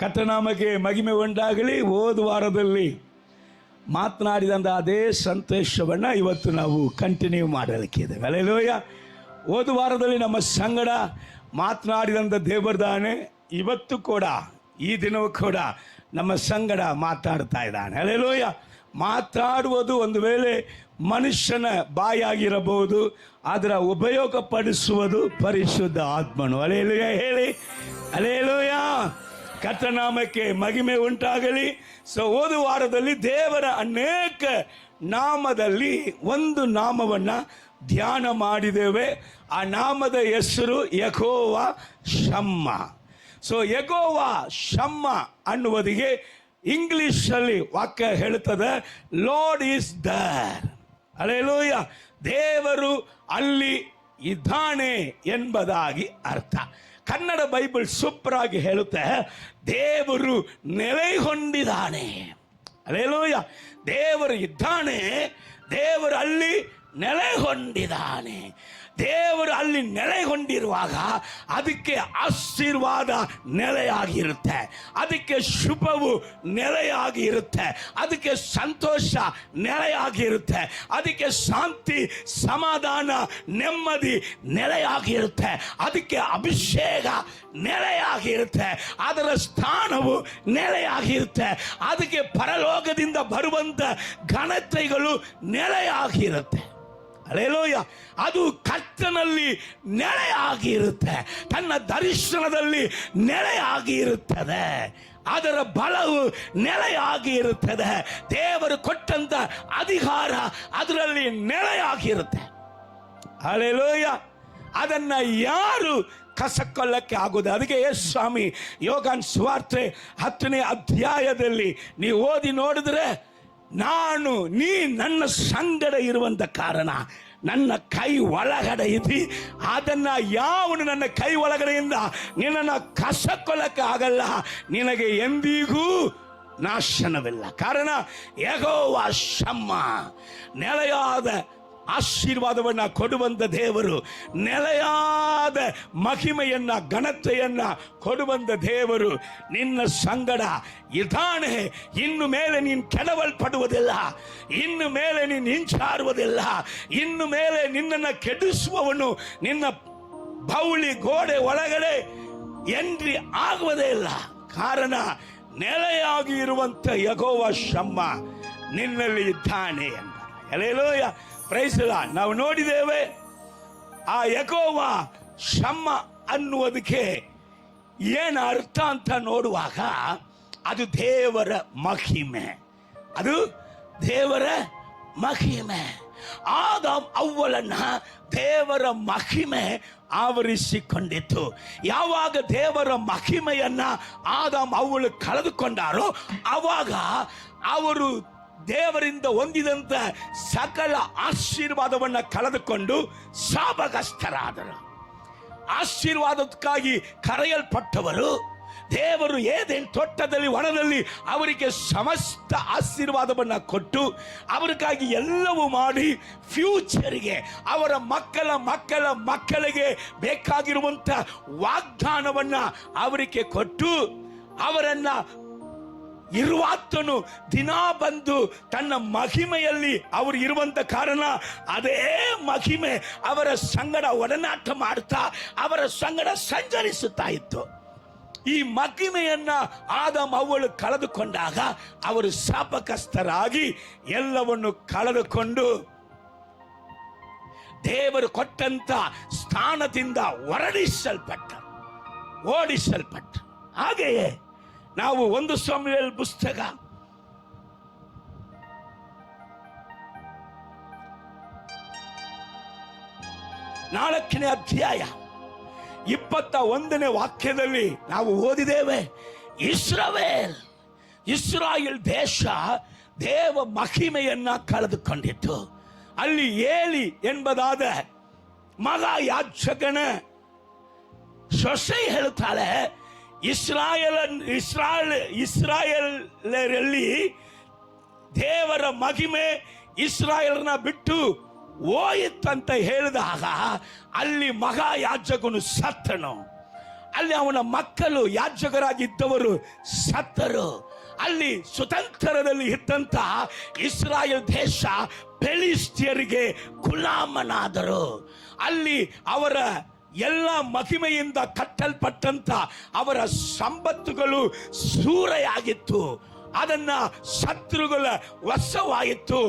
ಕರ್ತನಾಮಕ್ಕೆ ಮಹಿಮೆ ಉಂಟಾಗಲಿ. ಹೋದ ವಾರದಲ್ಲಿ ಮಾತನಾಡಿದಂಥ ಅದೇ ಸಂತೋಷವನ್ನು ಇವತ್ತು ನಾವು ಕಂಟಿನ್ಯೂ ಮಾಡಲಿಕ್ಕಿದ್ದೇವೆ. ಹಲ್ಲೆಲೂಯಾ. ಹೋದ ವಾರದಲ್ಲಿ ನಮ್ಮ ಸಂಗಡ ಮಾತನಾಡಿದಂಥ ದೇವರದಾನೆ ಇವತ್ತು ಕೂಡ ಈ ದಿನವೂ ಕೂಡ ನಮ್ಮ ಸಂಗಡ ಮಾತಾಡ್ತಾ ಇದ್ದಾನೆ. ಹಲ್ಲೆಲೂಯಾ. ಮಾತಾಡುವುದು ಒಂದು ವೇಳೆ ಮನುಷ್ಯನ ಬಾಯಾಗಿರಬಹುದು, ಅದರ ಉಪಯೋಗಪಡಿಸುವುದು ಪರಿಶುದ್ಧ ಆತ್ಮನು. ಹಲ್ಲೆಲೂಯಾ ಹೇಳಿ. ಹಲ್ಲೆಲೂಯಾ. ಕರ್ತನಾಮಕ್ಕೆ ಮಹಿಮೆ ಉಂಟಾಗಲಿ. ಹೋದ ವಾರದಲ್ಲಿ ದೇವರ ಅನೇಕ ನಾಮದಲ್ಲಿ ಒಂದು ನಾಮವನ್ನು ಧ್ಯಾನ ಮಾಡಿದ್ದೇವೆ. ಆ ನಾಮದ ಹೆಸರು ಯೆಹೋವ ಶಮ್ಮ. ಯೆಹೋವ ಶಮ್ಮ ಅನ್ನುವುದಿಗೆ ಇಂಗ್ಲಿಷಲ್ಲಿ ವಾಕ್ಯ ಹೇಳುತ್ತದೆ, ಲಾರ್ಡ್ ಈಸ್ ದೇರ್. ಹಲ್ಲೆಲೂಯಾ. ದೇವರು ಅಲ್ಲಿ ಇದ್ದಾನೆ ಎಂಬುದಾಗಿ ಅರ್ಥ. ಕನ್ನಡ ಬೈಬಲ್ ಸೂಪರ್ ಆಗಿ ಹೇಳುತ್ತೆ, ದೇವರು ನೆಲೆಗೊಂಡಿದ್ದಾನೆ. ಹಲ್ಲೆಲೂಯಾ. ದೇವರು ಇದ್ದಾನೆ, ದೇವರು ಅಲ್ಲಿ ನೆಲೆಗೊಂಡಿದ್ದಾನೆ. ದೇವರು ಅಲ್ಲಿ ನೆಲೆಗೊಂಡಿರುವಾಗ ಅದಕ್ಕೆ ಆಶೀರ್ವಾದ ನೆಲೆಯಾಗಿರುತ್ತೆ, ಅದಕ್ಕೆ ಶುಭವು ನೆಲೆಯಾಗಿ ಇರುತ್ತೆ, ಅದಕ್ಕೆ ಸಂತೋಷ ನೆಲೆಯಾಗಿರುತ್ತೆ, ಅದಕ್ಕೆ ಶಾಂತಿ ಸಮಾಧಾನ ನೆಮ್ಮದಿ ನೆಲೆಯಾಗಿರುತ್ತೆ, ಅದಕ್ಕೆ ಅಭಿಷೇಕ ನೆಲೆಯಾಗಿರುತ್ತೆ, ಅದರ ಸ್ಥಾನವು ನೆಲೆಯಾಗಿರುತ್ತೆ, ಅದಕ್ಕೆ ಪರಲೋಕದಿಂದ ಬರುವಂಥ ಘನತೆಗಳು ನೆಲೆಯಾಗಿರುತ್ತೆ. ಹಲ್ಲೆಲೂಯಾ. ಅದು ಕರ್ತನಲ್ಲಿ ನೆಲೆಯಾಗಿರುತ್ತೆ, ತನ್ನ ದರ್ಶನದಲ್ಲಿ ನೆಲೆಯಾಗಿ ಇರುತ್ತದೆ, ಅದರ ಬಲವು ನೆಲೆಯಾಗಿ ಇರುತ್ತದೆ, ದೇವರು ಕೊಟ್ಟಂತ ಅಧಿಕಾರ ಅದರಲ್ಲಿ ನೆಲೆಯಾಗಿರುತ್ತೆ. ಹಲ್ಲೆಲೂಯಾ. ಅದನ್ನು ಯಾರು ಕಸಕೊಳ್ಳಕ್ಕೆ ಆಗೋದು. ಅದಕ್ಕೆ ಯೇಸು ಸ್ವಾಮಿ ಯೋಹಾನ ಸುವಾರ್ತೆ 10ನೇ ಅಧ್ಯಾಯದಲ್ಲಿ ನೀವು ಓದಿ ನೋಡಿದ್ರೆ, ನೀ ನನ್ನ ಸಂಗಡ ಇರುವಂಥ ಕಾರಣ ನನ್ನ ಕೈ ಒಳಗಡೆ ಇದ್ದಿ, ಅದನ್ನು ಯಾವನು ನನ್ನ ಕೈ ಒಳಗಡೆಯಿಂದ ನಿನ್ನನ್ನು ಕಸಕೊಳ್ಳಕ್ಕೆ ಆಗಲ್ಲ, ನಿನಗೆ ಎಂದಿಗೂ ನಾಶನವಿಲ್ಲ. ಕಾರಣ ಯೆಹೋವ ಶಮ್ಮ, ನೆಲೆಯಾದ ಆಶೀರ್ವಾದವನ್ನು ಕೊಡುವಂಥ ದೇವರು, ನೆಲೆಯಾದ ಮಹಿಮೆಯನ್ನ ಘನತೆಯನ್ನ ಕೊಡುವಂಥ ದೇವರು ನಿನ್ನ ಸಂಗಡ ಇದ್ದಾನೆ. ಇನ್ನು ಮೇಲೆ ನೀನು ಕೆಡವಲ್ಪಡುವುದಿಲ್ಲ, ಇನ್ನು ಮೇಲೆ ನೀನು ಹಿಂಚಾರುವುದಿಲ್ಲ, ಇನ್ನು ಮೇಲೆ ನಿನ್ನನ್ನು ಕೆಡಿಸುವವನು ನಿನ್ನ ಬೌಳಿ ಗೋಡೆ ಒಳಗಡೆ ಎಂಟ್ರಿ ಆಗುವುದೇ ಇಲ್ಲ. ಕಾರಣ ನೆಲೆಯಾಗಿ ಇರುವಂಥ ಯೆಹೋವ ಶಮ್ಮ ನಿನ್ನಲ್ಲಿ ಇದ್ದಾನೆ ಎಂದ. ಹಲ್ಲೆಲೂಯಾ. Praise the Lord. ನಾವು ನೋಡಿದ್ದೇವೆ, ಆ ಯೆಹೋವ ಶಮ್ಮ ಅನ್ನುವುದಕ್ಕೆ ಏನು ಅರ್ಥ ಅಂತ ನೋಡುವಾಗ ಅದು ದೇವರ ಮಹಿಮೆ, ಅದು ದೇವರ ಮಹಿಮೆ. ಆದಾಮ್ ಅವ್ವಲನ್ನ ದೇವರ ಮಹಿಮೆ ಆವರಿಸಿಕೊಂಡಿತ್ತು. ಯಾವಾಗ ದೇವರ ಮಹಿಮೆಯನ್ನ ಆದಾಮ್ ಅವ್ವಳು ಕಳೆದುಕೊಂಡಾರೋ ಆವಾಗ ಅವರು ದೇವರಿಂದ ಹೊಂದಿದಂಥ ಸಕಲ ಆಶೀರ್ವಾದವನ್ನು ಕಳೆದುಕೊಂಡು ಶಾಪಗ್ರಸ್ತರಾದರು. ಆಶೀರ್ವಾದಕ್ಕಾಗಿ ಕರೆಯಲ್ಪಟ್ಟವರು ದೇವರು ಏದೇನು ತೋಟದಲ್ಲಿ ವನದಲ್ಲಿ ಅವರಿಗೆ ಸಮಸ್ತ ಆಶೀರ್ವಾದವನ್ನು ಕೊಟ್ಟು ಅವರಿಗಾಗಿ ಎಲ್ಲವೂ ಮಾಡಿ ಫ್ಯೂಚರ್ಗೆ ಅವರ ಮಕ್ಕಳ ಮಕ್ಕಳ ಮಕ್ಕಳಿಗೆ ಬೇಕಾಗಿರುವಂಥ ವಾಗ್ದಾನವನ್ನು ಅವರಿಗೆ ಕೊಟ್ಟು ಅವರನ್ನು ಇರುವಾತನು ದಿನ ಬಂದು ತನ್ನ ಮಹಿಮೆಯಲ್ಲಿ ಅವರು ಇರುವಂತ ಕಾರಣ ಅದೇ ಮಹಿಮೆ ಅವರ ಸಂಗಡ ಒಡನಾಟ ಮಾಡ್ತಾ ಅವರ ಸಂಗಡ ಸಂಚರಿಸುತ್ತಾ ಇತ್ತು. ಈ ಮಹಿಮೆಯನ್ನ ಆದಾಮ್ ಅವ್ವಳು ಕಳೆದುಕೊಂಡಾಗ ಅವರು ಶಾಪಗ್ರಸ್ತರಾಗಿ ಎಲ್ಲವನ್ನು ಕಳೆದುಕೊಂಡು ದೇವರು ಕೊಟ್ಟಂತ ಸ್ಥಾನದಿಂದ ಓಡಿಸಲ್ಪಟ್ಟರು. ಹಾಗೆಯೇ ನಾವು 1 ಸಮುವೇಲ ಪುಸ್ತಕ 4ನೇ ಅಧ್ಯಾಯ 21ನೇ ವಾಕ್ಯದಲ್ಲಿ ನಾವು ಓದಿದ್ದೇವೆ, ಇಸ್ರಾಯೇಲ್ ದೇಶ ದೇವ ಮಹಿಮೆಯನ್ನ ಕಳೆದುಕೊಂಡಿತ್ತು. ಅಲ್ಲಿ ಏಲಿ ಎಂಬುದಾದ ಮಗ ಯಾಜಕನ ಸೊಸೆ ಹೇಳುತ್ತಾಳೆ, ಇಸ್ರಾಯೇಲರಲ್ಲಿ ದೇವರ ಮಹಿಮೆ ಇಸ್ರಾಯೇಲರನ್ನ ಬಿಟ್ಟು ಹೋಯಿತಂತ ಹೇಳಿದಾಗ ಅಲ್ಲಿ ಮಹಾಯಾಜಕನು ಸತ್ತನು. ಅಲ್ಲಿ ಅವನ ಮಕ್ಕಳು ಯಾಜಕರಾಗಿದ್ದವರು ಸತ್ತರು. ಅಲ್ಲಿ ಸುತಂತ್ರದಲ್ಲಿ ಇದ್ದಂತ ಇಸ್ರಾಯೇಲ್ ದೇಶ ಫಿಲಿಷ್ಟಿಯರಿಗೆ ಗುಲಾಮನಾದರು. ಅಲ್ಲಿ ಅವರ ಎಲ್ಲ ಮಹಿಮೆಯಿಂದ ಕಟ್ಟಲ್ಪಟ್ಟಂತ ಅವರ ಸಂಪತ್ತುಗಳು ಸೂರೆಯಾಗಿತ್ತು. ಅದನ್ನ ಶತ್ರುಗಳ ವಶವಾಯಿತು.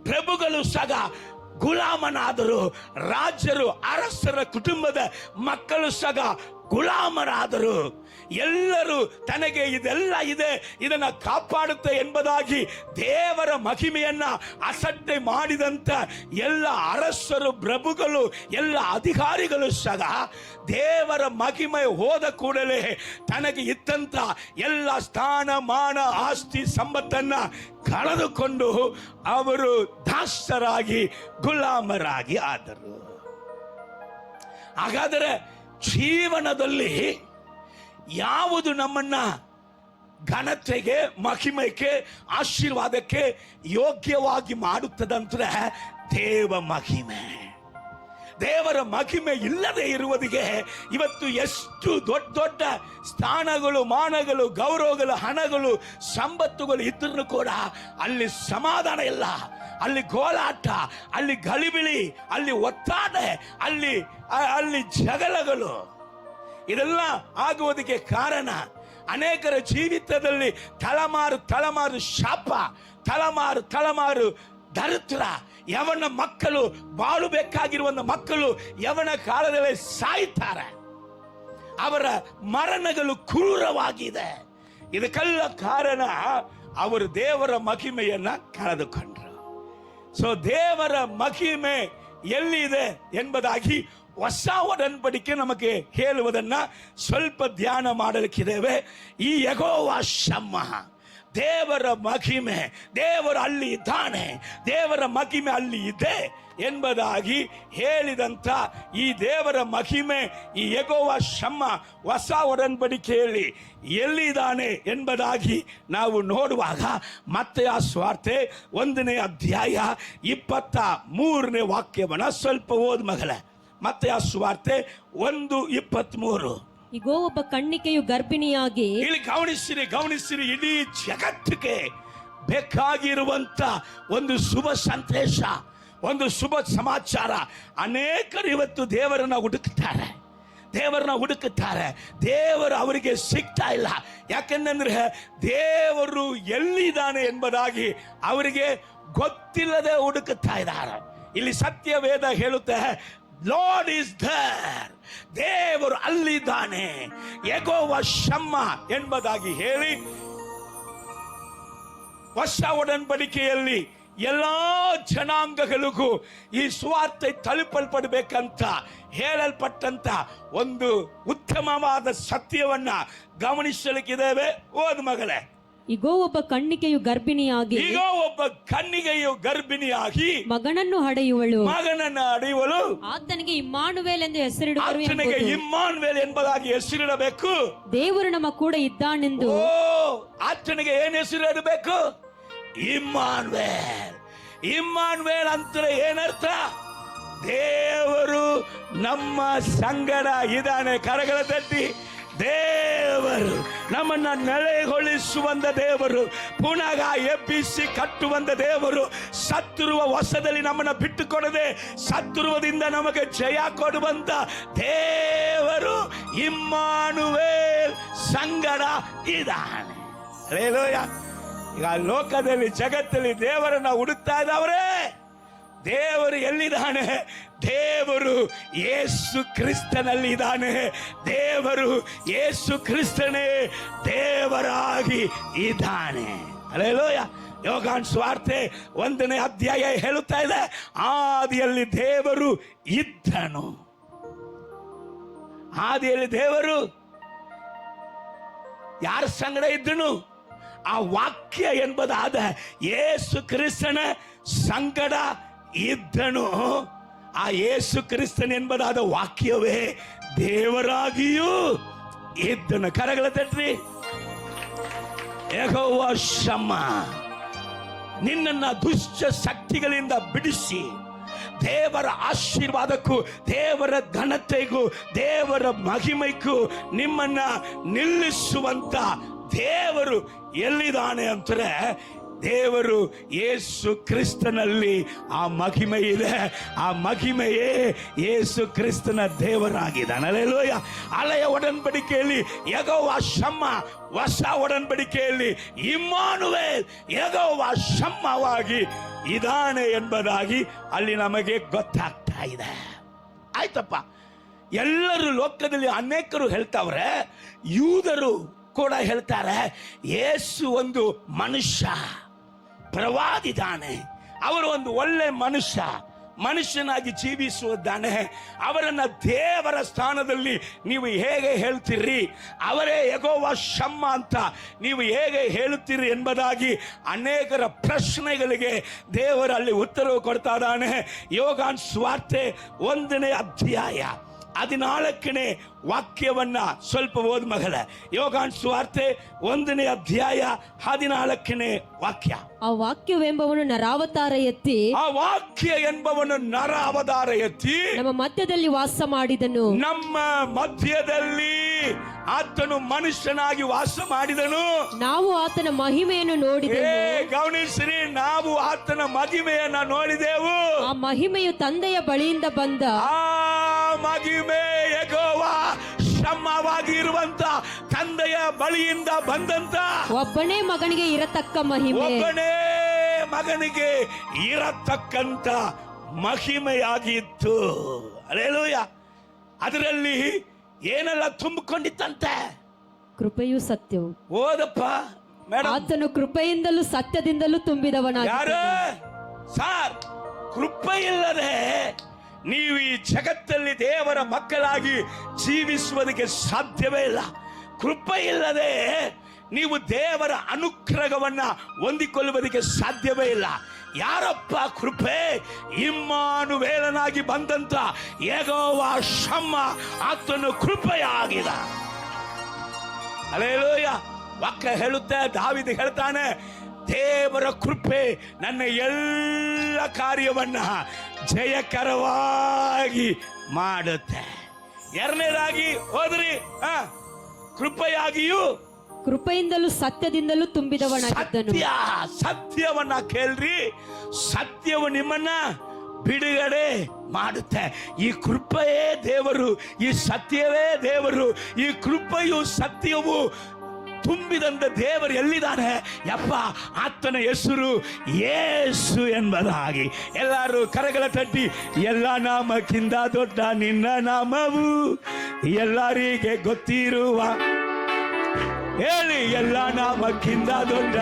ಪ್ರಭುಗಳು ಸಹ ಗುಲಾಮನಾದರು. ರಾಜರು, ಅರಸರ ಕುಟುಂಬದ ಮಕ್ಕಳು ಸಹ ಗುಲಾಮರಾದರು. ಎಲ್ಲರೂ ತನಗೆ ಇದೆಲ್ಲ ಇದೆ, ಇದನ್ನ ಕಾಪಾಡುತ್ತೆ ಎಂಬುದಾಗಿ ದೇವರ ಮಹಿಮೆಯನ್ನ ಅಸಡ್ಡೆ ಮಾಡಿದಂತ ಎಲ್ಲ ಅರಸರು, ಪ್ರಭುಗಳು, ಎಲ್ಲ ಅಧಿಕಾರಿಗಳು ಸಹ ದೇವರ ಮಹಿಮೆ ಹೋದ ಕೂಡಲೇ ತನಗೆ ಇದ್ದಂತ ಎಲ್ಲ ಸ್ಥಾನ, ಮಾನ, ಆಸ್ತಿ, ಸಂಪತ್ತನ್ನ ಕಳೆದುಕೊಂಡು ಅವರು ದಾಸರಾಗಿ, ಗುಲಾಮರಾಗಿ ಆದರು. ಹಾಗಾದರೆ ಜೀವನದಲ್ಲಿ ಯಾವುದು ನಮ್ಮನ್ನ ಘನತೆಗೆ, ಮಹಿಮೆಗೆ, ಆಶೀರ್ವಾದಕ್ಕೆ ಯೋಗ್ಯವಾಗಿ ಮಾಡುತ್ತದಂದ್ರೆ ದೇವ ಮಹಿಮೆ. ದೇವರ ಮಹಿಮೆ ಇಲ್ಲದೆ ಇರುವುದಿಗೆ ಇವತ್ತು ಎಷ್ಟು ದೊಡ್ಡ ದೊಡ್ಡ ಸ್ಥಾನಗಳು, ಮಾನಗಳು, ಗೌರವಗಳು, ಹಣಗಳು, ಸಂಪತ್ತುಗಳು ಇದ್ರೂ ಕೂಡ ಅಲ್ಲಿ ಸಮಾಧಾನ ಇಲ್ಲ. ಅಲ್ಲಿ ಗೋಳಾಟ, ಅಲ್ಲಿ ಗಲಿಬಿಳಿ, ಅಲ್ಲಿ ಒತ್ತಾಟ, ಅಲ್ಲಿ ಜಗಳಗಳು. ಇದೆಲ್ಲ ಆಗುವುದಕ್ಕೆ ಕಾರಣ ಅನೇಕರ ಜೀವಿತದಲ್ಲಿ ತಲೆಮಾರು ಶಾಪ, ತಲೆಮಾರು ದರಿದ್ರ. ಯವನ ಮಕ್ಕಳು, ಬಾಳಬೇಕಾಗಿರುವ ಮಕ್ಕಳು ಯವನ ಕಾಲದಲ್ಲಿ ಸಾಯ್ತಾರೆ. ಅವರ ಮರಣಗಳು ಕ್ರೂರವಾಗಿದೆ. ಇದಕ್ಕೆಲ್ಲ ಕಾರಣ ಅವರು ದೇವರ ಮಹಿಮೆಯನ್ನ ಕಳೆದುಕೊಂಡ್ರು. ಸೊ ದೇವರ ಮಹಿಮೆ ಎಲ್ಲಿದೆ ಎಂಬುದಾಗಿ ಹೊಸ ಒಡಂಬಡಿಕೆ ನಮಗೆ ಹೇಳುವುದನ್ನ ಸ್ವಲ್ಪ ಧ್ಯಾನ ಮಾಡಲಿಕ್ಕಿದ್ದೇವೆ. ಈ ಯೆಹೋವ ಶಮ್ಮಃ, ದೇವರ ಮಹಿಮೆ, ದೇವರು ಅಲ್ಲಿ ಇದ್ದಾನೆ, ದೇವರ ಮಹಿಮೆ ಅಲ್ಲಿ ಇದೆ ಎಂಬುದಾಗಿ ಹೇಳಿದಂತ ಈ ದೇವರ ಮಹಿಮೆ, ಈ ಯೆಹೋವ ಶಮ್ಮಃ ಹೊಸ ಒಡಂಬಡಿಕೆಯಲ್ಲಿ ಎಲ್ಲಿದ್ದಾನೆ ಎಂಬುದಾಗಿ ನಾವು ನೋಡುವಾಗ ಮತ್ತಾಯ ಸುವಾರ್ತೆ 1ನೇ ಅಧ್ಯಾಯ 23ನೇ ವಾಕ್ಯವನ್ನ ಸ್ವಲ್ಪ ಓದ್ ಮಗಳೇ. ಮತ್ತಾಯ ಸುವಾರ್ತೆ 1:23. ಇಗೋ, ಒಬ್ಬ ಕನ್ನಿಕೆಯು ಗರ್ಭಿಣಿಯಾಗಿ. ಇಲ್ಲಿ ಗಮನಿಸಿರಿ, ಇಡೀ ಜಗತ್ತಿಗೆ ಬೇಕಾಗಿರುವಂತ ಒಂದು ಶುಭ ಸಂದೇಶ, ಒಂದು ಶುಭ ಸಮಾಚಾರ. ಅನೇಕರು ಇವತ್ತು ದೇವರನ್ನ ಹುಡುಕ್ತಾರೆ. ದೇವರು ಅವರಿಗೆ ಸಿಗ್ತಾ ಇಲ್ಲ. ಯಾಕೆಂದ್ರೆ ದೇವರು ಎಲ್ಲಿದ್ದಾನೆ ಎಂಬುದಾಗಿ ಅವರಿಗೆ ಗೊತ್ತಿಲ್ಲದೆ ಹುಡುಕುತ್ತಾ ಇದ್ದಾರೆ. ಇಲ್ಲಿ ಸತ್ಯವೇದ ಹೇಳುತ್ತೆ, ಲಾರ್ಡ್ ಇಸ್ ದೇರ್, ದೇವರು ಅಲ್ಲಿದ್ದಾನೆ, ಯೆಹೋವ ಶಮ್ಮಃ ಎಂಬುದಾಗಿ ಹೇಳಿ ಹೊಸ ಒಡಂಬಡಿಕೆಯಲ್ಲಿ ಎಲ್ಲಾ ಜನಾಂಗಗಳಿಗೂ ಈ ಸುವಾರ್ತೆ ತಲುಪಲ್ಪಡಬೇಕಂತ ಹೇಳಲ್ಪಟ್ಟಂತ ಒಂದು ಉತ್ತಮವಾದ ಸತ್ಯವನ್ನ ಗಮನಿಸಲಿಕ್ಕಿದ್ದೇವೆ. ಓದ್ ಮಗಳೇ. ಇಗೋ, ಒಬ್ಬ ಕನ್ನಿಕೆಯು ಗರ್ಭಿಣಿಯಾಗಿ ಮಗನನ್ನು ಹಡೆಯುವಳು. ಆತನಿಗೆ ಇಮ್ಮಾನುವೇಲ್ ಎಂದು ಹೆಸರಿಡುವರು. ಇಮ್ಮಾನುವೇಲ್ ಎಂಬುದಾಗಿ ಹೆಸರಿಡಬೇಕು. ದೇವರು ನಮ್ಮ ಕೂಡ ಇದ್ದಾನೆಂದು. ಆತನಿಗೆ ಏನ್ ಹೆಸರಿಡಬೇಕು? ಇಮ್ಮಾನುವೇಲ್ ಅಂದ್ರೆ ಏನರ್ಥ? ದೇವರು ನಮ್ಮ ಸಂಗಡ ಇದ್ದಾನೆ. ಕರಗಳ ತಟ್ಟಿ, ದೇವರು ನಮ್ಮನ್ನ ನೆಲೆಗೊಳಿಸುವಂತ ದೇವರು, ಪುನಃ ಎಬ್ಬಿಸಿ ಕಟ್ಟುವಂತ ದೇವರು, ಸತ್ತಿರುವ ಹೊಸದಲ್ಲಿ ನಮ್ಮನ್ನ ಬಿಟ್ಟುಕೊಡದೆ ಸತ್ತಿರುವುದರಿಂದ ನಮಗೆ ಜಯ ಕೊಡುವಂತ ದೇವರು ಇಮ್ಮಾನುವೇಲ್ ಸಂಗಡ ಇದ್ದಾನೆ. ಹಲ್ಲೆಲೂಯಾ. ಈಗ ಲೋಕದಲ್ಲಿ, ಜಗತ್ತಲ್ಲಿ ದೇವರನ್ನ ಹುಡುಕ್ತಾ ಇದ್ದವರೇ, ದೇವರು ಎಲ್ಲಿದ್ದಾನೆ? ದೇವರು ಯೇಸು ಕ್ರಿಸ್ತನಲ್ಲಿ ಇದ್ದಾನೆ. ದೇವರು ಯೇಸು ಕ್ರಿಸ್ತನೇ ದೇವರಾಗಿ ಇದ್ದಾನೆ. ಹಲ್ಲೆಲೂಯಾ. ಯೋಹಾನ ಸುವಾರ್ತೆ 1ನೇ ಅಧ್ಯಾಯ ಹೇಳುತ್ತಾ ಇದೆ, ಆದಿಯಲ್ಲಿ ದೇವರು ಇದ್ದನು. ಆದಿಯಲ್ಲಿ ದೇವರು ಯಾರ ಸಂಗಡ ಇದ್ದನು? ಆ ವಾಕ್ಯ ಎಂಬುದಾದ ಯೇಸು ಕ್ರಿಸ್ತನ ಸಂಗಡ ಇದ್ದನು. ಆ ಯೇಸು ಕ್ರಿಸ್ತನ ಎಂಬುದಾದ ವಾಕ್ಯವೇ ದೇವರಾಗಿಯೂ ಇದ್ದನು. ಕರಗಳ ತಟ್ರಿ. ಯೆಹೋವ ಶಮ್ಮಃ, ನಿನ್ನನ್ನ ದುಷ್ಟ ಶಕ್ತಿಗಳಿಂದ ಬಿಡಿಸಿ ದೇವರ ಆಶೀರ್ವಾದಕ್ಕೂ, ದೇವರ ಘನತೆಗೂ, ದೇವರ ಮಹಿಮೆಗೂ ನಿಮ್ಮನ್ನ ನಿಲ್ಲಿಸುವಂತ ದೇವರು ಎಲ್ಲಿದ್ದಾನೆ ಅಂತಾರೆ? ದೇವರು ಯೇಸು ಕ್ರಿಸ್ತನಲ್ಲಿ ಆ ಮಹಿಮೆ ಇದೆ. ಆ ಮಹಿಮೆಯೇ ಯೇಸು ಕ್ರಿಸ್ತನ ದೇವರಾಗಿದ್ದಾನೆ. ಹಲ್ಲೆಲೂಯ. ಹಳೆಯ ಒಡன்பಡಿಕೆಯಲ್ಲಿ ಯೆಹೋವ ಶಮ್ಮ, ಹೊಸ ಒಡன்பಡಿಕೆಯಲ್ಲಿ ಇಮ್ಮಾನುವೇಲ್, ಯೆಹೋವ ಶಮ್ಮವಾಗಿ ಇದಾನೆ ಎಂಬುದಾಗಿ ಅಲ್ಲಿ ನಮಗೆ ಗೊತ್ತಾಗ್ತಾ ಇದೆ. ಆಯ್ತಪ್ಪ, ಎಲ್ಲರೂ ಲೋಕದಲ್ಲಿ ಅನೇಕರು ಹೇಳ್ತಾವ್ರೆ, ಯೂದರು ಕೂಡ ಹೇಳ್ತಾರೆ ಯೇಸು ಒಂದು ಮನುಷ್ಯ, ಪ್ರವಾದಿದಾನೆ, ಅವರು ಒಂದು ಒಳ್ಳೆ ಮನುಷ್ಯನಾಗಿ ಜೀವಿಸುವುದಾನೆ, ಅವರನ್ನ ದೇವರ ಸ್ಥಾನದಲ್ಲಿ ನೀವು ಹೇಗೆ ಹೇಳ್ತೀರಿ, ಅವರೇ ಯೆಹೋವ ಶಮ್ಮ ಅಂತ ನೀವು ಹೇಗೆ ಹೇಳುತ್ತೀರಿ ಎಂಬುದಾಗಿ ಅನೇಕರ ಪ್ರಶ್ನೆಗಳಿಗೆ ದೇವರಲ್ಲಿ ಉತ್ತರವು ಕೊಡ್ತಾ ಇದ್ದಾನೆ. ಯೋಹಾನ ಸುವಾರ್ತೆ 1ನೇ ಅಧ್ಯಾಯ 14ನೇ ವಾಕ್ಯವನ್ನ ಸ್ವಲ್ಪ ಓದ್ ಮಗಳ. ಯೋಹಾನ ಸುವಾರ್ತೆ 1ನೇ ಅಧ್ಯಾಯ 14ನೇ ವಾಕ್ಯ. ಆ ವಾಕ್ಯವೆಂಬವನು ನರಾವತಾರ ಎತ್ತಿ, ಆ ವಾಕ್ಯ ಎಂಬವನು ನರಾವತಾರ ಎತ್ತಿ ನಮ್ಮ ಮಧ್ಯದಲ್ಲಿ ವಾಸ ಮಾಡಿದನು. ನಮ್ಮ ಮಧ್ಯದಲ್ಲಿ ಆತನು ಮನುಷ್ಯನಾಗಿ ವಾಸ ಮಾಡಿದನು. ನಾವು ಆತನ ಮಹಿಮೆಯನ್ನು ನೋಡಿದೆವು. ಗಮನಿಸಿರಿ, ನಾವು ಆತನ ಮಹಿಮೆಯನ್ನ ನೋಡಿದೆವು. ಆ ಮಹಿಮೆಯು ತಂದೆಯ ಬಳಿಯಿಂದ ಬಂದ, ಆ ಮಹಿಮೆ ಯೆಹೋವ ಶಮ್ಮವಾಗಿ ಇರುವಂತ ತಂದೆಯ ಬಳಿಯಿಂದ ಬಂದಂತ ಒಬ್ಬನೇ ಮಗನಿಗೆ ಇರತಕ್ಕ ಮಹಿಮೆ, ಒಬ್ಬನೇ ಮಗನಿಗೆ ಇರತಕ್ಕಂತ ಮಹಿಮೆಯಾಗಿತ್ತು. ಹಲ್ಲೆಲೂಯಾ. ಅದರಲ್ಲಿ ಏನೆಲ್ಲ ತುಂಬಿಕೊಂಡಿತ್ತಂತೆ? ಕೃಪೆಯು ಸತ್ಯವು. ಓದಪ್ಪ ಮೇಡಮ್. ಆತನು ಕೃಪೆಯಿಂದಲೂ ಸತ್ಯದಿಂದಲೂ ತುಂಬಿದವನಾಗಿ. ಯಾರು ಸಾರ್? ಕೃಪೆ ಇಲ್ಲದೆ ನೀವು ಈ ಜಗತ್ತಲ್ಲಿ ದೇವರ ಮಕ್ಕಳಾಗಿ ಜೀವಿಸುವುದಕ್ಕೆ ಸಾಧ್ಯವೇ ಇಲ್ಲ. ಕೃಪೆ ಇಲ್ಲದೆ ನೀವು ದೇವರ ಅನುಗ್ರಹವನ್ನ ಹೊಂದಿಕೊಳ್ಳುವುದಕ್ಕೆ ಸಾಧ್ಯವೇ ಇಲ್ಲ. ಯಾರಪ್ಪ ಕೃಪೆ? ಇಮ್ಮಾನುವೇಲನಾಗಿ ಬಂದಂತ ಯೆಹೋವ ಶಮ್ಮ, ಆತನು ಕೃಪೆಯಾಗಿದ. ಹಲ್ಲೆಲೂಯಾ. ವಾಕ್ಯ ಹೇಳುತ್ತೆ, ದಾವೀದ ಹೇಳ್ತಾನೆ, ದೇವರ ಕೃಪೆ ನನ್ನ ಎಲ್ಲ ಕಾರ್ಯವನ್ನ ಜಯಕರವಾಗಿ ಮಾಡುತ್ತೆ. ಎರಡನೇದಾಗಿ ಹೋದ್ರಿ, ಕೃಪೆಯಾಗಿಯೂ ಕೃಪೆಯಿಂದಲೂ ಸತ್ಯದಿಂದಲೂ ತುಂಬಿದವನಾಗಿದ್ದನು. ಸತ್ಯವನ್ನ ಕೇಳ್ರಿ, ಸತ್ಯವು ನಿಮ್ಮನ್ನ ಬಿಡುಗಡೆ ಮಾಡುತ್ತೆ. ಈ ಕೃಪೆಯೇ ದೇವರು, ಈ ಸತ್ಯವೇ ದೇವರು. ಈ ಕೃಪೆಯು ಸತ್ಯವು ತುಂಬಿದಂತ ದೇವರು ಎಲ್ಲಿದ್ದಾನೆ? ಯಪ್ಪ, ಆತನ ಹೆಸರು ಯೇಸು ಎಂಬುದಾಗಿ. ಎಲ್ಲರೂ ಕರಗಳ ತಟ್ಟಿ, ಎಲ್ಲ ನಾಮಕ್ಕಿಂತ ದೊಡ್ಡ ನಿನ್ನ ನಾಮವು ಎಲ್ಲರಿಗೆ ಗೊತ್ತಿರುವ, ಹೇಳಿ, ಎಲ್ಲ ನಾಮಕ್ಕಿಂತ ದೊಡ್ಡ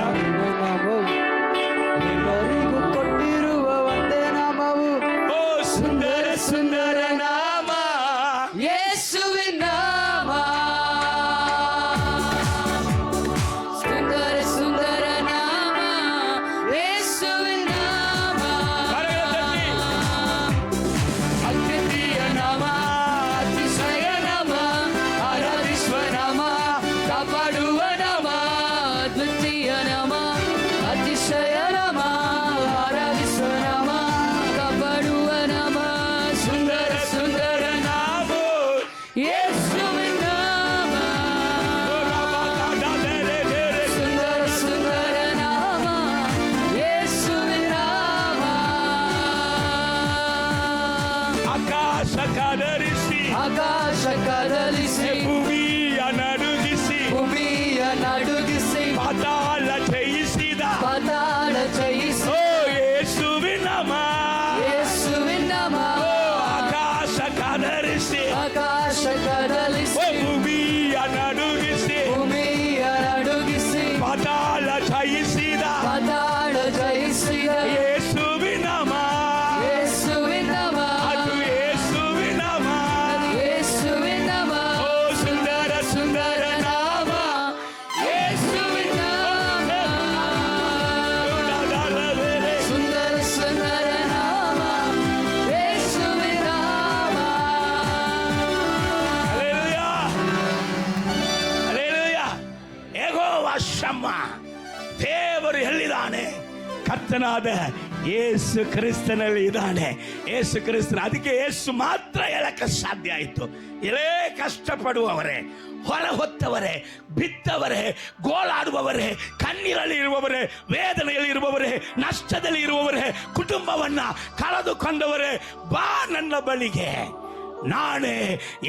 ಎಲ್ಲರಿಗೂ ಕೊಟ್ಟಿರುವ ಒಂದೇ ನಾಮವು, ಓ ಸುಂದರ ಸುಂದರ ನಾಮ ಯೇಸುವಿನ ನಾಮ. ಸುಂದರ ಸುಂದರ ನಾಮ ಯೇಸುವಿನ ನಾಮ. ಅದ್ವಿತೀಯ ನಾಮ, ಅತಿಶಯ ನಾಮ, ಆರಾಧಿಸುವ ನಾಮ, ಕಾಪಾಡುವ ನಾಮ. ಅದ್ವಿತೀಯ ನಾಮ, ಅತಿಶಯ ನಾಮ, ಆರಾಧಿಸುವ ನಾಮ, ಕಾಪಾಡುವ ನಾಮ. ಸುಂದರ ಸುಂದರ ನಾಮ ಯೇಸುವಿನ ನಾಮ. ಸುಂದರ ಸುಂದರ ನಾಮ ಯೇಸುವಿನ ನಾಮ. ಆಕಾಶ ಕದರಿಸಿ, ಆಕಾಶ ಕದಲಿಸಿ, ಭೂಮಿಯ ನಡುಗಿಸಿ, ಭೂಮಿಯ ನಡುಗಿಸಿ, ಪಾತಾಳ ಜಯಿಸಿದ ಪಾತಾಳ ಜಯಿಸಿ, ಓ ಯೇಸುವಿನ ನಾಮ. ಯೇಸುವಿನ ನಾಮ. ಆಕಾಶ ಕದರಿಸಿ, ಆಕಾಶ ಕದಲಿಸಿ, ಭೂಮಿಯ ನಡುಗಿಸಿ, ಭೂಮಿಯ ನಡುಗಿಸಿ, ಪಾತಾಳ ಜಯಿಸಿದ ಪಾತಾಳ ಜಯಿಸಿದ ಯೇಸುವಿನ ನಾಮ. ಯೇಸುವಿನ ನಾಮ. ಅದು ಯೇಸುವಿನ ನಾಮ. ಯೇಸುವಿನ ನಾಮ. ಓ ಸುಂದರ ಸುಂದರ ನಾಮ ಯೇಸುವಿನ ನಾಮ. ಸುಂದರ ಸುಂದರ ನಾಮ ಯೇಸುವಿನ ನಾಮ. ಹಲ್ಲೆಲೂಯಾ. ಹಲ್ಲೆಲೂಯಾ. ಯೆಹೋವ ಶಮ್ಮ, ದೇವರು ಎಲ್ಲಿದ್ದಾನೆ? ಕರ್ತನಾದ ಯೇಸು ಕ್ರಿಸ್ತನಲ್ಲಿ ಇದ್ದಾನೆ. ಯೇಸು ಕ್ರಿಸ್ತನ, ಅದಕ್ಕೆ ಯೇಸು ಮಾತ್ರ ಹೇಳಕ್ಕೆ ಸಾಧ್ಯ ಆಯಿತು. ಎಲೇ ಕಷ್ಟಪಡುವವರೇ, ಹೊರ ಹೊತ್ತವರೇ, ಬಿದ್ದವರೇ, ಗೋಳಾಡುವವರೇ, ಕಣ್ಣೀರಲ್ಲಿ ಇರುವವರೇ, ವೇದನೆಯಲ್ಲಿ ಇರುವವರೇ, ನಷ್ಟದಲ್ಲಿ ಇರುವವರೇ, ಕುಟುಂಬವನ್ನ ಕಳೆದುಕೊಂಡವರೇ, ಬಾ ನನ್ನ ಬಳಿಗೆ. ನಾನೇ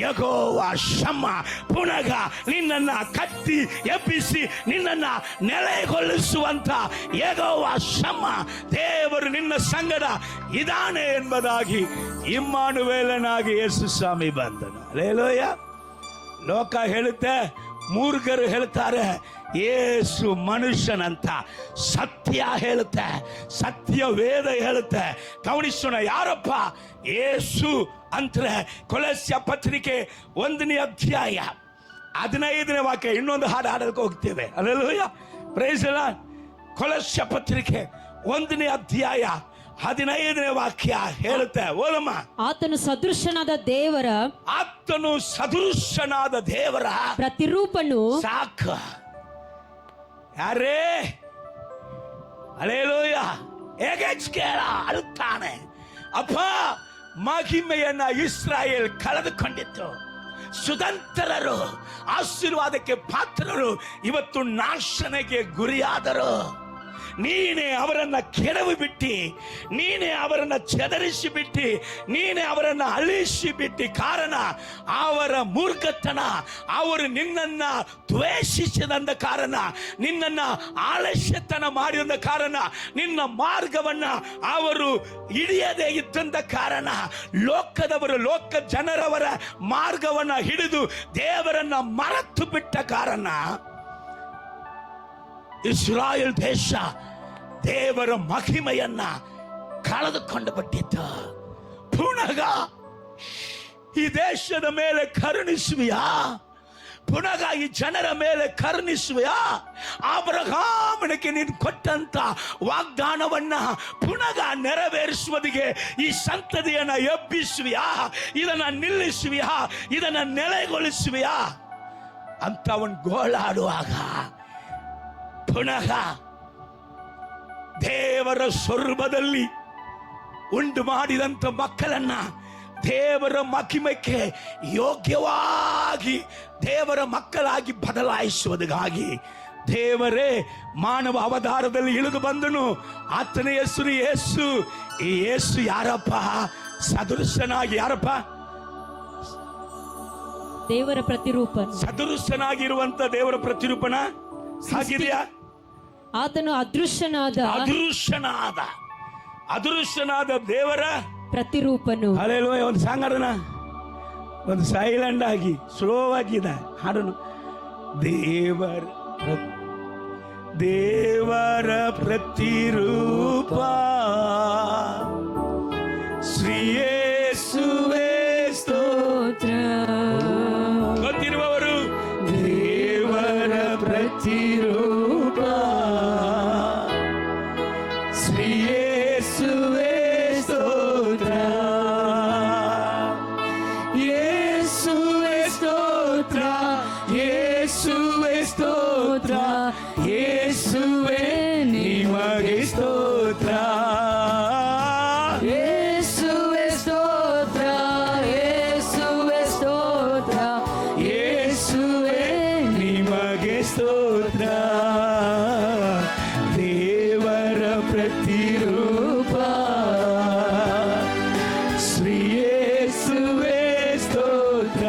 ಯೆಹೋವ ಶಮ್ಮ, ಪುನಃ ನಿನ್ನನ್ನ ಕಟ್ಟಿ ಎಬ್ಬಿಸಿ ನಿನ್ನನ್ನ ನೆಲೆಗೊಳಿಸುವಂತ ಯೆಹೋವ ಶಮ್ಮ, ದೇವರು ನಿನ್ನ ಸಂಗಡ ಇದಾನೆ ಎಂಬುದಾಗಿ ಇಮ್ಮಾನುವೇಲನಾಗಿ ಯೇಸು ಸ್ವಾಮಿ ಬಂದನು. ಹಲ್ಲೆಲೂಯಾ. ಲೋಕ ಹೇಳುತ್ತೆ, ಮೂರ್ಖರು ಹೇಳ್ತಾರೆ ಯೇಸು ಮನುಷ್ಯನಂತ. ಸತ್ಯ ಹೇಳುತ್ತೆ, ಸತ್ಯ ವೇದ ಹೇಳುತ್ತೆ. ಗಮನಿಸೋಣ, ಯಾರಪ್ಪ ಯೇಸು ಅಂದ್ರೆ ಕೊಲಸ್ಯ ಪತ್ರಿಕೆ 1ನೇ ಅಧ್ಯಾಯ 15ನೇ ವಾಕ್ಯ. ಇನ್ನೊಂದು ಹಾಡು ಹಾಡಕ್ಕೆ ಹೋಗ್ತೇವೆ. Hallelujah, praise the Lord. ಕೊಲಸ್ಯ ಪತ್ರಿಕೆ 1ನೇ ಅಧ್ಯಾಯ 15ನೇ ವಾಕ್ಯ ಹೇಳುತ್ತೆ, ಓಲಮ್ಮ. ಆತನು ಸದೃಶನಾದ ದೇವರ ಪ್ರತಿರೂಪನು. ಸಾಕ ಯಾರೇ? ಹಲ್ಲೆಲೂಯಾ. ಹೇಗೆಚ್ಕೇಳ ಅಳುತ್ತಾನೆ, ಅಪ್ಪ ಮಹಿಮೆಯನ್ನ ಇಸ್ರಾಯೇಲ್ ಕಳೆದುಕೊಂಡಿತ್ತು. ಸುತಂತ್ರರು, ಆಶೀರ್ವಾದಕ್ಕೆ ಪಾತ್ರರು ಇವತ್ತು ನಾಶನೆಗೆ ಗುರಿಯಾದರು. ನೀನೇ ಅವರನ್ನ ಕೆಡವಿ ಬಿಟ್ಟಿ, ನೀನೇ ಅವರನ್ನ ಚದರಿಸಿ ಬಿಟ್ಟಿ, ನೀನೇ ಅವರನ್ನ ಅಳಿಸಿ ಬಿಟ್ಟಿ. ಕಾರಣ ಅವರ ಮೂರ್ಖತನ. ಅವರು ನಿನ್ನನ್ನ ದ್ವೇಷಿಸಿದಂದ ಕಾರಣ, ನಿನ್ನನ್ನ ಆಲಸ್ಯತನ ಮಾಡಿದ ಕಾರಣ, ನಿನ್ನ ಮಾರ್ಗವನ್ನ ಅವರು ಹಿಡಿಯದೇ ಇದ್ದಂತ ಕಾರಣ, ಲೋಕದವರು, ಲೋಕ ಜನರವರ ಮಾರ್ಗವನ್ನ ಹಿಡಿದು ದೇವರನ್ನ ಮರೆತು ಬಿಟ್ಟ ಕಾರಣ ಇಸ್ರಾಯೇಲ್ ದೇಶ ದೇವರ ಮಹಿಮೆಯನ್ನ ಕಳೆದುಕೊಂಡು ಬಿಟ್ಟಿತ್ತು. ಪುನಃ ಈ ದೇಶದ ಮೇಲೆ ಕರುಣಿಸುವಿಯಾ? ಪುನಃ ಈ ಜನರ ಮೇಲೆ ಕರುಣಿಸುವಿಯಾ? ಅಬ್ರಹಾಮನಿಗೆ ನೀನು ಕೊಟ್ಟಂತ ವಾಗ್ದಾನವನ್ನ ಪುನಃ ನೆರವೇರಿಸುವುದಿಗೆ ಈ ಸಂತತಿಯನ್ನ ಎಬ್ಬಿಸುವಿಯಾ? ಇದನ್ನ ನಿಲ್ಲಿಸುವಿಯಾ? ಇದನ್ನ ನೆಲೆಗೊಳಿಸುವಿಯಾ ಅಂತ ಅವನು ಗೋಳಾಡುವಾಗ ಪುನಃ ದೇವರ ಸ್ವರೂಪದಲ್ಲಿ ಉಂಟು ಮಾಡಿದಂತ ಮಕ್ಕಳನ್ನ ದೇವರ ಮಹಿಮೆಗೆ ಯೋಗ್ಯವಾಗಿ ದೇವರ ಮಕ್ಕಳಾಗಿ ಬದಲಾಯಿಸುವುದಕ್ಕಾಗಿ ದೇವರೇ ಮಾನವ ಅವತಾರದಲ್ಲಿ ಇಳಿದು ಬಂದನು. ಆತನ ಹೆಸರು ಯೇಸು. ಈ ಯೇಸು ಯಾರಪ್ಪ? ಸದೃಶನಾಗಿ, ಯಾರಪ್ಪ? ದೇವರ ಪ್ರತಿರೂಪನು. ಸದೃಶನಾಗಿರುವಂತ ದೇವರ ಪ್ರತಿರೂಪನ ಆಗಿದೆಯಾ? ಆತನು ಅದೃಶ್ಯನಾದ ದೇವರ ಪ್ರತಿರೂಪನು. ಹಲ್ಲೆಲೂಯಾ. ಒಂದು ಸಾಂಗ್ ಹಾಡೋಣ, ಒಂದು ಸೈಲೆಂಟ್ ಆಗಿ ಸ್ಲೋ ಆಗಿದೆ ಹಾಡೋಣ. ದೇವರ ಪ್ರತಿರೂಪ ಶ್ರೀ ಯೇಸುವೇ ಸ್ತೋತ್ರ. ಗೊತ್ತಿರುವವರು ದೇವರ ಪ್ರತಿರೂಪ ಶ್ರೀ ಯೇಸುವೇ ಸ್ತೋತ್ರ. ಯೇಸುವೇ ಸ್ತೋತ್ರ, ಯೇಸುವೇ ಸ್ತೋತ್ರ, ಯೇಸುವೇ ನಿಮಗೆ ಸ್ತೋತ್ರ. ಯೇಸುವೇ ಸ್ತೋತ್ರ, ಯೇಸುವೇ ಸ್ತೋತ್ರ, ಯೇಸುವೇ ನಿಮಗೆ ಸ್ತೋತ್ರ. ದೇವರ ಪ್ರತಿರೂಪ ಶ್ರೀ ಯೇಸುವೇ ಸ್ತೋತ್ರ.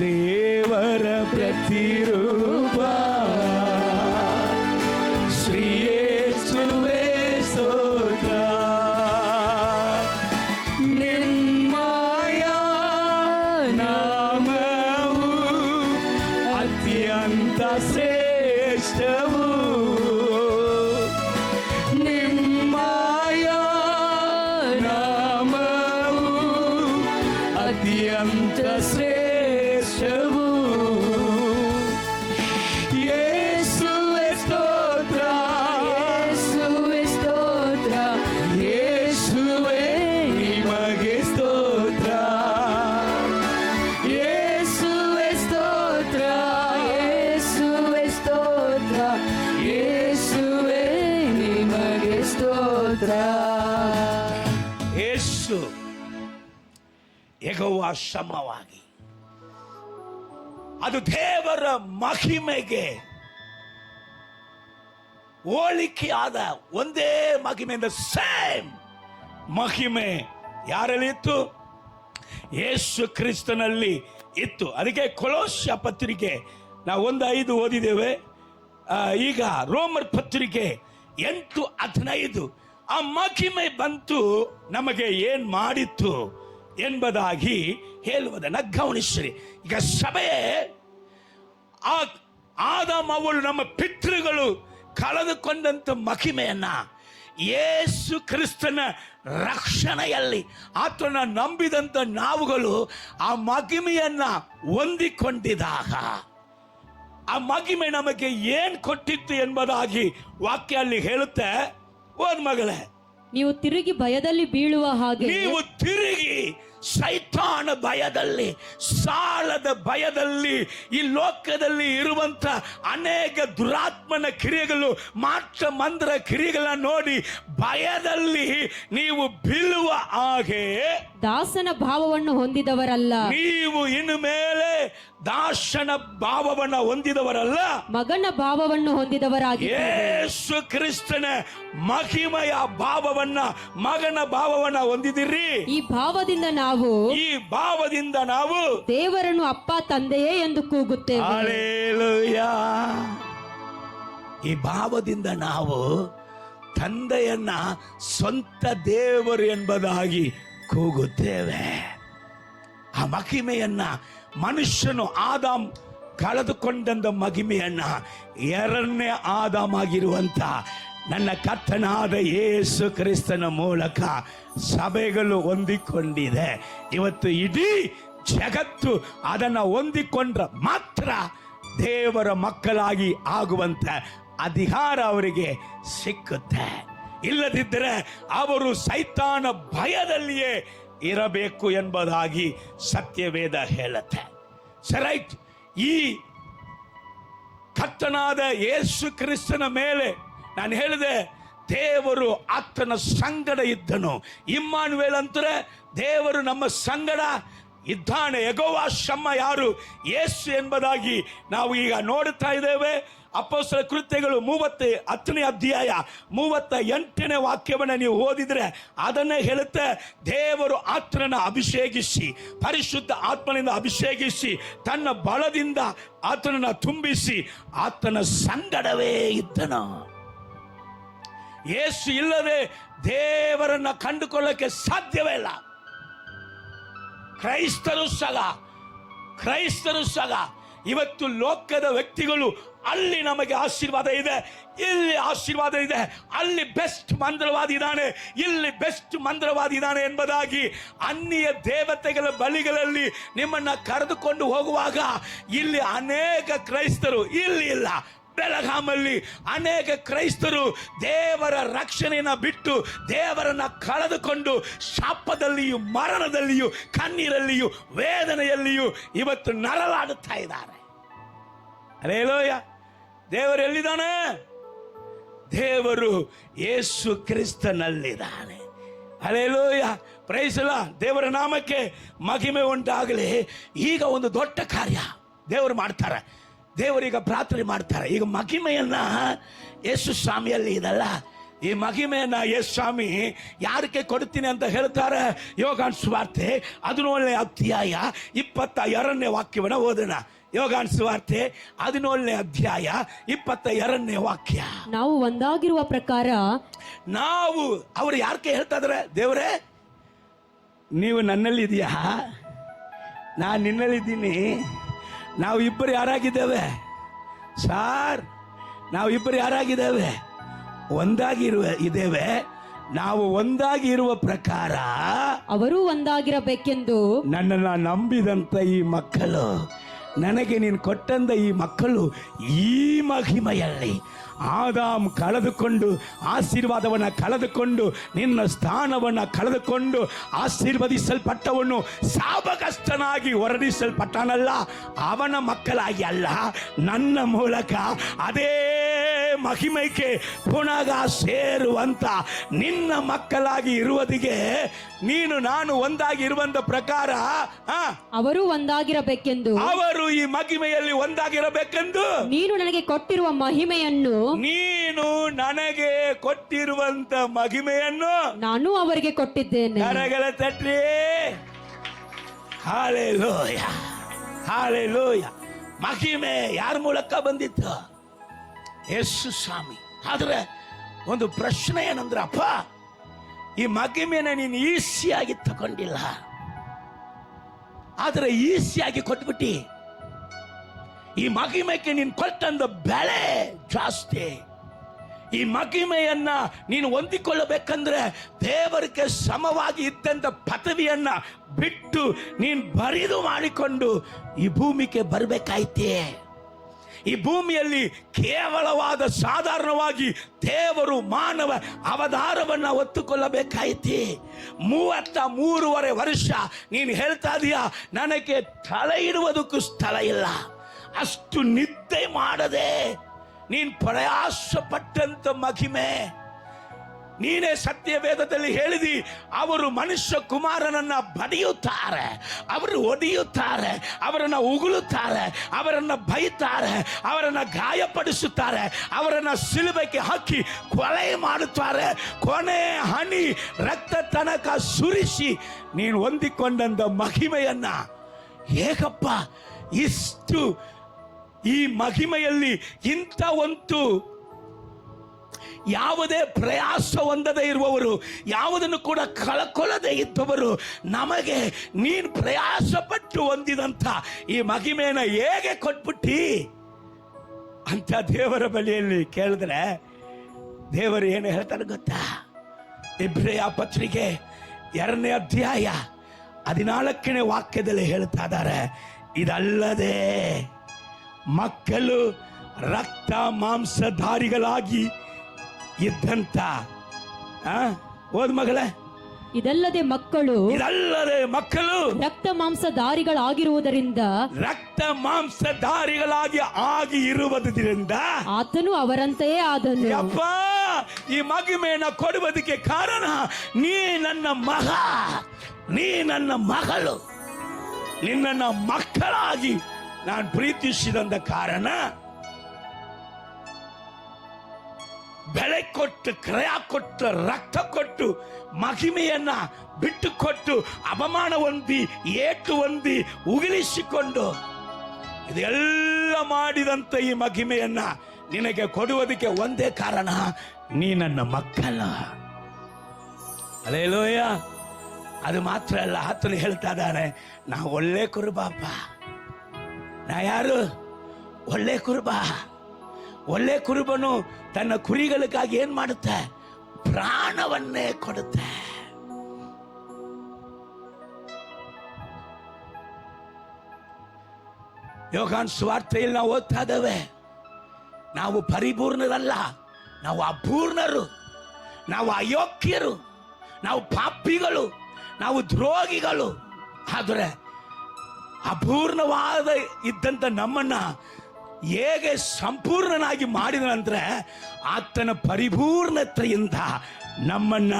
ದೇವರ ಪ್ರತಿರೂಪ ಶ್ರೀ ಯೇಸುವೇ ಸ್ತೋತ್ರ. ನಿಮ್ಮಯ ನಾಮವು ಅತ್ಯಂತ ಶ್ರೇಷ್ಠವು. ನಿಮ್ಮಯ ನಾಮವು ಅತ್ಯಂತ ಶ್ರೇಷ್ಠವು. ಯೇಸುವೇ ಸ್ತೋತ್ರ, ಯೇಸುವೇ ಸ್ತೋತ್ರ, ಯೇಸುವೇ ನಿಮಗೆ ಸ್ತೋತ್ರ. ಯೇಸುವೇ ಸ್ತೋತ್ರ, ಯೇಸುವೇ ಸ್ತೋತ್ರ, ಸ್ತೋತ್ರ ಯೇಸು ಯೆಹೋವ ಶಮ್ಮವಾಗಿ, ಅದು ದೇವರ ಮಹಿಮೆಗೆ ಹೋಲಿಕೆಯಾದ ಒಂದೇ ಮಹಿಮೆಯಿಂದ ಸೇಮ್ ಮಹಿಮೆ ಯಾರಲ್ಲಿ ಇತ್ತು? ಯೇಸು ಕ್ರಿಸ್ತನಲ್ಲಿ ಇತ್ತು. ಅದಕ್ಕೆ ಕೊಲೋಸ್ಯ ಪತ್ರಿಕೆ ನಾವು 1:5 ಓದಿದ್ದೇವೆ. ಈಗ ರೋಮರ್ ಪತ್ರಿಕೆ 8:15 ಆ ಮಹಿಮೆ ಬಂತು ನಮಗೆ ಏನ್ ಮಾಡಿತ್ತು ಎಂಬುದಾಗಿ ಹೇಳುವುದನ್ನ ಗಮನಿಸ್ರಿ. ಈಗ ಸಭೆಯೇ ಆದಾಮ ಅವಳು ನಮ್ಮ ಪಿತೃಗಳು ಕಳೆದುಕೊಂಡಂತ ಮಹಿಮೆಯನ್ನ ಯೇಸು ಕ್ರಿಸ್ತನ ರಕ್ಷಣೆಯಲ್ಲಿ ಆತನ ನಂಬಿದಂತ ನಾವುಗಳು ಆ ಮಹಿಮೆಯನ್ನ ಹೊಂದಿಕೊಂಡಿದಾಗ ಆ ಮಹಿಮೆ ನಮಗೆ ಏನ್ ಕೊಟ್ಟಿತ್ತು ಎಂಬುದಾಗಿ ವಾಕ್ಯ ಅಲ್ಲಿ ಹೇಳುತ್ತೆ. ಓದ್ ಮಗಳೇ, ನೀವು ತಿರುಗಿ ಭಯದಲ್ಲಿ ಬೀಳುವ ಹಾಗೆ, ನೀವು ತಿರುಗಿ ಸೈತಾನ ಭಯದಲ್ಲಿ, ಸಾಲದ ಭಯದಲ್ಲಿ, ಈ ಲೋಕದಲ್ಲಿ ಇರುವಂತ ಅನೇಕ ದುರಾತ್ಮನ ಕ್ರಿಯೆಗಳು, ಮಾತ್ರ ಮಂದ್ರ ಕ್ರಿಯೆಗಳನ್ನ ನೋಡಿ ಭಯದಲ್ಲಿ ನೀವು ಬೀಳುವ ಹಾಗೆ ದಾಸನ ಭಾವವನ್ನು ಹೊಂದಿದವರಲ್ಲ, ನೀವು ಇನ್ನು ಮೇಲೆ ದಾಸನ ಭಾವವನ್ನ ಹೊಂದಿದವರಲ್ಲ, ಮಗನ ಭಾವವನ್ನು ಹೊಂದಿದವರಾಗಿ. ಯೇಸು ಕ್ರಿಸ್ತನ ಮಹಿಮೆಯ ಭಾವವನ್ನ, ಮಗನ ಭಾವವನ್ನ ಹೊಂದಿದಿರಿ. ಈ ಭಾವದಿಂದ ನಾವು ದೇವರನ್ನು ಅಪ್ಪ ತಂದೆಯೇ ಎಂದು ಕೂಗುತ್ತೇವೆ. ಹಲ್ಲೆಲೂಯಾ. ಈ ಭಾವದಿಂದ ನಾವು ತಂದೆಯನ್ನ ಸ್ವಂತ ದೇವರು ಎಂಬುದಾಗಿ ಕೂಗುತ್ತೇವೆ. ಆ ಮಹಿಮೆಯನ್ನ ಮನುಷ್ಯನು ಆದಾಮ್ ಕಳೆದುಕೊಂಡ ಮಹಿಮೆಯನ್ನ ಎರಡನೇ ಆದಾಮ್ ಆಗಿರುವಂತ ನನ್ನ ಕರ್ತನಾದ ಯೇಸು ಕ್ರಿಸ್ತನ ಮೂಲಕ ಸಭೆಗಳು ಹೊಂದಿಕೊಂಡಿದೆ. ಇವತ್ತು ಇಡೀ ಜಗತ್ತು ಅದನ್ನು ಹೊಂದಿಕೊಂಡ್ರೆ ಮಾತ್ರ ದೇವರ ಮಕ್ಕಳಾಗಿ ಆಗುವಂತ ಅಧಿಕಾರ ಅವರಿಗೆ ಸಿಕ್ಕುತ್ತೆ. ಇಲ್ಲದಿದ್ದರೆ ಅವರು ಸೈತಾನ ಭಯದಲ್ಲಿಯೇ ಇರಬೇಕು ಎಂಬುದಾಗಿ ಸತ್ಯವೇದ ಹೇಳುತ್ತೆ. ಸರೈಟ್, ಈ ಕರ್ತನಾದ ಯೇಸು ಕ್ರಿಸ್ತನ ಮೇಲೆ ನಾನು ಹೇಳಿದೆ, ದೇವರು ಆತನ ಸಂಗಡ ಇದ್ದನು. ಇಮ್ಮಾನುವೇಲ್ ಅಂತಾರೆ, ದೇವರು ನಮ್ಮ ಸಂಗಡ ಇದ್ದಾನೆ. ಯೆಹೋವ ಶಮ್ಮ ಯಾರು? ಯೇಸು ಎಂಬುದಾಗಿ ನಾವು ಈಗ ನೋಡುತ್ತಾ ಇದ್ದೇವೆ. ಅಪೊಸ್ತಲ ಕೃತ್ಯಗಳು 10ನೇ ಅಧ್ಯಾಯ 38ನೇ ವಾಕ್ಯವನ್ನು ನೀವು ಓದಿದ್ರೆ ಅದನ್ನೇ ಹೇಳುತ್ತೆ. ದೇವರು ಆತನನ್ನು ಅಭಿಷೇಕಿಸಿ, ಪರಿಶುದ್ಧ ಆತ್ಮನಿಂದ ಅಭಿಷೇಕಿಸಿ, ತನ್ನ ಬಲದಿಂದ ಆತನನ್ನು ತುಂಬಿಸಿ ಆತನ ಸಂಗಡವೇ ಇದ್ದನು. ಯೇಸು ಇಲ್ಲದೆ ದೇವರನ್ನ ಕಂಡುಕೊಳ್ಳಕ್ಕೆ ಸಾಧ್ಯವೇ ಇಲ್ಲ. ಕ್ರೈಸ್ತರು ಸಹ ಇವತ್ತು ಲೋಕದ ವ್ಯಕ್ತಿಗಳು ಅಲ್ಲಿ ನಮಗೆ ಆಶೀರ್ವಾದ ಇದೆ, ಇಲ್ಲಿ ಆಶೀರ್ವಾದ ಇದೆ, ಅಲ್ಲಿ ಬೆಸ್ಟ್ ಮಂತ್ರವಾದಿ ಇದ್ದಾನೆ, ಇಲ್ಲಿ ಬೆಸ್ಟ್ ಮಂತ್ರವಾದಿ ಇದ್ದಾನೆ ಎಂಬುದಾಗಿ ಅನ್ಯ ದೇವತೆಗಳ ಬಲಿಗಳಲ್ಲಿ ನಿಮ್ಮನ್ನ ಕರೆದುಕೊಂಡು ಹೋಗುವಾಗ ಇಲ್ಲಿ ಅನೇಕ ಕ್ರೈಸ್ತರು, ಇಲ್ಲಿ ಇಲ್ಲ, ಬೆಳಗಾಮಲ್ಲಿ ಅನೇಕ ಕ್ರೈಸ್ತರು ದೇವರ ರಕ್ಷಣೆಯನ್ನು ಬಿಟ್ಟು ದೇವರನ್ನ ಕಳೆದುಕೊಂಡು ಶಾಪದಲ್ಲಿಯೂ, ಮರಣದಲ್ಲಿಯೂ, ಕಣ್ಣೀರಲ್ಲಿಯೂ, ವೇದನೆಯಲ್ಲಿಯೂ ಇವತ್ತು ನರಳಾಡುತ್ತಾ ಇದ್ದಾರೆ. ಹಲ್ಲೆಲೂಯ. ದೇವರು ಎಲ್ಲಿದ್ದಾನೆ? ದೇವರು ಯೇಸು ಕ್ರಿಸ್ತನಲ್ಲಿದ್ದಾನೆ. ಹಲ್ಲೆಲೂಯ. Praise the Lord. ದೇವರ ನಾಮಕ್ಕೆ ಮಹಿಮೆ ಉಂಟಾಗಲಿ. ಈಗ ಒಂದು ದೊಡ್ಡ ಕಾರ್ಯ ದೇವರು ಮಾಡ್ತಾರೆ. ದೇವರೀಗ ಪ್ರಾರ್ಥನೆ ಮಾಡ್ತಾರೆ. ಈಗ ಮಹಿಮೆಯನ್ನ ಯೇಸು ಸ್ವಾಮಿಯಲ್ಲಿ ಇದಲ್ಲ, ಈ ಮಹಿಮೆಯನ್ನ ಯೇಸು ಸ್ವಾಮಿ ಯಾರಕ್ಕೆ ಕೊಡ್ತೀನಿ ಅಂತ ಹೇಳ್ತಾರೆ. ಯೋಹಾನ ಸುವಾರ್ತೆ 17ನೇ ಅಧ್ಯಾಯ 22ನೇ ವಾಕ್ಯವನ್ನು ಓದೋಣ. ಯೋಹಾನ ಸುವಾರ್ತೆ 17ನೇ ಅಧ್ಯಾಯ 22ನೇ ವಾಕ್ಯ. ನಾವು ಒಂದಾಗಿರುವ ಪ್ರಕಾರ ನಾವು, ಅವರು ಯಾರಕ್ಕೆ ಹೇಳ್ತಾ ಇದಾರೆ? ದೇವರೇ, ನೀವು ನನ್ನಲ್ಲಿ ಇದೆಯಾ, ನಾನು ನಿನ್ನಲ್ಲಿದ್ದೀನಿ, ನಾವು ಇಬ್ಬರು ಯಾರಾಗಿದ್ದೇವೆ ಸಾರ್? ನಾವು ಇಬ್ಬರು ಯಾರಾಗಿದ್ದೇವೆ? ಇದ್ದೇವೆ. ನಾವು ಒಂದಾಗಿ ಇರುವ ಪ್ರಕಾರ ಅವರು ಒಂದಾಗಿರಬೇಕೆಂದು ನನ್ನನ್ನು ನಂಬಿದಂತ ಈ ಮಕ್ಕಳು, ನನಗೆ ನೀನು ಕೊಟ್ಟಂತ ಈ ಮಕ್ಕಳು ಈ ಮಹಿಮೆಯಲ್ಲಿ ಆದಾಮ್ ಕಳೆದುಕೊಂಡು ಆಶೀರ್ವಾದವನ್ನು ಕಳೆದುಕೊಂಡು ನಿನ್ನ ಸ್ಥಾನವನ್ನು ಕಳೆದುಕೊಂಡು ಆಶೀರ್ವದಿಸಲ್ಪಟ್ಟವನು ಶಾಪಗ್ರಸ್ತನಾಗಿ ಹೊರಡಿಸಲ್ಪಟ್ಟನಲ್ಲ, ಅವನ ಮಕ್ಕಳಾಗಿ ಅಲ್ಲ, ನನ್ನ ಮೂಲಕ ಅದೇ ಮಹಿಮೆಗೆ ಪುನಃ ಸೇರುವಂತ ನಿನ್ನ ಮಕ್ಕಳಾಗಿ ಇರುವುದಿಗೆ ನೀನು ನಾನು ಒಂದಾಗಿ ಇರುವಂತ ಪ್ರಕಾರ ಅವರು ಒಂದಾಗಿರಬೇಕೆಂದು ಅವರು ಈ ಮಹಿಮೆಯಲ್ಲಿ ಒಂದಾಗಿರಬೇಕೆಂದು ನೀನು ನನಗೆ ಕೊಟ್ಟಿರುವ ಮಹಿಮೆಯನ್ನು ನೀನು ನನಗೆ ಕೊಟ್ಟಿರುವಂತ ಮಹಿಮೆಯನ್ನು ನಾನು ಅವರಿಗೆ ಕೊಟ್ಟಿದ್ದೇನೆ. ಕರಗಳ ತಟ್ರಿ. Hallelujah, hallelujah. ಮಹಿಮೆ ಯಾರ ಮೂಲಕ ಬಂದಿತ್ತು? ಯೇಸು ಸ್ವಾಮಿ. ಆದ್ರೆ ಒಂದು ಪ್ರಶ್ನೆ ಏನಂದ್ರೆ, ಅಪ್ಪ ಈ ಮಹಿಮೆನ ನೀನು ಈಸಿಯಾಗಿ ತಗೊಂಡಿಲ್ಲ, ಆದ್ರೆ ಈಸಿಯಾಗಿ ಕೊಟ್ಬಿಟ್ಟಿ. ಈ ಮಹಿಮೆಗೆ ನೀನು ಕೊಟ್ಟಂದ ಬೆಲೆ ಜಾಸ್ತಿ. ಈ ಮಹಿಮೆಯನ್ನ ನೀನು ಹೊಂದಿಕೊಳ್ಳಬೇಕಂದ್ರೆ ದೇವರಿಗೆ ಸಮವಾಗಿ ಇದ್ದಂತ ಪದವಿಯನ್ನ ಬಿಟ್ಟು ನೀನು ಬರಿದು ಮಾಡಿಕೊಂಡು ಈ ಭೂಮಿಗೆ ಬರಬೇಕಾಯ್ತೆ. ಈ ಭೂಮಿಯಲ್ಲಿ ಕೇವಲವಾದ ಸಾಧಾರಣವಾಗಿ ದೇವರು ಮಾನವ ಅವತಾರವನ್ನ ಹೊತ್ತುಕೊಳ್ಳಬೇಕಾಯ್ತಿ. 33.5 ವರ್ಷ ನೀನು ಹೇಳ್ತಾ ಇದೀಯ ನನಗೆ ತಲೆ ಇಡುವುದಕ್ಕೂ ಸ್ಥಳ ಇಲ್ಲ. ಅಷ್ಟು ನಿದ್ದೆ ಮಾಡದೆ ನೀನು ಪ್ರಯಾಸ ಪಟ್ಟಂತ ಮಹಿಮೆ. ನೀನೇ ಸತ್ಯವೇದದಲ್ಲಿ ಹೇಳಿದಿ, ಅವರು ಮನುಷ್ಯ ಕುಮಾರನನ್ನ ಬಡಿಯುತ್ತಾರೆ, ಅವರು ಒಡೆಯುತ್ತಾರೆ, ಅವರನ್ನ ಉಗುಳುತ್ತಾರೆ, ಅವರನ್ನ ಬೈತಾರೆ, ಅವರನ್ನ ಗಾಯಪಡಿಸುತ್ತಾರೆ, ಅವರನ್ನ ಸಿಲುಬೆಗೆ ಹಾಕಿ ಕೊಲೆ ಮಾಡುತ್ತಾರೆ, ಕೊನೆ ಹನಿ ರಕ್ತ ತನಕ ಸುರಿಸಿ ನೀನು ಹೊಂದಿಕೊಂಡಂತ ಮಹಿಮೆಯನ್ನ ಹೇಗಪ್ಪ ಇಷ್ಟು ಈ ಮಹಿಮೆಯಲ್ಲಿ ಇಂಥ ಒಂದು ಯಾವುದೇ ಪ್ರಯಾಸ ಹೊಂದದೇ ಇರುವವರು, ಯಾವುದನ್ನು ಕೂಡ ಕಳಕೊಳ್ಳದೆ ಇದ್ದವರು ನಮಗೆ ನೀನು ಪ್ರಯಾಸ ಪಟ್ಟು ಹೊಂದಿದಂಥ ಈ ಮಹಿಮೆಯನ್ನು ಹೇಗೆ ಕೊಟ್ಬಿಟ್ಟಿ ಅಂತ ದೇವರ ಬಳಿಯಲ್ಲಿ ಕೇಳಿದ್ರೆ ದೇವರು ಏನು ಹೇಳ್ತಾರೆ ಗೊತ್ತಾ? ಇಬ್ರಿಯ ಪತ್ರಿಕೆ 2ನೇ ಅಧ್ಯಾಯ 14ನೇ ವಾಕ್ಯದಲ್ಲಿ ಹೇಳ್ತಾ ಇದ್ದಾರೆ, ಇದಲ್ಲದೆ ಮಕ್ಕಳು ರಕ್ತ ಮಾಂಸಧಾರಿಗಳಾಗಿ ಇದ್ದಂತ ಓದ್ ಮಗಳೇ, ಇದಲ್ಲದೆ ಮಕ್ಕಳು ರಕ್ತ ಮಾಂಸಧಾರಿಗಳಾಗಿರುವುದರಿಂದ ಆಗಿ ಇರುವುದರಿಂದ ಆತನು ಅವರಂತೆಯೇ ಆದನು. ಯಪ್ಪ, ಈ ಮಹಿಮೆಯನ್ನು ಕೊಡುವುದಕ್ಕೆ ಕಾರಣ ನೀ ನನ್ನ ಮಗ, ನೀ ನನ್ನ ಮಗಳು, ನಿನ್ನನ್ನ ಮಕ್ಕಳಾಗಿ ನಾನು ಪ್ರೀತಿಸಿದಂತ ಕಾರಣ ಬೆಲೆ ಕೊಟ್ಟು, ಕ್ರಯ ಕೊಟ್ಟು, ರಕ್ತ ಕೊಟ್ಟು, ಮಹಿಮೆಯನ್ನ ಬಿಟ್ಟು ಕೊಟ್ಟು, ಅವಮಾನ ಹೊಂದಿ, ಏಟು ಹೊಂದಿ, ಉಗಿಲಿಸಿಕೊಂಡು ಇದೆಲ್ಲ ಮಾಡಿದಂತ ಈ ಮಹಿಮೆಯನ್ನ ನಿನಗೆ ಕೊಡುವುದಕ್ಕೆ ಒಂದೇ ಕಾರಣ, ನೀ ನನ್ನ ಮಕ್ಕಳ. ಹಲ್ಲೆಲೂಯ. ಅದು ಮಾತ್ರ ಅಲ್ಲ, ಆತನು ಹೇಳ್ತಾ ಇದ್ದಾನೆ, ನಾ ಒಳ್ಳೆ ಕುರುಬಪ್ಪ. ನಾ ಯಾರು? ಒಳ್ಳೆ ಕುರುಬ. ಒಳ್ಳೆ ಕುರುಬನು ತನ್ನ ಕುರಿಗಳಿಗಾಗಿ ಏನ್ ಮಾಡುತ್ತೆ? ಪ್ರಾಣವನ್ನೇ ಕೊಡುತ್ತೆ. ಯೋಹಾನ ಸುವಾರ್ತೆಯಲ್ಲಿ ನಾವು ಓದ್ತಾ ಇದ್ದೇವೆ, ನಾವು ಪರಿಪೂರ್ಣರಲ್ಲ, ನಾವು ಅಪೂರ್ಣರು, ನಾವು ಅಯೋಗ್ಯರು, ನಾವು ಪಾಪಿಗಳು, ನಾವು ದ್ರೋಹಿಗಳು. ಆದರೆ ಅಪೂರ್ಣವಾದ ಇದ್ದಂತ ನಮ್ಮನ್ನ ಹೇಗೆ ಸಂಪೂರ್ಣನಾಗಿ ಮಾಡಿದನಂದ್ರೆ ಆತನ ಪರಿಪೂರ್ಣತೆಯಿಂದ ನಮ್ಮನ್ನ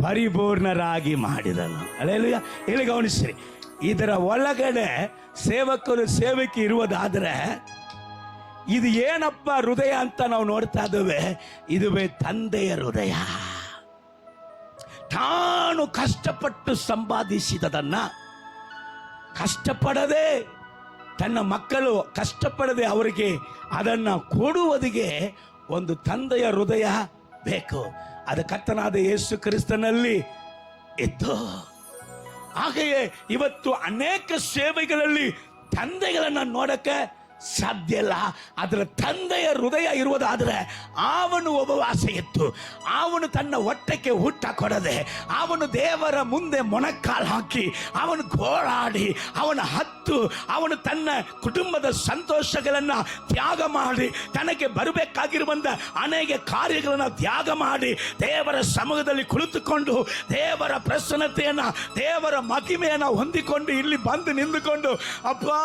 ಪರಿಪೂರ್ಣರಾಗಿ ಮಾಡಿದನು. ಹಲ್ಲೆಲೂಯಾ. ಇಲ್ಲಿ ಗಮನಿಸ್ರಿ, ಇದರ ಒಳಗಡೆ ಸೇವಕರು ಸೇವಕಿ ಇರುವುದಾದ್ರೆ ಇದು ಏನಪ್ಪ ಹೃದಯ ಅಂತ ನಾವು ನೋಡ್ತಾ ಇದ್ದೇವೆ. ಇದುವೇ ತಂದೆಯ ಹೃದಯ. ತಾನು ಕಷ್ಟಪಟ್ಟು ಸಂಪಾದಿಸಿದದನ್ನ ಕಷ್ಟಪಡದೆ, ತನ್ನ ಮಕ್ಕಳು ಕಷ್ಟಪಡದೆ ಅವರಿಗೆ ಅದನ್ನ ಕೊಡುವುದಿಗೆ ಒಂದು ತಂದೆಯ ಹೃದಯ ಬೇಕು. ಅದು ಕರ್ತನಾದ ಯೇಸು ಕ್ರಿಸ್ತನಲ್ಲಿ ಇತ್ತು. ಹಾಗೆಯೇ ಇವತ್ತು ಅನೇಕ ಸೇವೆಗಳಲ್ಲಿ ತಂದೆಗಳನ್ನ ನೋಡಕ್ಕೆ ಸಾಧ್ಯ ಇಲ್ಲ. ಅದರ ತಂದೆಯ ಹೃದಯ ಇರುವುದಾದ್ರೆ ಅವನು ಉಪವಾಸ ಇತ್ತು, ಅವನು ತನ್ನ ಹೊಟ್ಟೆಗೆ ಊಟ ಕೊಡದೆ, ಅವನು ದೇವರ ಮುಂದೆ ಮೊಣಕಾಲು ಹಾಕಿ, ಅವನು ಗೋಳಾಡಿ, ಅವನ ಹತ್ತು, ಅವನು ತನ್ನ ಕುಟುಂಬದ ಸಂತೋಷಗಳನ್ನ ತ್ಯಾಗ ಮಾಡಿ, ತನಗೆ ಬರಬೇಕಾಗಿರುವಂತ ಅನೇಕ ಕಾರ್ಯಗಳನ್ನ ತ್ಯಾಗ ಮಾಡಿ ದೇವರ ಸಮ್ಮುಖದಲ್ಲಿ ಕುಳಿತುಕೊಂಡು ದೇವರ ಪ್ರಸನ್ನತೆಯನ್ನ, ದೇವರ ಮಹಿಮೆಯನ್ನ ಹೊಂದಿಕೊಂಡು ಇಲ್ಲಿ ಬಂದು ನಿಂತುಕೊಂಡು, ಅಪ್ಪಾ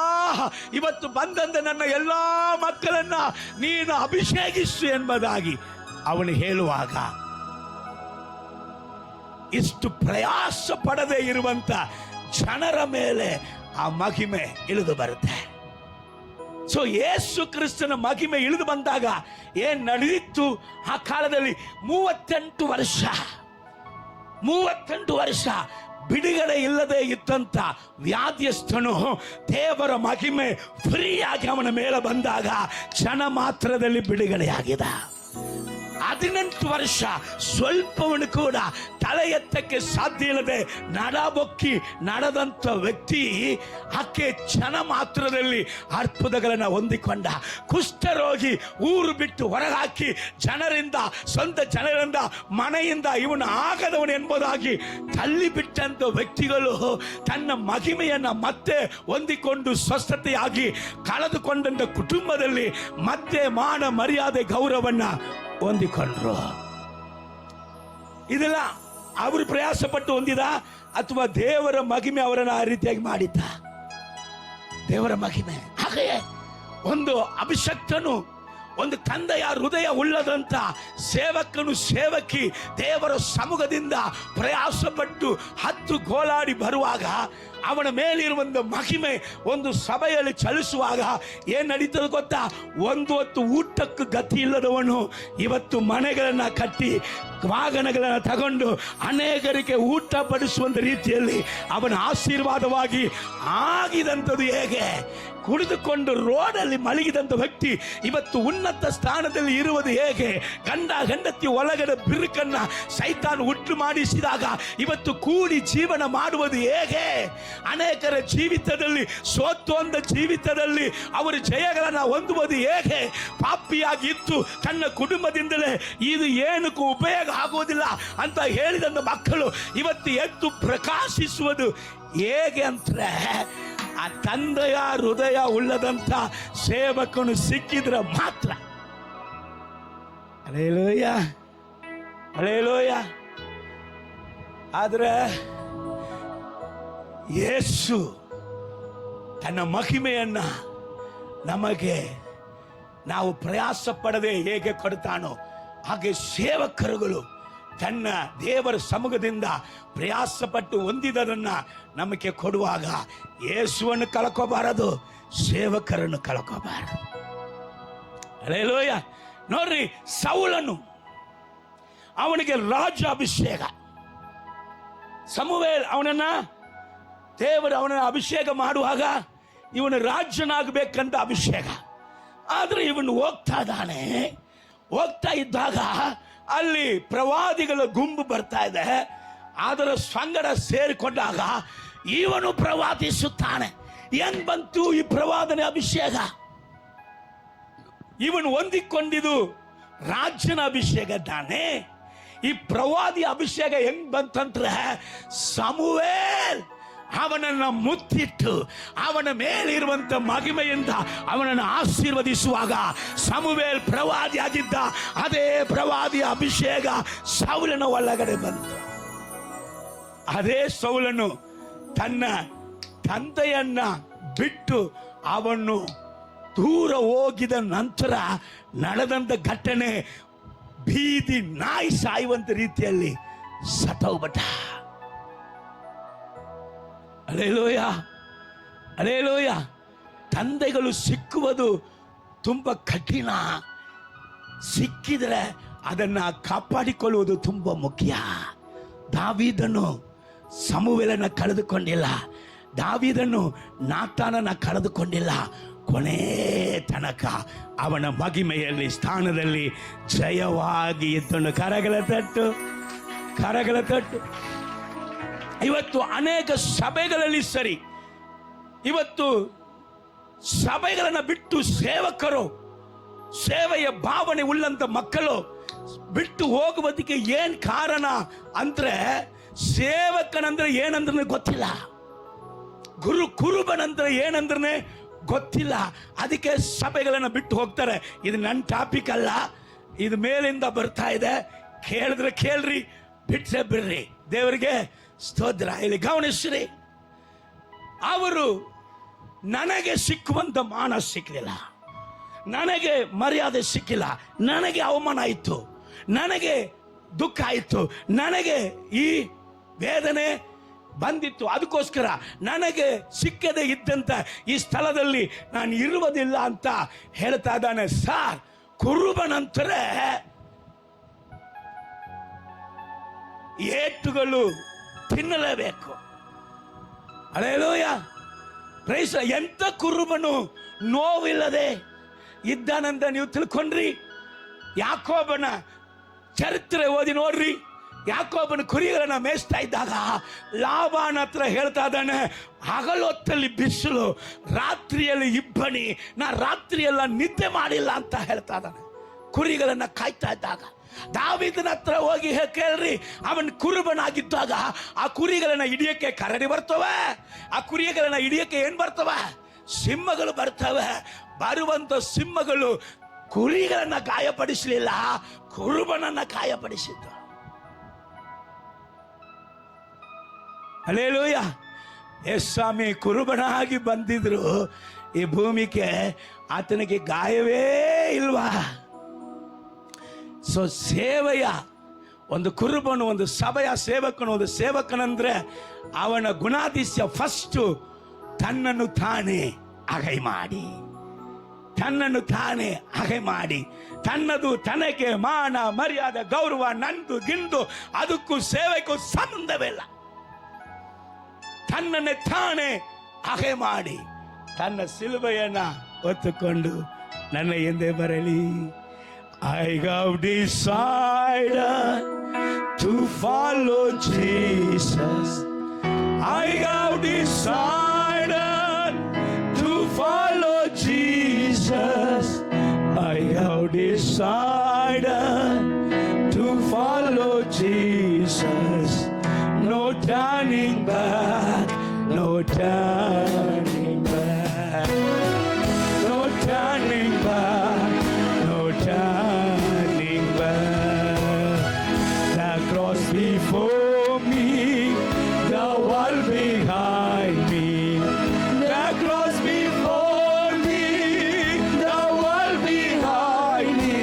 ಇವತ್ತು ಬಂದಂತ ನನ್ನ ಎಲ್ಲಾ ಮಕ್ಕಳನ್ನ ನೀನು ಅಭಿಷೇಕಿಸು ಎಂಬುದಾಗಿ ಅವನು ಹೇಳುವಾಗ ಇಷ್ಟು ಪ್ರಯಾಸ ಪಡದೆ ಇರುವಂತ ಜನರ ಮೇಲೆ ಆ ಮಹಿಮೆ ಇಳಿದು ಬರುತ್ತೆ. ಸೊ ಯೇಸು ಕ್ರಿಸ್ತನ ಮಹಿಮೆ ಇಳಿದು ಬಂದಾಗ ಏನ್ ನಡೆದಿತ್ತು ಆ ಕಾಲದಲ್ಲಿ? 38 ವರ್ಷ ಬಿಡುಗಡೆ ಇಲ್ಲದೆ ಇದ್ದಂತ ವ್ಯಾಧಿಯಸ್ಥನು ದೇವರ ಮಹಿಮೆ ಫ್ರೀಯಾಗಿ ಅವನ ಮೇಲೆ ಬಂದಾಗ ಕ್ಷಣ ಮಾತ್ರದಲ್ಲಿ ಬಿಡುಗಡೆಯಾಗಿದ. 18 ವರ್ಷ ಸ್ವಲ್ಪವನು ಕೂಡ ತಲೆ ಎತ್ತಕ್ಕೆ ಸಾಧ್ಯ ಇಲ್ಲದೆ ನಡಬೊಕ್ಕಿ ನಡೆದಂತ ವ್ಯಕ್ತಿ ಆಕೆ ಕ್ಷಣ ಮಾತ್ರದಲ್ಲಿ ಅದ್ಭುತಗಳನ್ನ ಹೊಂದಿಕೊಂಡ. ಕುಷ್ಠರೋಗಿ ಊರು ಬಿಟ್ಟು ಹೊರಹಾಕಿ ಜನರಿಂದ, ಸ್ವಂತ ಜನರಿಂದ, ಮನೆಯಿಂದ ಇವನು ಆಗದವನು ಎಂಬುದಾಗಿ ತಳ್ಳಿ ಬಿಟ್ಟಂತ ವ್ಯಕ್ತಿಗಳು ತನ್ನ ಮಹಿಮೆಯನ್ನ ಮತ್ತೆ ಹೊಂದಿಕೊಂಡು ಸ್ವಸ್ಥತೆಯಾಗಿ ಕಳೆದುಕೊಂಡಂತ ಕುಟುಂಬದಲ್ಲಿ ಮತ್ತೆ ಮಾನ ಮರ್ಯಾದೆ ಗೌರವನ್ನ ಹೊಂದಿಕೊಂಡ್ರು. ಇದೆಲ್ಲ ಅವರು ಪ್ರಯಾಸ ಪಟ್ಟು ಹೊಂದಿದ ಅಥವಾ ದೇವರ ಮಹಿಮೆ ಅವರನ್ನು ಆ ರೀತಿಯಾಗಿ ಮಾಡಿದ್ದ? ದೇವರ ಮಹಿಮೆ. ಹಾಗೆಯೇ ಒಂದು ಅಭಿಷಕ್ತನು, ಒಂದು ತಂದೆಯ ಹೃದಯ ಉಳ್ಳದಂತ ಸೇವಕನು, ಸೇವಕಿ ದೇವರ ಸಮ್ಮುಖದಿಂದ ಪ್ರಯಾಸ ಪಟ್ಟು ಹತ್ತು ಗೋಲಾಡಿ ಬರುವಾಗ ಅವನ ಮೇಲಿರುವಂತ ಮಹಿಮೆ ಒಂದು ಸಭೆಯಲ್ಲಿ ಚಲಿಸುವಾಗ ಏನ್ ನಡೀತದೆ ಗೊತ್ತಾ? ಒಂದು ಹೊತ್ತು ಊಟಕ್ಕೆ ಗತಿ ಇಲ್ಲದವನು ಇವತ್ತು ಮನೆಗಳನ್ನ ಕಟ್ಟಿ ವಾಹನಗಳನ್ನು ತಗೊಂಡು ಅನೇಕರಿಗೆ ಊಟ ಪಡಿಸುವಂತ ರೀತಿಯಲ್ಲಿ ಅವನ ಆಶೀರ್ವಾದವಾಗಿ ಆಗಿದಂಥದ್ದು ಹೇಗೆ? ಕುಡಿದುಕೊಂಡು ರೋಡಲ್ಲಿ ಮಲಗಿದಂಥ ವ್ಯಕ್ತಿ ಇವತ್ತು ಉನ್ನತ ಸ್ಥಾನದಲ್ಲಿ ಇರುವುದು ಹೇಗೆ? ಗಂಡ ಹೆಂಡತಿ ಒಳಗಡೆ ಬಿರುಕನ್ನ ಸೈತಾನ್ ಉಂಟು ಮಾಡಿಸಿದಾಗ ಇವತ್ತು ಕೂಡಿ ಜೀವನ ಮಾಡುವುದು ಹೇಗೆ? ಅನೇಕರ ಜೀವಿತದಲ್ಲಿ ಸೋತೊಂದ ಜೀವಿತದಲ್ಲಿ ಅವರು ಜಯಗಳನ್ನು ಹೊಂದುವುದು ಹೇಗೆ? ಪಾಪಿಯಾಗಿ ಇದ್ದು ತನ್ನ ಕುಟುಂಬದಿಂದಲೇ ಇದು ಏನಕ್ಕೂ ಉಪಯೋಗ ಆಗುವುದಿಲ್ಲ ಅಂತ ಹೇಳಿದಂತ ಮಕ್ಕಳು ಇವತ್ತು ಎದ್ದು ಪ್ರಕಾಶಿಸುವುದು ಹೇಗೆ ಅಂದ್ರೆ ಆ ತಂದೆಯ ಹೃದಯ ಉಳ್ಳದಂತ ಸೇವಕನು ಸಿಕ್ಕಿದ್ರೆ ಮಾತ್ರ. Hallelujah, hallelujah. ಆದ್ರೆ ಯೇಸು ತನ್ನ ಮಹಿಮೆಯನ್ನ ನಮಗೆ ನಾವು ಪ್ರಯಾಸ ಪಡದೆ ಹೇಗೆ ಕೊಡ್ತಾನೋ ಹಾಗೆ ಸೇವಕರುಗಳು ತನ್ನ ದೇವರ ಸಮ್ಮುಖದಿಂದ ಪ್ರಯಾಸಪಟ್ಟು ಹೊಂದಿದರನ್ನ ನಮಗೆ ಕೊಡುವಾಗ ಯೇಸುವನ್ನು ಕಳ್ಕೋಬಾರದು, ಸೇವಕರನ್ನು ಕಳ್ಕೋಬಾರದು. ಹಲ್ಲೆಲೂಯ. ನೋಡ್ರಿ, ಸೌಲನು ಅವನಿಗೆ ರಾಜ್ಯಾಭಿಷೇಕ, ಸಮುವೇಲ್ ಅವನನ್ನ ದೇವರು ಅವನನ್ನು ಅಭಿಷೇಕ ಮಾಡುವಾಗ ಇವನು ರಾಜ್ಯನಾಗಬೇಕಂತ ಅಭಿಷೇಕ. ಆದ್ರೆ ಇವನು ಹೋಗ್ತಾ ಇದ್ದಾಗ ಅಲ್ಲಿ ಪ್ರವಾದಿಗಳ ಗುಂಪು ಬರ್ತಾ ಇದೆ. ಅದರ ಸಂಗಡ ಸೇರಿಕೊಂಡಾಗ ಇವನು ಪ್ರವಾದಿಸುತ್ತಾನೆ. ಏನ್ ಬಂತು ಈ ಪ್ರವಾದನೆ ಅಭಿಷೇಕ? ಇವನು ಹೊಂದಿಕೊಂಡಿದ್ದು ರಾಜ್ಯನ ಅಭಿಷೇಕ ತಾನೆ. ಈ ಪ್ರವಾದಿ ಅಭಿಷೇಕ ಹೆಂಗ್ ಬಂತಂದ್ರೆ ಸಮುವೇಲ್ ಅವನನ್ನು ಮುತ್ತಿಟ್ಟು ಅವನ ಮೇಲಿರುವಂತ ಮಹಿಮೆಯಿಂದ ಅವನನ್ನು ಆಶೀರ್ವದಿಸುವಾಗ ಸಮುವೇಲ್ ಪ್ರವಾದಿ ಆಗಿದ್ದ ಅದೇ ಪ್ರವಾದಿಯ ಅಭಿಷೇಕ ಸೌಲನ ಒಳಗಡೆ ಬಂತು. ಅದೇ ಸೌಲನು ತನ್ನ ತಂದೆಯನ್ನ ಬಿಟ್ಟು ಅವನು ದೂರ ಹೋಗಿದ ನಂತರ ನಡೆದಂತ ಘಟನೆ ಬೀದಿ ನಾಯಿ ಸಾಯುವಂತ ರೀತಿಯಲ್ಲಿ ಸತ್ತೋಗ್ಬಿಟ್ಟ. Hallelujah, hallelujah. ತಂದೆಗಳು ಸಿಕ್ಕುವುದು ತುಂಬ ಕಠಿಣ. ಸಿಕ್ಕಿದ್ರೆ ಅದನ್ನ ಕಾಪಾಡಿಕೊಳ್ಳುವುದು ತುಂಬ ಮುಖ್ಯ. ದಾವೀದನು ಸಮುವೇಲನ ಕಳೆದುಕೊಂಡಿಲ್ಲ, ದಾವೀದನು ನಾತಾನನ ಕಳೆದುಕೊಂಡಿಲ್ಲ. ಕೊನೆ ತನಕ ಅವನ ಮಹಿಮೆಯಲ್ಲಿ ಸ್ಥಾನದಲ್ಲಿ ಜಯವಾಗಿ ಇದ್ದನು. ಕರಗಳ ತಟ್ಟು. ಇವತ್ತು ಅನೇಕ ಸಭೆಗಳಲ್ಲಿ ಸರಿ, ಇವತ್ತು ಸಭೆಗಳನ್ನು ಬಿಟ್ಟು ಸೇವಕರು, ಸೇವೆಯ ಭಾವನೆ ಉಳ್ಳಂತ ಮಕ್ಕಳು ಬಿಟ್ಟು ಹೋಗುವುದಕ್ಕೆ ಏನ್ ಕಾರಣ ಅಂದ್ರೆ ಸೇವಕನಂದ್ರೆ ಏನಂದ್ರೆ ಗೊತ್ತಿಲ್ಲ, ಕುರುಬನಂದ್ರೆ ಏನಂದ್ರೆ ಗೊತ್ತಿಲ್ಲ. ಅದಕ್ಕೆ ಸಭೆಗಳನ್ನು ಬಿಟ್ಟು ಹೋಗ್ತಾರೆ. ಇದು ನನ್ನ ಟಾಪಿಕ್ ಅಲ್ಲ, ಇದು ಮೇಲಿಂದ ಬರ್ತಾ ಇದೆ. ಕೇಳಿದ್ರೆ ಕೇಳ್ರಿ, ಬಿಟ್ರೆ ಬಿಡ್ರಿ. ದೇವರಿಗೆ ಸ್ತೋತ್ರ. ಇಲ್ಲಿ ಗಮನಿಸ್ರಿ, ಅವರು ನನಗೆ ಸಿಕ್ಕುವಂತ ಮಾನ ಸಿಕ್ಕಲಿಲ್ಲ, ನನಗೆ ಮರ್ಯಾದೆ ಸಿಕ್ಕಿಲ್ಲ, ನನಗೆ ಅವಮಾನ ಆಯಿತು, ನನಗೆ ದುಃಖ ಆಯಿತು, ನನಗೆ ಈ ವೇದನೆ ಬಂದಿತ್ತು. ಅದಕ್ಕೋಸ್ಕರ ನನಗೆ ಸಿಕ್ಕದೇ ಇದ್ದಂತ ಈ ಸ್ಥಳದಲ್ಲಿ ನಾನು ಇರುವುದಿಲ್ಲ ಅಂತ ಹೇಳ್ತಾ ಇದ್ದಾನೆ. ಸಾರ್, ಕುರುಬನಂತರ ಏಟುಗಳು ತಿನ್ನಲೇಬೇಕು. Hallelujah, praise. ಎಂತ ಕುರುಬನು ನೋವಿಲ್ಲದೆ ಇದ್ದಾನಂತ ನೀವು ತಿಳ್ಕೊಂಡ್ರಿ? ಯಾಕೋಬನ ಚರಿತ್ರೆ ಓದಿ ನೋಡ್ರಿ. ಯಾಕೋಬನ ಕುರಿಗಳನ್ನ ಮೇಯಿಸ್ತಾ ಇದ್ದಾಗ ಲಾಬಾನ ಹತ್ರ ಹೇಳ್ತಾ ಇದ್ದಾನೆ, ಹಗಲೊತ್ತಲ್ಲಿ ಬಿಸಿಲು, ರಾತ್ರಿಯಲ್ಲಿ ಇಬ್ಬನಿ, ನಾ ರಾತ್ರಿಯೆಲ್ಲ ನಿದ್ದೆ ಮಾಡಿಲ್ಲ ಅಂತ ಹೇಳ್ತಾ ಇದ್ದಾನೆ. ಕುರಿಗಳನ್ನ ಕಾಯ್ತಾ ಇದ್ದಾಗ ದಾವೀದನ ಹತ್ರ ಹೋಗಿ ಕೇಳ್ರಿ, ಅವನ್ ಕುರುಬನಾಗಿದ್ದಾಗ ಆ ಕುರಿಗಳನ್ನ ಹಿಡಿಯಕ್ಕೆ ಕರಡಿ ಬರ್ತವೆ, ಆ ಕುರಿಗಳನ್ನ ಹಿಡಿಯಕ್ಕೆ ಏನ್ ಬರ್ತವೆ? ಸಿಂಹಗಳು ಬರ್ತವೆ. ಬರುವಂತ ಸಿಂಹಗಳು ಕುರಿಗಳನ್ನ ಗಾಯಪಡಿಸಲಿಲ್ಲ, ಕುರುಬನನ್ನ ಗಾಯಪಡಿಸಿದ್ದು. ಹಲ್ಲೆಲೂಯಾ. ಯೇಸು ಸ್ವಾಮಿ ಕುರುಬನಾಗಿ ಬಂದಿದ್ರು ಈ ಭೂಮಿಗೆ, ಆತನಿಗೆ ಗಾಯವೇ ಇಲ್ವಾ? ಸೊ ಸೇವೆಯ ಒಂದು ಕುರುಬನು, ಒಂದು ಸಭೆಯ ಸೇವಕನು, ಒಂದು ಸೇವಕನಂದ್ರೆ ಅವನ ಗುಣಾದಿಶ್ಯ ಫಸ್ಟು ತನ್ನನ್ನು ತಾನೇ ಅಗೈ ಮಾಡಿ, ತನ್ನನ್ನು ತಾನೇ ಅಗೈ ಮಾಡಿ, ತನ್ನದು ತನಗೆ ಮಾನ ಮರ್ಯಾದೆ ಗೌರವ ನಂದು ಗಿಂದು ಅದಕ್ಕೂ ಸೇವೆಗೂ ಸಂಬಂಧವಿಲ್ಲ. ತನ್ನನ್ನೇ ತಾನೇ ಅಗೈ ಮಾಡಿ ತನ್ನ ಸಿಲುಬೆಯನ್ನ ಹೊತ್ತುಕೊಂಡು ನನ್ನ ಹಿಂದೆ ಬರಲಿ. I have decided to follow Jesus. I have decided to follow Jesus. I have decided to follow Jesus. No turning back, no turning back, no turning back, no turning back. The cross before me, the world behind me. The cross before me, the world behind me.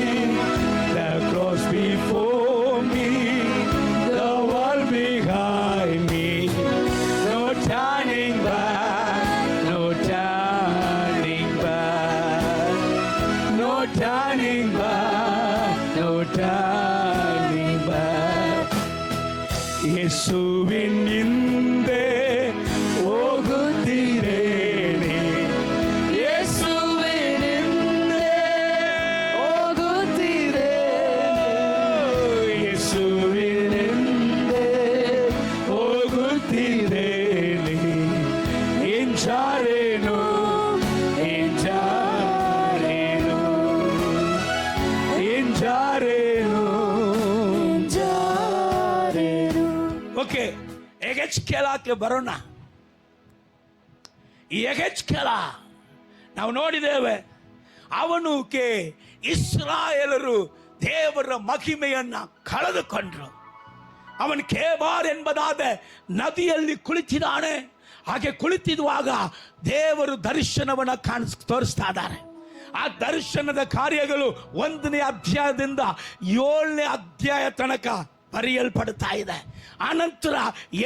The cross before me, the world behind me. No turning back, no turning back, no turning back, no turning back. ಯೇಸುವಿನ ಹಿಂದೆ ಹೋಗುತ್ತೀರೇನೆ, ಯೇಸುವಿನ ಹಿಂದೆ ಹೋಗುತ್ತೀರೇನೆ, ಯೇಸುವಿನ ಹಿಂದೆ ಹೋಗುತ್ತೀರೇನೆ. ಎಂಜಾರೇನು, ಎಂಜಾರೇನು, ಎಂಜಾರೇನು. Okay, ಎಗೆಚ್ಕೆಲಕ್ಕೆ ಬರೋಣ. ಈ ಎಗೆಚ್ಕೆಲ ನಾವು ನೋಡಿದ್ದೇವೆ, ಅವನಿಗೆ ಇಸ್ರಾಯೇಲರು ದೇವರ ಮಹಿಮೆಯನ್ನ ಕಳೆದುಕೊಂಡ್ರು. ಅವನು ಕೇಬಾರ್ ಎಂಬುದಾದ ನದಿಯಲ್ಲಿ ಕುಳಿತಿದ್ದಾನೆ. ಹಾಗೆ ಕುಳಿತಿರುವಾಗ ದೇವರು ದರ್ಶನವನ್ನ ತೋರಿಸ್ತಾ ಇದ್ದಾರೆ. ಆ ದರ್ಶನದ ಕಾರ್ಯಗಳು 1ನೇ ಅಧ್ಯಾಯದಿಂದ 7ನೇ ಅಧ್ಯಾಯ ತನಕ ಬರೆಯಲ್ಪಡ್ತಾ ಇದೆ. ಆನಂತರ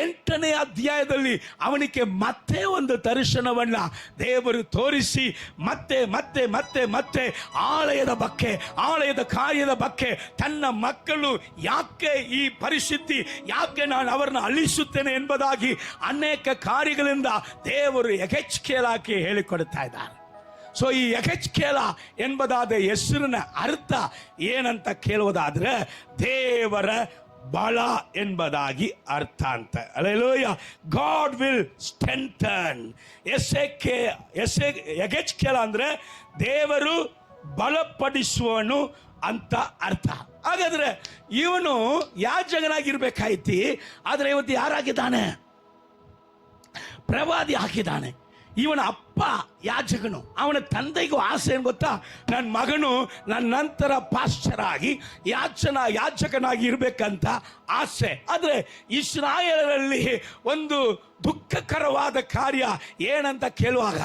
8ನೇ ಅಧ್ಯಾಯದಲ್ಲಿ ಅವನಿಗೆ ಮತ್ತೆ ಒಂದು ದರ್ಶನವನ್ನ ದೇವರು ತೋರಿಸಿ ಮತ್ತೆ ಮತ್ತೆ ಮತ್ತೆ ಮತ್ತೆ ಆಲಯದ ಬಗ್ಗೆ, ಆಲಯದ ಕಾರ್ಯದ ಬಗ್ಗೆ, ತನ್ನ ಮಕ್ಕಳು ಯಾಕೆ ಈ ಪರಿಸ್ಥಿತಿ, ಯಾಕೆ ನಾನು ಅವರನ್ನು ಅಳಿಸುತ್ತೇನೆ ಎಂಬುದಾಗಿ ಅನೇಕ ಕಾರ್ಯಗಳಿಂದ ದೇವರು ಯೆಹೆಜ್ಕೇಲಕ್ಕೆ ಹೇಳಿಕೊಡ್ತಾ ಇದ್ದಾರೆ. ಸೊ ಈ ಯೆಹೆಜ್ಕೇಲ ಎಂಬುದಾದ ಹೆಸರಿನ ಅರ್ಥ ಏನಂತ ಕೇಳುವುದಾದ್ರೆ ದೇವರ ಬಲ ಎಂಬುದಾಗಿ ಅರ್ಥ ಅಂತ. ಹಲ್ಲೆಲೂಯಾ. God will strengthen. ಯೆಹೆಜ್ಕೇಲ ಅಂದ್ರೆ ದೇವರು ಬಲಪಡಿಸುವನು ಅಂತ ಅರ್ಥ. ಹಾಗಾದ್ರೆ ಇವನು ಯಾಜಕನಾಗಿರ್ಬೇಕಾಯ್ತಿ, ಆದ್ರೆ ಇವತ್ತು ಯಾರಾಗಿದ್ದಾನೆ? ಪ್ರವಾದಿ ಹಾಕಿದ್ದಾನೆ. ಇವನ ಅಪ್ಪ ಯಾಜಕನು. ಅವನ ತಂದೆಗೂ ಆಸೆ ಏನು ಗೊತ್ತಾ? ನನ್ನ ಮಗನು ನನ್ನ ನಂತರ ಪಾಸ್ಟರ್ ಆಗಿ ಯಾಜಕನಾಗಿ ಇರಬೇಕಂತ ಆಸೆ. ಆದರೆ ಇಸ್ರಾಯೇಲರಲ್ಲಿ ಒಂದು ದುಃಖಕರವಾದ ಕಾರ್ಯ ಏನಂತ ಕೇಳುವಾಗ,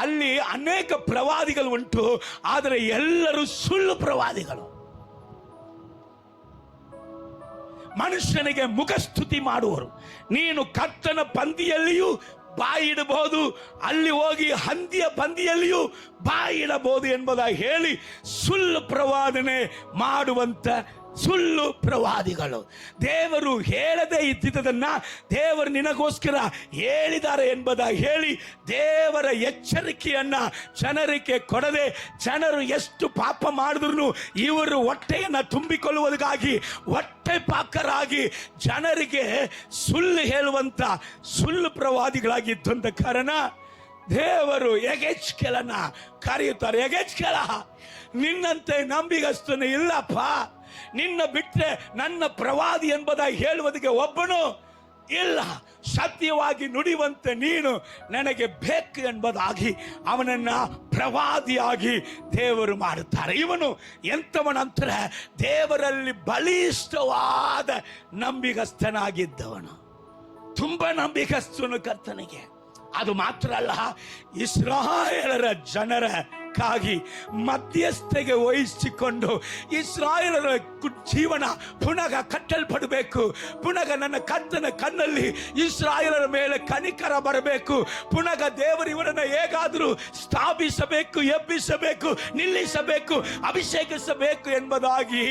ಅಲ್ಲಿ ಅನೇಕ ಪ್ರವಾದಿಗಳು ಉಂಟು, ಆದರೆ ಎಲ್ಲರೂ ಸುಳ್ಳು ಪ್ರವಾದಿಗಳು. ಮನುಷ್ಯನಿಗೆ ಮುಖಸ್ತುತಿ ಮಾಡುವರು. ನೀನು ಕರ್ತನ ಪಂದಿಯಲ್ಲಿಯೂ ಬಾಯಿ ಇಡಬಹುದು, ಅಲ್ಲಿ ಹೋಗಿ ಹಂದಿಯ ಪಂದಿಯಲ್ಲಿಯೂ ಬಾಯಿ ಇಡಬಹುದು ಎಂಬುದಾಗಿ ಹೇಳಿ ಸುಳ್ಳು ಪ್ರವಾದನೆ ಮಾಡುವಂತ ಸುಳ್ಳು ಪ್ರವಾದಿಗಳು. ದೇವರು ಹೇಳದೇ ಇದ್ದಿದ್ದನ್ನ ದೇವರು ನಿನಗೋಸ್ಕರ ಹೇಳಿದ್ದಾರೆ ಎಂಬುದಾಗಿ ಹೇಳಿ ದೇವರ ಎಚ್ಚರಿಕೆಯನ್ನ ಜನರಿಗೆ ಕೊಡದೆ, ಜನರು ಎಷ್ಟು ಪಾಪ ಮಾಡಿದ್ರು ಇವರು ಹೊಟ್ಟೆಯನ್ನ ತುಂಬಿಕೊಳ್ಳುವುದಕ್ಕಾಗಿ ಹೊಟ್ಟೆ ಪಾಕರಾಗಿ ಜನರಿಗೆ ಸುಳ್ಳು ಹೇಳುವಂತ ಸುಳ್ಳು ಪ್ರವಾದಿಗಳಾಗಿದ್ದಂತ ಕಾರಣ ದೇವರು ಯೆಹೆಜ್ಕೇಲನ್ನ ಕರೆಯುತ್ತಾರೆ. ಯೆಹೆಜ್ಕೇಲ, ನಿನ್ನಂತೆ ನಂಬಿಗಸ್ತನು ಇಲ್ಲಪ್ಪ, ನಿನ್ನ ಬಿಟ್ಟರೆ ನನ್ನ ಪ್ರವಾದಿ ಎಂಬುದಾಗಿ ಹೇಳುವುದಕ್ಕೆ ಒಬ್ಬನು ಇಲ್ಲ, ಸತ್ಯವಾಗಿ ನುಡಿಯುವಂತೆ ನೀನು ನನಗೆ ಬೇಕು ಎಂಬುದಾಗಿ ಅವನನ್ನ ಪ್ರವಾದಿಯಾಗಿ ದೇವರು ಮಾಡುತ್ತಾರೆ. ಇವನು ಎಂಥವನಂತರ ದೇವರಲ್ಲಿ ಬಲಿಷ್ಠವಾದ ನಂಬಿಗಸ್ತನಾಗಿದ್ದವನು, ತುಂಬಾ ನಂಬಿಗಸ್ತನು ಕರ್ತನಿಗೆ. ಅದು ಮಾತ್ರ ಅಲ್ಲ, ಇಸ್ರಾಯೇಲರ ಜನರಕ್ಕಾಗಿ ಮಧ್ಯಸ್ಥಿಗೆ ವಹಿಸಿಕೊಂಡು ಇಸ್ರಾಯೇಲರ ಜೀವನ ಪುನಃ ಕಟ್ಟಲ್ಪಡಬೇಕು, ಪುನಃ ನನ್ನ ಕರ್ತನ ಕಣ್ಣಲ್ಲಿ ಇಸ್ರಾಯೇಲರ ಮೇಲೆ ಕನಿಕರ ಬರಬೇಕು, ಪುನಃ ದೇವರು ಇವರನ್ನು ಹೇಗಾದರೂ ಸ್ಥಾಪಿಸಬೇಕು, ಎಬ್ಬಿಸಬೇಕು, ನಿಲ್ಲಿಸಬೇಕು, ಅಭಿಷೇಕಿಸಬೇಕು ಎಂಬುದಾಗಿ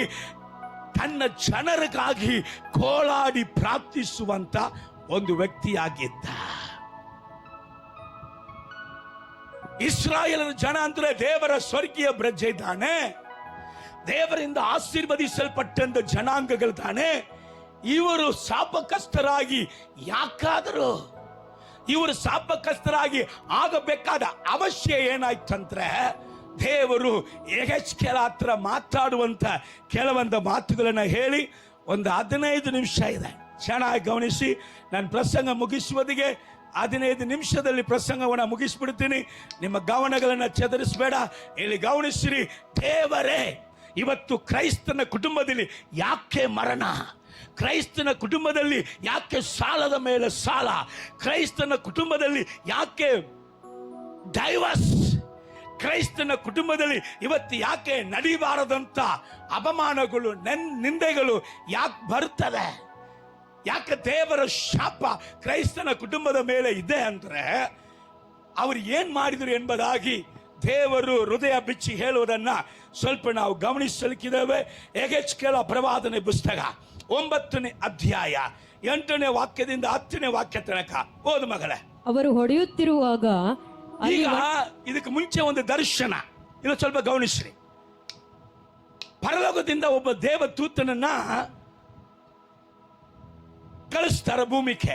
ತನ್ನ ಜನರಿಗಾಗಿ ಕೋಲಾಡಿ ಪ್ರಾರ್ಥಿಸುವಂತ ಒಂದು ವ್ಯಕ್ತಿಯಾಗಿದ್ದ. ಇಸ್ರಾಯೇಲರ ಜನ ಅಂದ್ರೆ ದೇವರ ಸ್ವರ್ಗೀಯ ಪ್ರಜೆ ಇದ್ದಾನೆ, ದೇವರಿಂದ ಆಶೀರ್ವದಿಸಲ್ಪಟ್ಟಂತ ಜನಾಂಗಗಳು ತಾನೆ. ಇವರು ಶಾಪಗ್ರಸ್ತರಾಗಿ ಯಾಕಾದರೂ ಇವರು ಶಾಪಗ್ರಸ್ತರಾಗಿ ಆಗಬೇಕಾದ ಅವಶ್ಯ ಏನಾಯ್ತಂದ್ರೆ, ದೇವರು ಯೆಹೆಜ್ಕೇಲ ಹತ್ರ ಮಾತಾಡುವಂತ ಕೆಲವೊಂದು ಮಾತುಗಳನ್ನ ಹೇಳಿ ಒಂದು 15 ನಿಮಿಷ ಇದೆ, ಚೆನ್ನಾಗಿ ಗಮನಿಸಿ. ನಾನು ಪ್ರಸಂಗ ಮುಗಿಸುವುದಿಗೆ 15 ನಿಮಿಷದಲ್ಲಿ ಪ್ರಸಂಗವನ್ನು ಮುಗಿಸ್ಬಿಡ್ತೀನಿ. ನಿಮ್ಮ ಗಮನಗಳನ್ನು ಚದರಿಸಬೇಡ, ಇಲ್ಲಿ ಗಮನಿಸಿರಿ. ದೇವರೇ ಇವತ್ತು ಕ್ರೈಸ್ತನ ಕುಟುಂಬದಲ್ಲಿ ಯಾಕೆ ಮರಣ, ಕ್ರೈಸ್ತನ ಕುಟುಂಬದಲ್ಲಿ ಯಾಕೆ ಸಾಲದ ಮೇಲೆ ಸಾಲ, ಕ್ರೈಸ್ತನ ಕುಟುಂಬದಲ್ಲಿ ಯಾಕೆ ಡೈವರ್ಸ್, ಕ್ರೈಸ್ತನ ಕುಟುಂಬದಲ್ಲಿ ಇವತ್ತು ಯಾಕೆ ನಡಿಬಾರದಂತ ಅಪಮಾನಗಳು ನಿಂದೆಗಳು ಯಾಕೆ ಬರುತ್ತದೆ, ಯಾಕೆ ದೇವರ ಶಾಪ ಕ್ರೈಸ್ತನ ಕುಟುಂಬದ ಮೇಲೆ ಇದೆ ಅಂದ್ರೆ ಅವರು ಏನ್ ಮಾಡಿದ್ರು ಎಂಬುದಾಗಿ ದೇವರು ಹೃದಯ ಬಿಚ್ಚಿ ಹೇಳುವುದನ್ನ ಸ್ವಲ್ಪ ನಾವು ಗಮನಿಸಲಿಕ್ಕಿದ್ದೇವೆ. ಯೆಹೆಜ್ಕೇಲ ಪ್ರವಾದನೆ ಪುಸ್ತಕ 9ನೇ ಅಧ್ಯಾಯ 8ನೇ ವಾಕ್ಯದಿಂದ 10ನೇ ವಾಕ್ಯ ತನಕ ಓದು ಮಗಳೇ. ಅವರು ಹೊಡೆಯುತ್ತಿರುವಾಗ ಈಗ ಇದಕ್ಕೆ ಮುಂಚೆ ಒಂದು ದರ್ಶನ, ಇದು ಸ್ವಲ್ಪ ಗಮನಿಸ್ರಿ. ಪರಲೋಕದಿಂದ ಒಬ್ಬ ದೇವದೂತನನ್ನ ಕಳಿಸ್ತಾರೆ ಭೂಮಿಗೆ.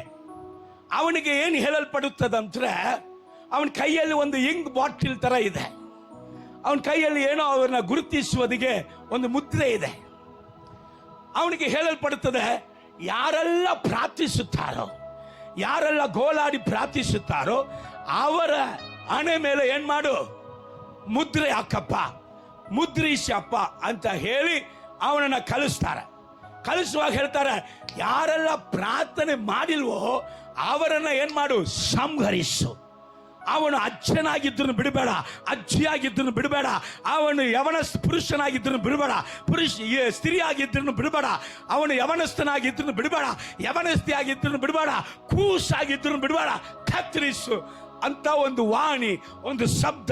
ಅವನಿಗೆ ಏನು ಹೇಳಲ್ಪಡುತ್ತದಂದ್ರೆ, ಅವನ ಕೈಯಲ್ಲಿ ಒಂದು ಇಂಗ್ ಬಾಟಿಲ್ ತರ ಇದೆ, ಅವನ ಕೈಯಲ್ಲಿ ಏನೋ ಅವರನ್ನ ಗುರುತಿಸುವುದಿಗೆ ಒಂದು ಮುದ್ರೆ ಇದೆ. ಅವನಿಗೆ ಹೇಳಲ್ಪಡುತ್ತದೆ, ಯಾರೆಲ್ಲ ಪ್ರಾರ್ಥಿಸುತ್ತಾರೋ, ಯಾರೆಲ್ಲ ಗೋಳಾಡಿ ಪ್ರಾರ್ಥಿಸುತ್ತಾರೋ ಅವರ ಹಣೆ ಮೇಲೆ ಏನ್ ಮಾಡು, ಮುದ್ರೆ ಹಾಕಪ್ಪ, ಮುದ್ರಿಸಪ್ಪ ಅಂತ ಹೇಳಿ ಅವನನ್ನ ಕಳಿಸ್ತಾರೆ. ಕಳಿಸುವಾಗ ಹೇಳ್ತಾರೆ, ಯಾರೆಲ್ಲ ಪ್ರಾರ್ಥನೆ ಮಾಡಿಲ್ವೋ ಅವರನ್ನ ಏನ್ ಮಾಡು, ಸಂಹರಿಸು. ಅವನು ಅಜ್ಜನಾಗಿದ್ದನು ಬಿಡಬೇಡ, ಅಜ್ಜಿಯಾಗಿದ್ದನು ಬಿಡಬೇಡ, ಅವನು ಯವನ ಪುರುಷನಾಗಿದ್ದನು ಬಿಡಬೇಡ, ಸ್ತ್ರೀಯಾಗಿದ್ದನು ಬಿಡಬೇಡ, ಅವನು ಯವನಸ್ಥನಾಗಿದ್ದನು ಬಿಡಬೇಡ, ಯವನಸ್ಥಿ ಆಗಿದ್ದನು ಬಿಡಬೇಡ, ಕೂಸಾಗಿದ್ದನು ಬಿಡಬೇಡ, ಕತ್ತರಿಸು ಅಂತ ಒಂದು ವಾಣಿ, ಒಂದು ಶಬ್ದ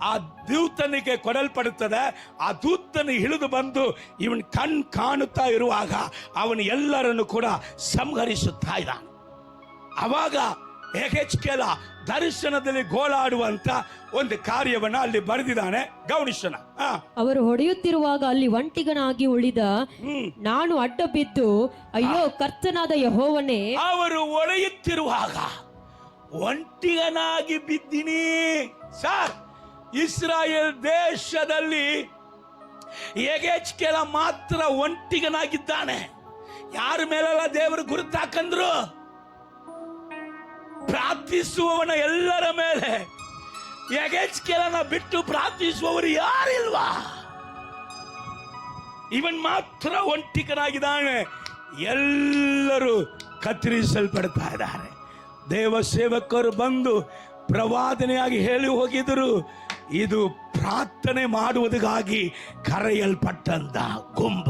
ಆ ದೂತನಿಗೆ ಕೊಡಲ್ಪಡುತ್ತದೆ. ಆ ದೂತನು ಇಳಿದು ಬಂದು ಇವನ್ ಕಾಣುತ್ತಾ ಇರುವಾಗ ಅವನು ಎಲ್ಲರನ್ನು ಕೂಡ ಸಂಹರಿಸುತ್ತಾ ಇದ್ದಾನೆ. ಅವಾಗ ಯೆಹೆಜ್ಕೇಲ ದರ್ಶನದಲ್ಲಿ ಗೋಳಾಡುವಂತ ಒಂದು ಕಾರ್ಯವನ್ನ ಅಲ್ಲಿ ಬರೆದಿದ್ದಾನೆ, ಗಮನಿಸೋಣ. ಅವರು ಹೊಡೆಯುತ್ತಿರುವಾಗ ಅಲ್ಲಿ ಒಂಟಿಗನಾಗಿ ಉಳಿದ ನಾನು ಅಡ್ಡ ಬಿದ್ದು, ಅಯ್ಯೋ ಕರ್ತನಾದ ಯೆಹೋವನೇ. ಅವರು ಹೊಡೆಯುತ್ತಿರುವಾಗ ಒಂಟಿಗನಾಗಿ ಬಿದ್ದೀನಿ ಸರ್. ಇಸ್ರಾಯೇಲ್ ದೇಶದಲ್ಲಿ ಯೆಹೆಜ್ಕೇಲ ಮಾತ್ರ ಒಂಟಿಗನಾಗಿದ್ದಾನೆ. ಯಾರ ಮೇಲೆಲ್ಲ ದೇವರು ಗುರುತಾಕಂದ್ರು, ಪ್ರಾರ್ಥಿಸುವವನ ಎಲ್ಲರ ಮೇಲೆ ಯೆಹೆಜ್ಕೇಲನ ಬಿಟ್ಟು ಪ್ರಾರ್ಥಿಸುವವರು ಯಾರಿಲ್ವಾ? ಇವನ್ ಮಾತ್ರ ಒಂಟಿಕನಾಗಿದ್ದಾನೆ. ಎಲ್ಲರೂ ಕತ್ತರಿಸಲ್ಪಡ್ತಾ ಇದ್ದಾರೆ. ದೇವ ಸೇವಕರು ಬಂದು ಪ್ರವಾದನೆಯಾಗಿ ಹೇಳಿ ಹೋಗಿದರು, ಇದು ಪ್ರಾರ್ಥನೆ ಮಾಡುವುದಕ್ಕಾಗಿ ಕರೆಯಲ್ಪಟ್ಟಂತ ಗುಂಬ.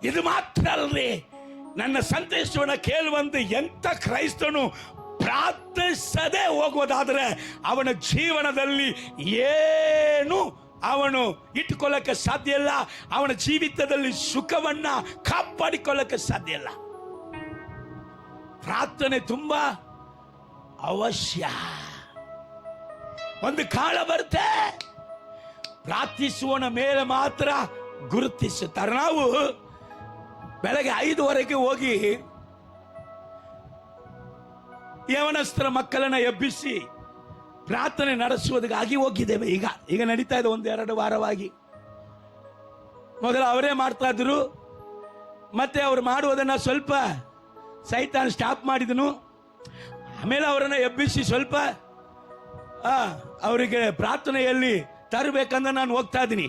ಇದು ಮಾತ್ರ ಅಲ್ಲದೆ ನನ್ನ ಸಂದೇಶವನ್ನು ಕೇಳುವಂತ ಎಂತ ಕ್ರೈಸ್ತನು ಪ್ರಾರ್ಥಿಸದೆ ಹೋಗುವುದಾದರೆ ಅವನ ಜೀವನದಲ್ಲಿ ಏನು ಅವನು ಇಟ್ಟುಕೊಳ್ಳಕ್ಕೆ ಸಾಧ್ಯ ಇಲ್ಲ. ಅವನ ಜೀವಿತದಲ್ಲಿ ಸುಖವನ್ನ ಕಾಪಾಡಿಕೊಳ್ಳಕ್ಕೆ ಸಾಧ್ಯ ಇಲ್ಲ. ಪ್ರಾರ್ಥನೆ ತುಂಬಾ ಅವಶ್ಯ. ಒಂದು ಕಾಲ ಬರುತ್ತೆ, ಪ್ರಾರ್ಥಿಸುವನ ಮೇಲೆ ಮಾತ್ರ ಗುರುತಿಸುತ್ತಾರೆ. ನಾವು ಬೆಳಗ್ಗೆ 5:15 ಹೋಗಿ ಯವನಸ್ತರ ಮಕ್ಕಳನ್ನ ಎಬ್ಬಿಸಿ ಪ್ರಾರ್ಥನೆ ನಡೆಸುವುದಕ್ಕಾಗಿ ಹೋಗಿದ್ದೇವೆ. ಈಗ ನಡೀತಾ ಇದೆ 1-2 ವಾರವಾಗಿ. ಮೊದಲು ಅವರೇ ಮಾಡ್ತಾ ಇದ್ರು, ಮತ್ತೆ ಅವ್ರು ಮಾಡುವುದನ್ನ ಸ್ವಲ್ಪ ಸೈತಾನ್ ಸ್ಟಾಪ್ ಮಾಡಿದನು. ಆಮೇಲೆ ಅವರನ್ನ ಎಬ್ಬಿಸಿ ಸ್ವಲ್ಪ ಅವರಿಗೆ ಪ್ರಾರ್ಥನೆಯಲ್ಲಿ ತರಬೇಕಂದ್ರೆ ನಾನು ಹೋಗ್ತಾ ಇದ್ದೀನಿ.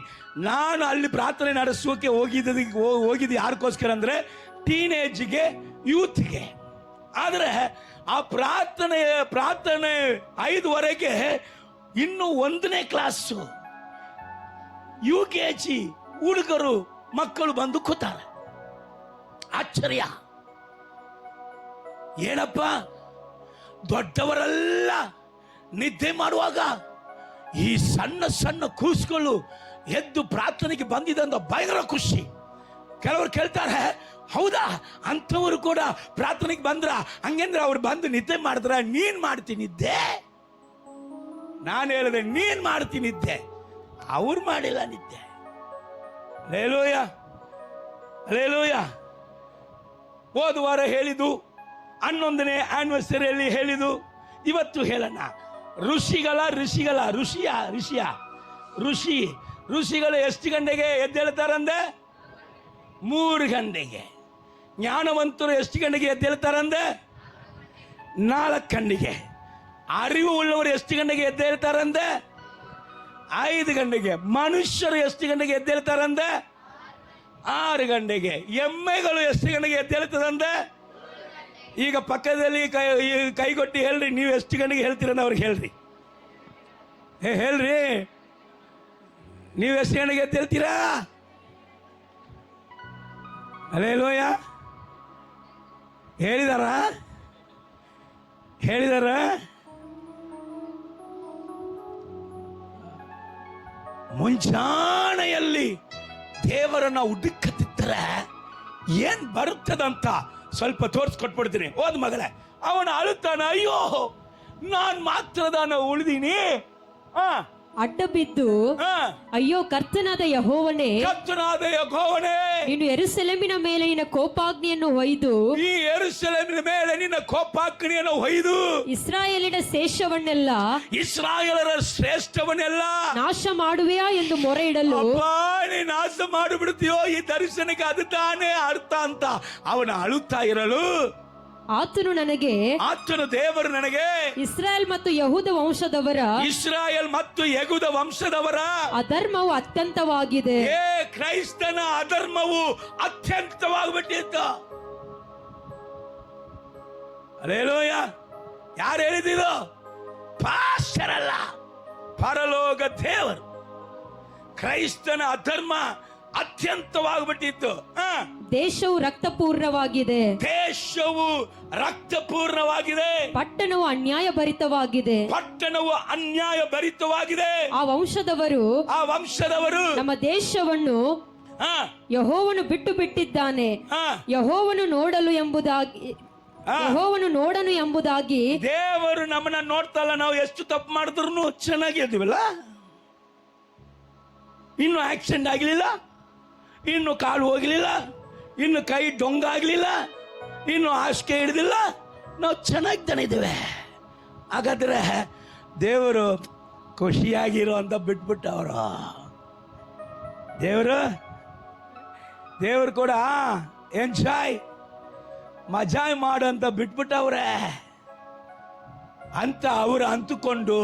ನಾನು ಅಲ್ಲಿ ಪ್ರಾರ್ಥನೆ ನಡೆಸೋಕೆ ಹೋಗಿದ್ದು ಯಾರಿಗೋಸ್ಕರ ಅಂದ್ರೆ ಟೀನೇಜ್ಗೆ, ಯೂತ್ಗೆ. ಆದರೆ ಆ ಪ್ರಾರ್ಥನೆ 5:15 ಇನ್ನು 1ನೇ ಕ್ಲಾಸು UKG ಹುಡುಗರು ಮಕ್ಕಳು ಬಂದು ಕೂತಾರೆ. ಆಶ್ಚರ್ಯ ಏನಪ್ಪ, ದೊಡ್ಡವರೆಲ್ಲ ನಿದ್ದೆ ಮಾಡುವಾಗ ಈ ಸಣ್ಣ ಸಣ್ಣ ಕೂಸುಗಳು ಎದ್ದು ಪ್ರಾರ್ಥನೆಗೆ ಬಂದಿದೆ ಅಂತ ಭಯಂಕರ ಖುಷಿ. ಕೆಲವರು ಕೇಳ್ತಾರೆ, ಹೌದಾ ಅಂಥವರು ಕೂಡ ಪ್ರಾರ್ಥನೆಗೆ ಬಂದ್ರ? ಹಂಗಂದ್ರೆ ಅವ್ರು ಬಂದು ನಿದ್ದೆ ಮಾಡಿದ್ರ? ನೀನ್ ಮಾಡ್ತೀನಿದ್ದೆ. ನಾನು ಹೇಳಿದೆ ನೀನ್ ಮಾಡ್ತೀನಿದ್ದೆ, ಅವ್ರು ಮಾಡಿಲ್ಲ ನಿದ್ದೆ. Hallelujah, hallelujah. ಹೋದ ವಾರ ಹೇಳಿದ್ದು, 11ನೇ ಆನಿವರ್ಸರಿಯಲ್ಲಿ ಹೇಳಿದ್ದು, ಇವತ್ತು ಹೇಳೋಣ. ಋಷಿಗಳು ಎಷ್ಟು ಗಂಟೆಗೆ ಎದ್ದೇಳ್ತಾರಂದೆ? 3 ಗಂಟೆಗೆ. ಜ್ಞಾನವಂತರು ಎಷ್ಟು ಗಂಟೆಗೆ ಎದ್ದೇಳ್ತಾರಂದೆ? 4 ಗಂಟೆಗೆ. ಅರಿವು ಉಳ್ಳವರು ಎಷ್ಟು ಗಂಟೆಗೆ ಎದ್ದೇಳ್ತಾರಂದೆ? 5 ಗಂಟೆಗೆ. ಮನುಷ್ಯರು ಎಷ್ಟು ಗಂಟೆಗೆ ಎದ್ದೇಳ್ತಾರಂದೆ? 6 ಗಂಟೆಗೆ. ಎಮ್ಮೆಗಳು ಎಷ್ಟು ಗಂಟೆಗೆ ಎದ್ದೇಳ್ತದಂದೆ? ಈಗ ಪಕ್ಕದಲ್ಲಿ ಕೈಗೊಟ್ಟಿ ಹೇಳ್ರಿ, ನೀವು ಎಷ್ಟು ಗಂಟೆಗೆ ಹೇಳ್ತೀರಂತ ಅವ್ರಿಗೆ ಹೇಳ್ರಿ. ಹೇಳ್ರಿ, ನೀವು ಎಷ್ಟು ಗಂಟೆಗೆ ಎದ್ದೇಳ್ತೀರಾ? ಹಲ್ಲೆಲೂಯ. ಹೇಳಿದಾರ ಮುಂಜಾನೆಯಲ್ಲಿ ದೇವರನ್ನ ಹುಡುಕುತ್ತಿದ್ದರೆ ಏನ್ ಬರುತ್ತದಂತ ಸ್ವಲ್ಪ ತೋರಿಸ್ಕೊಟ್ಬಿಡ್ತೀನಿ. ಹೋದ್ ಮಗಳೇ, ಅವನು ಅಳುತ್ತಾನ, ಅಯ್ಯೋ ನಾನ್ ಮಾತ್ರದಾನ ಉಳಿದೀನಿ. ಅಡ್ಡ ಬಿದ್ದು ಅಯ್ಯೋ ಕರ್ತನಾದ ಯೆಹೋವನೇ, ನೀನು ಯೆರೂಸಲೇಮಿನ ಮೇಲೆ ನಿನ್ನ ಕೋಪಾಗ್ನಿಯನ್ನು ಹೊಯ್ದು, ಈ ಯೆರೂಸಲೇಮಿನ ಮೇಲೆ ನಿನ್ನ ಕೋಪಾಗ್ನಿಯನ್ನು ಹೊಯ್ದು ಇಸ್ರಾಯೇಲಿನ ಶೇಷವನ್ನೆಲ್ಲ, ಇಸ್ರಾಯೇಲರ ಶ್ರೇಷ್ಠವನ್ನೆಲ್ಲ ನಾಶ ಮಾಡುವೆಯಾ ಎಂದು ಮೊರೆ ಇಡಲು, ನೀ ನಾಶ ಮಾಡಿಬಿಡ್ತೀಯೋ ಈ ದರ್ಶನಕ್ಕೆ ಅದು ತಾನೇ ಅರ್ಥ ಅಂತ ಅವನ ಅಳುತ್ತಾ ಇರಲು, ಆತನು ದೇವರು ನನಗೆ ಇಸ್ರಾಯೇಲ್ ಮತ್ತು ಯೆಹೂದ ವಂಶದವರ ಅಧರ್ಮವು ಅತ್ಯಂತವಾಗಿದೆ. ಕ್ರೈಸ್ತನ ಅಧರ್ಮವು ಅತ್ಯಂತವಾಗ್ಬಿಟ್ಟಿತ್ತು. ಹಲ್ಲೆಲೂಯ. ಯಾರು ಹೇಳಿದ್ರು? ಪಾಸ್ಟರ್ ಅಲ್ಲ, ಪರಲೋಕ ದೇವರು. ಕ್ರೈಸ್ತನ ಅಧರ್ಮ ಅತ್ಯಂತವಾಗ್ಬಿಟ್ಟಿತ್ತು. ದೇಶವು ರಕ್ತಪೂರ್ಣವಾಗಿದೆ, ಪಟ್ಟಣವು ಅನ್ಯಾಯ ಭರಿತವಾಗಿದೆ. ಆ ವಂಶದವರು ನಮ್ಮ ದೇಶವನ್ನು ಯೆಹೋವನು ಬಿಟ್ಟು ಬಿಟ್ಟಿದ್ದಾನೆ, ಯೆಹೋವನು ನೋಡನು ಎಂಬುದಾಗಿ. ದೇವರು ನಮ್ಮನ್ನ ನೋಡ್ತಲ್ಲ, ನಾವು ಎಷ್ಟು ತಪ್ಪು ಮಾಡಿದ್ರು ಚೆನ್ನಾಗಿ ಇದ್ದೀವಲ್ಲ. ಇನ್ನು ಆಕ್ಸಿಡೆಂಟ್ ಆಗಲಿಲ್ಲ, ಇನ್ನು ಕಾಲು ಹೋಗಲಿಲ್ಲ, ಇನ್ನು ಕೈ ಡೊಂಗಾಗ್ಲಿಲ್ಲ, ಇನ್ನು ಹಾಸಿಗೆ ಹಿಡಿದಿಲ್ಲ, ನಾವು ಚೆನ್ನಾಗಿ ತಾನೆ ಇದ್ದೇವೆ. ಹಾಗಾದ್ರೆ ದೇವರು ಖುಷಿಯಾಗಿರೋ ಅಂತ ಬಿಟ್ಬಿಟ್ಟ. ದೇವರು ಕೂಡ ಎಂಜಾಯ್ ಮಜಾಯ್ ಮಾಡು ಅಂತ ಬಿಟ್ಬಿಟ್ಟವ್ರೆ. ಅಂತ ಅವರು ಅಂತುಕೊಂಡು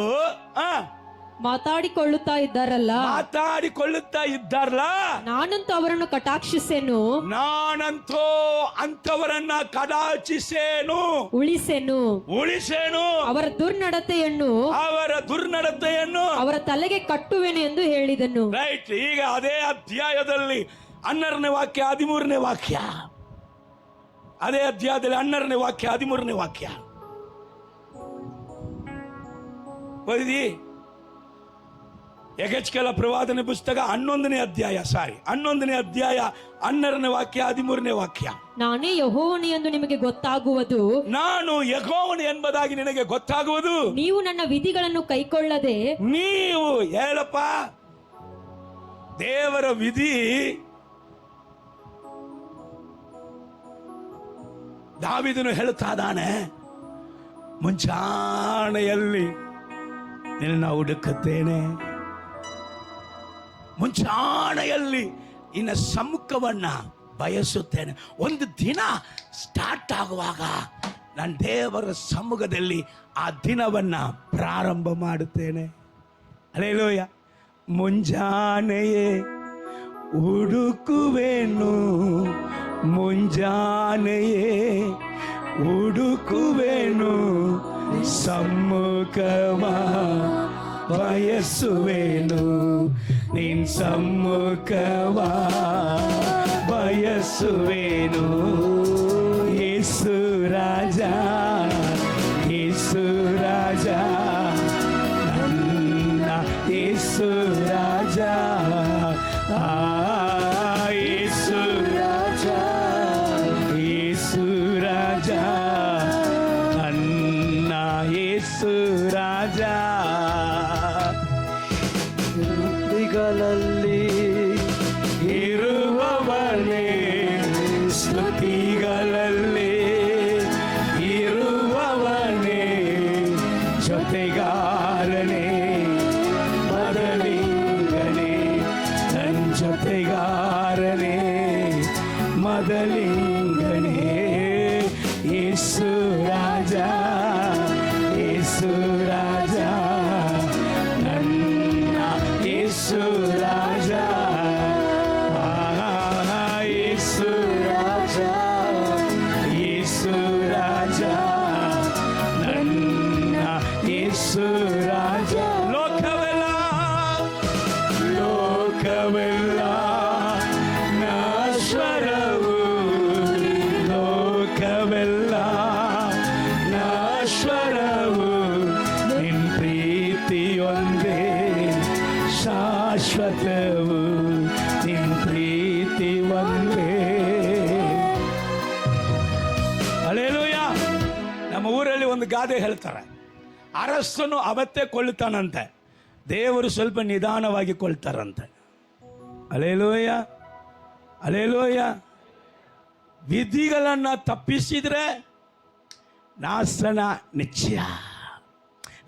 ಮಾತಾಡಿಕೊಳ್ಳುತ್ತಾ ಇದ್ದಾರಲ್ಲ, ಮಾತಾಡಿಕೊಳ್ಳುತ್ತಾ ಇದ್ದಾರಲ್ಲ, ನಾನಂತೂ ಅವರನ್ನು ಕಟಾಕ್ಷಿಸೆನು, ನಾನಂತೂ ಅಂತವರನ್ನ ಕಟಾಕ್ಷಿಸೇನು, ಉಳಿಸೇನು, ಅವರ ದುರ್ನಡತೆಯನ್ನು ಅವರ ತಲೆಗೆ ಕಟ್ಟುವೆನು ಎಂದು ಹೇಳಿದನು. ರೈಟ್. ಈಗ ಅದೇ ಅಧ್ಯಾಯದಲ್ಲಿ 12ನೇ ವಾಕ್ಯ 13ನೇ ವಾಕ್ಯ, ಅದೇ ಅಧ್ಯಾಯದಲ್ಲಿ 12ನೇ ವಾಕ್ಯ 13ನೇ ವಾಕ್ಯ ಓದಿ. ಯೆಹೆಜ್ಕೇಲ ಪ್ರವಾದನೆ ಪುಸ್ತಕ 11ನೇ ಅಧ್ಯಾಯ 12ನೇ ವಾಕ್ಯ 13ನೇ ವಾಕ್ಯ. ನಾನೇ ಯೆಹೋವನು ಎಂದು ನಿಮಗೆ ಗೊತ್ತಾಗುವುದು, ನಾನು ಯೆಹೋವನು ಎಂಬುದಾಗಿ ನಿನಗೆ ಗೊತ್ತಾಗುವುದು, ನೀವು ನನ್ನ ವಿಧಿಗಳನ್ನು ಕೈಕೊಳ್ಳದೆ. ನೀವು ಹೇಳಪ್ಪ, ದೇವರ ವಿಧಿ ದಾವೀದನು ಹೇಳುತ್ತಾ ಇದ್ದಾನೆ, ಮುಂಚಾಣೆಯಲ್ಲಿ ನಿನ್ನ ಹುಡುಕುತ್ತೇನೆ, ಮುಂಚಾಣೆಯಲ್ಲಿ ನಿನ್ನ ಸಮ್ಮುಖವನ್ನ ಬಯಸುತ್ತೇನೆ. ಒಂದು ದಿನ ಸ್ಟಾರ್ಟ್ ಆಗುವಾಗ ನಾನು ದೇವರ ಸಮ್ಮುಖದಲ್ಲಿ ಆ ದಿನವನ್ನ ಪ್ರಾರಂಭ ಮಾಡುತ್ತೇನೆ. ಹಲ್ಲೆಲೂಯ. ಮುಂಜಾನೆಯೇ ಹುಡುಕುವೆನು, ಮುಂಜಾನೆಯೇ ಹುಡುಕುವೆನು, ಸಮ್ಮುಖವ ಬಯಸುವೆನು, ನಿನ್ ಸಮ್ಮುಖವ ಬಯಸುವೆನು. ಯೇಸು ರಾಜ, ಯೇಸು ರಾಜ, ನನ್ನ ಯೇಸು ರಾಜ, ಯೇಸು ರಾಜ, ಯೇಸು ರಾಜ, ನನ್ನ ಯೇಸು ರಾಜ. ಸ್ತುತಿಗಳಲ್ಲಿ ಇರುವವನೇ, ಸ್ತುತಿಗಳಲ್ಲಿ ಇರುವವನೇ, ಜೊತೆಗಾರನೇ, ಮೊದಲಿಂಗನೇ, ನನ್ನ ಜೊತೆಗಾರನೇ, ಮೊದಲಿಂಗನೇ, ಯೇಸು ರಾಜ, ಯೇಸು ರಾಜ, ನನ್ನ ಯೇಸು ರಾಜ, ಯೇಸು ರಾಜ, ಯೇಸು ರಾಜ, ನನ್ನ ಯೇಸು ರಾಜ. ಲೋಕವೆಲ್ಲ ಲೋಕವೆಲ್ಲ ನಾಶ್ವರವು, ಲೋಕವೆಲ್ಲ ನಾಶ್ವರವು, ನಿನ್ ಪ್ರೀತಿ ಒಂದೇ ಶಾಶ್ವತವು, ನಿನ್ ಪ್ರೀತಿ ಒಂದೇ. ಹಲ್ಲೆಲೂಯಾ. ನಮ್ಮ ಊರಲ್ಲಿ ಒಂದು ಗಾದೆ ಹೇಳ್ತಾರೆ, ಅರಸನು ಅವತ್ತೇ ಕೊಳ್ತಾನಂತೆ, ದೇವರು ಸ್ವಲ್ಪ ನಿಧಾನವಾಗಿ ಕೊಳ್ತಾರಂತೆ. Hallelujah, hallelujah. ವಿಧಿಗಳನ್ನ ತಪ್ಪಿಸಿದ್ರೆ ನಾಶನ ನಿಶ್ಚಯ.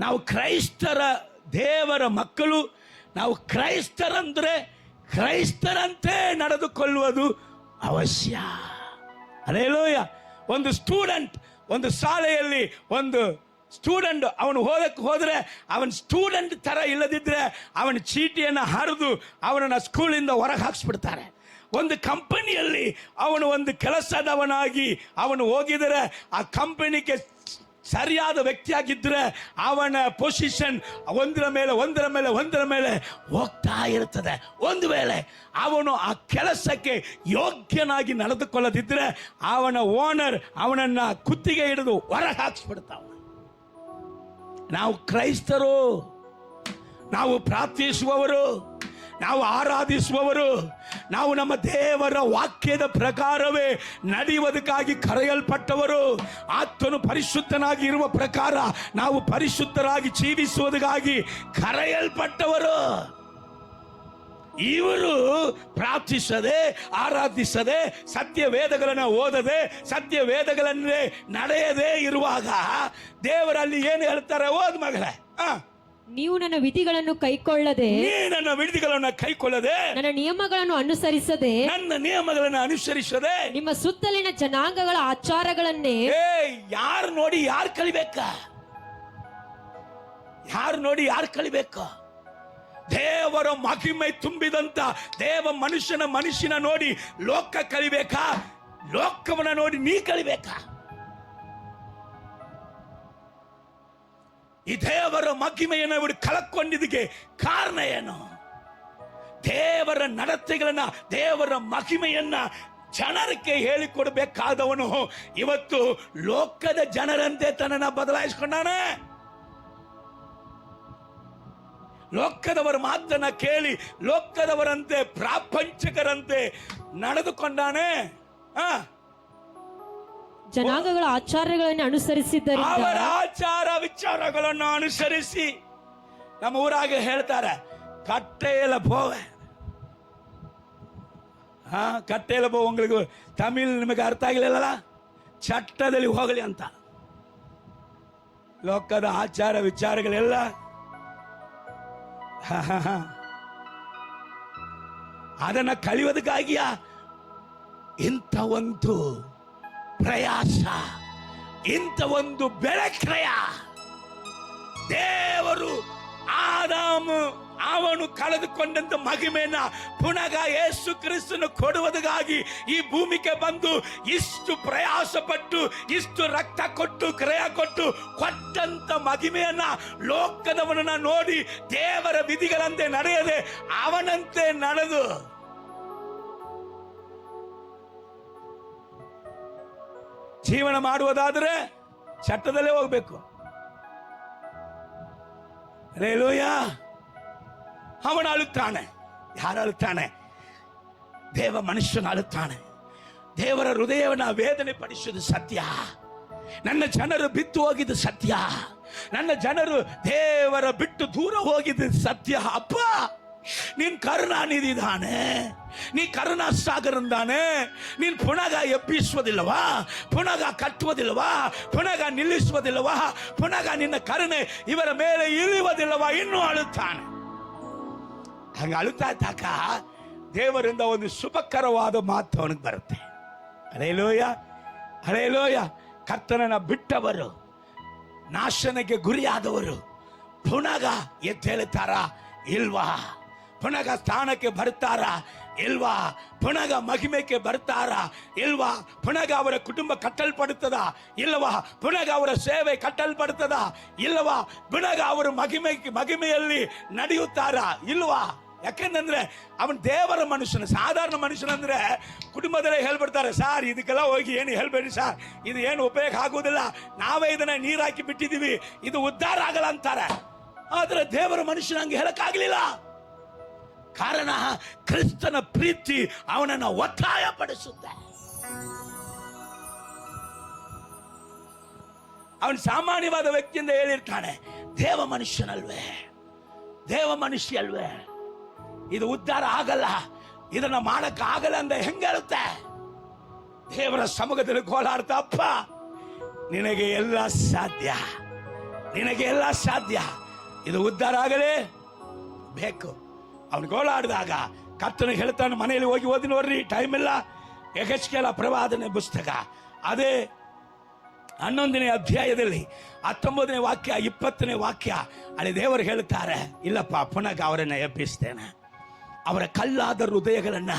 ನಾವು ಕ್ರೈಸ್ತರ ದೇವರ ಮಕ್ಕಳು, ನಾವು ಕ್ರೈಸ್ತರಂದ್ರೆ ಕ್ರೈಸ್ತರಂತೆ ನಡೆದುಕೊಳ್ಳುವುದು ಅವಶ್ಯ. ಹಲ್ಲೆಲೂಯಾ. ಒಂದು ಸ್ಟೂಡೆಂಟ್ ಒಂದು ಶಾಲೆಯಲ್ಲಿ ಒಂದು ಸ್ಟೂಡೆಂಟ್ ಅವನು ಹೋದ್ರೆ ಅವನ ಸ್ಟೂಡೆಂಟ್ ತರ ಇಲ್ಲದಿದ್ರೆ ಅವನ ಚೀಟಿಯನ್ನು ಹರಿದು ಅವನನ್ನು ಸ್ಕೂಲಿಂದ ಹೊರಗೆ ಹಾಕ್ಸ್ಬಿಡ್ತಾರೆ. ಒಂದು ಕಂಪನಿಯಲ್ಲಿ ಅವನು ಒಂದು ಕೆಲಸದವನಾಗಿ ಅವನು ಹೋಗಿದರೆ ಆ ಕಂಪನಿಗೆ ಸರಿಯಾದ ವ್ಯಕ್ತಿಯಾಗಿದ್ದರೆ ಅವನ ಪೊಸಿಷನ್ ಒಂದರ ಮೇಲೆ ಹೋಗ್ತಾ ಇರ್ತದೆ. ಒಂದು ವೇಳೆ ಅವನು ಆ ಕೆಲಸಕ್ಕೆ ಯೋಗ್ಯನಾಗಿ ನಡೆದುಕೊಳ್ಳದಿದ್ದರೆ ಅವನ ಓನರ್ ಅವನನ್ನ ಕುತ್ತಿಗೆ ಹಿಡಿದು ಹೊರಗೆ ಹಾಕ್ಸ್ಬಿಡ್ತಾವ. ನಾವು ಕ್ರೈಸ್ತರು, ನಾವು ಪ್ರಾರ್ಥಿಸುವವರು, ನಾವು ಆರಾಧಿಸುವವರು, ನಾವು ನಮ್ಮ ದೇವರ ವಾಕ್ಯದ ಪ್ರಕಾರವೇ ನಡೆಯುವುದಕ್ಕಾಗಿ ಕರೆಯಲ್ಪಟ್ಟವರು. ಆತನು ಪರಿಶುದ್ಧನಾಗಿ ಇರುವ ಪ್ರಕಾರ ನಾವು ಪರಿಶುದ್ಧರಾಗಿ ಜೀವಿಸುವುದಕ್ಕಾಗಿ ಕರೆಯಲ್ಪಟ್ಟವರು. ಇವರು ಪ್ರಾರ್ಥಿಸದೆ, ಆರಾಧಿಸದೆ, ಸತ್ಯ ವೇದಗಳನ್ನು ಓದದೆ, ಸತ್ಯ ವೇದಗಳನ್ನೇ ನಡೆಯದೇ ಇರುವಾಗ ದೇವರಲ್ಲಿ ಏನು ಹೇಳ್ತಾರೆ? ಓದ್ ಮಗಳೇ, ನೀವು ನನ್ನ ವಿಧಿಗಳನ್ನು ಕೈಕೊಳ್ಳದೆ, ನನ್ನ ವಿಧಿಗಳನ್ನು ಕೈಕೊಳ್ಳದೆ, ನನ್ನ ನಿಯಮಗಳನ್ನು ಅನುಸರಿಸದೆ, ನಿಮ್ಮ ಸುತ್ತಲಿನ ಜನಾಂಗಗಳ ಆಚಾರಗಳನ್ನೇ ಯಾರು ನೋಡಿ ಯಾರು ಕಲಿಬೇಕ? ಯಾರು ನೋಡಿ ಯಾರು ಕಲಿಬೇಕು? ದೇವರ ಮಹಿಮೆ ತುಂಬಿದಂತ ದೇವ ಮನುಷ್ಯನ ನೋಡಿ ಲೋಕ ಕಲಿಬೇಕಾ? ಲೋಕವನ್ನ ನೋಡಿ ನೀ ಕಲಿಬೇಕಾ? ಈ ದೇವರ ಮಹಿಮೆಯನ್ನು ಇವರು ಕಳಕೊಂಡಿದ್ದಕ್ಕೆ ಕಾರಣ ಏನು? ದೇವರ ನಡತೆಗಳನ್ನ, ದೇವರ ಮಹಿಮೆಯನ್ನ ಜನರಿಗೆ ಹೇಳಿಕೊಡ್ಬೇಕಾದವನು ಇವತ್ತು ಲೋಕದ ಜನರಂತೆ ತನ್ನನ್ನ ಬದಲಾಯಿಸಿಕೊಂಡಾನೆ. ಲೋಕದವರ ಮಾತನ್ನ ಕೇಳಿ ಲೋಕದವರಂತೆ ಪ್ರಾಪಂಚಿಕರಂತೆ ನಡೆದುಕೊಂಡಾನೆ. ಜನಾಂಗಗಳ ಆಚಾರಗಳನ್ನು ಅನುಸರಿಸಿದ್ದರಿಂದ, ಅವರ ಆಚಾರ ವಿಚಾರಗಳನ್ನು ಅನುಸರಿಸಿ, ನಮ್ಮ ಊರಾಗ ಹೇಳ್ತಾರೆ ಕಟ್ಟೆಯಲ போவே. ಕಟ್ಟೆಯಲ போ, உங்களுக்கு ತಮಿಳ್ ನಿಮಗೆ ಅರ್ಥ ಆಗಲಿಲ್ಲ, ಚಟ್ಟದಲ್ಲಿ ಹೋಗಲಿ ಅಂತ. ಲೋಕದ ಆಚಾರ ವಿಚಾರಗಳೆಲ್ಲ ಅದನ್ನ ಕಲಿಯೋದಕ್ಕಾಗಿಯ ಇಂಥ ಒಂದು ಪ್ರಯಾಸ, ಇಂಥ ಒಂದು ಬೆಳಕ್ರಯ. ದೇವರು ಅವನು ಕಳೆದುಕೊಂಡಂತ ಮಹಿಮೆಯನ್ನ ಪುನಃ ಯೇಸು ಕ್ರಿಸ್ತನು ಕೊಡುವುದಕ್ಕಾಗಿ ಈ ಭೂಮಿಗೆ ಬಂದು ಇಷ್ಟು ಪ್ರಯಾಸ ಪಟ್ಟು, ಇಷ್ಟು ರಕ್ತ ಕೊಟ್ಟು, ಕ್ರಯ ಕೊಟ್ಟು ಕೊಟ್ಟಂತ ಮಹಿಮೆಯನ್ನ ಲೋಕದವನನ್ನ ನೋಡಿ ದೇವರ ವಿಧಿಗಳಂತೆ ನಡೆಯದೆ ಅವನಂತೆ ನಡೆದು ಜೀವನ ಮಾಡುವುದಾದರೆ ಚಟ್ಟದಲ್ಲೇ ಹೋಗ್ಬೇಕು. ಹಲ್ಲೆಲೂಯಾ. ಅವನು ಅಳುತ್ತಾನೆ. ಯಾರು ಅಳುತ್ತಾನೆ? ದೇವ ಮನುಷ್ಯನ ಅಳುತ್ತಾನೆ. ದೇವರ ಹೃದಯವನ್ನ ವೇದನೆ ಪಡಿಸುವುದು ಸತ್ಯ. ನನ್ನ ಜನರು ಬಿತ್ತು ಹೋಗಿದ್ದು ಸತ್ಯ. ನನ್ನ ಜನರು ದೇವರ ಬಿಟ್ಟು ದೂರ ಹೋಗಿದ್ದು ಸತ್ಯ. ಅಪ್ಪ, ನೀನ್ ಕರುಣಾನಿಧಿ ಇದ್ದಾನೆ, ನೀ ಕರುಣಾ ಸಾಗರಂದಾನೆ. ನೀನ್ ಪುನಃ ಎಬ್ಬಿಸುವುದಿಲ್ಲವಾ? ಪುನಃ ಕಟ್ಟುವುದಿಲ್ಲವಾ? ಪುನಃ ನಿಲ್ಲಿಸುವುದಿಲ್ಲವಾ? ಪುನಃ ನಿನ್ನ ಕರುಣೆ ಇವರ ಮೇಲೆ ಇಳಿಯುವುದಿಲ್ಲವಾ? ಇನ್ನೂ ಅಳುತ್ತಾನೆ. ಹಂಗ ಅಳುತ್ತಾ ಇದ್ದಾಗ ದೇವರಿಂದ ಒಂದು ಶುಭಕರವಾದ ಮಾತು ಅವನಿಗೆ ಬರುತ್ತೆ. Hallelujah, hallelujah. ಕರ್ತನನ್ನ ಬಿಟ್ಟವರು, ನಾಶನಕ್ಕೆ ಗುರಿಯಾದವರು ಪುನಃ ಎದ್ದೇಳುತ್ತಾರ ಇಲ್ವಾ? ಪುನಃ ಸ್ಥಾನಕ್ಕೆ ಬರ್ತಾರ ಇಲ್ವಾ? ಪುನಃ ಮಹಿಮೆಗೆ ಬರ್ತಾರ ಇಲ್ವಾ? ಪುನಃ ಅವರ ಕುಟುಂಬ ಕಟ್ಟಲ್ಪಡುತ್ತದ ಇಲ್ವಾ? ಪುನಃ ಅವರ ಸೇವೆ ಕಟ್ಟಲ್ಪಡುತ್ತದ ಇಲ್ವಾ? ಪುನಃ ಅವರು ಮಹಿಮೆಯಲ್ಲಿ ನಡೆಯುತ್ತಾರ ಇಲ್ವಾ? ಯಾಕೆಂದ್ರೆ ಅವನ್ ದೇವರ ಮನುಷ್ಯನ. ಸಾಧಾರಣ ಮನುಷ್ಯನಂದ್ರೆ ಕುಟುಂಬದಲ್ಲೇ ಹೇಳ್ಬಿಡ್ತಾರೆ, ಸಾರ್ ಇದಕ್ಕೆಲ್ಲ ಹೋಗಿ ಏನು ಹೇಳ್ಬೇಡಿ ಸಾರ್, ಇದು ಏನು ಉಪಯೋಗ ಆಗುವುದಿಲ್ಲ, ನಾವೇ ಇದನ್ನ ನೀರಾಕಿ ಬಿಟ್ಟಿದೀವಿ, ಇದು ಉದ್ಧಾರ ಆಗಲ್ಲ ಅಂತಾರೆ. ಆದ್ರೆ ದೇವರ ಮನುಷ್ಯನ ಹಂಗೆ ಹೇಳಕ್ಕಾಗ್ಲಿಲ್ಲ. ಕಾರಣ ಕ್ರಿಸ್ತನ ಪ್ರೀತಿ ಅವನನ್ನು ಒತ್ತಾಯ ಪಡಿಸುತ್ತೆ. ಅವನು ಸಾಮಾನ್ಯವಾದ ವ್ಯಕ್ತಿಯಿಂದ ಹೇಳಿರ್ತಾನೆ, ದೇವ ಮನುಷ್ಯನಲ್ವೇ, ದೇವ ಮನುಷ್ಯ ಅಲ್ವೇ, ಇದು ಉದ್ಧಾರ ಆಗಲ್ಲ, ಇದನ್ನ ಮಾಡಕ್ ಆಗಲ್ಲ ಅಂತ ಹೆಂಗ ಹೇಳುತ್ತೆ? ದೇವರ ಸಮ್ಮುಖದಲ್ಲಿ ಗೋಳಾಡ್ತಾ, ಅಪ್ಪ ನಿನಗೆ ಎಲ್ಲ ಸಾಧ್ಯ, ನಿನಗೆ ಎಲ್ಲ ಸಾಧ್ಯ, ಇದು ಉದ್ಧಾರ ಆಗಲೇ ಬೇಕು. ಅವನು ಗೋಳಾಡಿದಾಗ ಕರ್ತನು ಹೇಳ್ತಾನೆ, ಮನೆಯಲ್ಲಿ ಹೋಗಿ ಓದಿ ನೋಡ್ರಿ, ಟೈಮ್ ಇಲ್ಲ. ಯೆಹೆಜ್ಕೇಲ ಪ್ರವಾದನೆ ಪುಸ್ತಕ ಅದೇ 11ನೇ ಅಧ್ಯಾಯದಲ್ಲಿ 19ನೇ ವಾಕ್ಯ 20ನೇ ವಾಕ್ಯ ಅಲ್ಲಿ ದೇವರು ಹೇಳ್ತಾರೆ, ಇಲ್ಲಪ್ಪ ಪುನಃ ಅವರನ್ನ ಎಬ್ಬಿಸ್ತೇನೆ, ಅವರ ಕಲ್ಲಾದ ಹೃದಯಗಳನ್ನ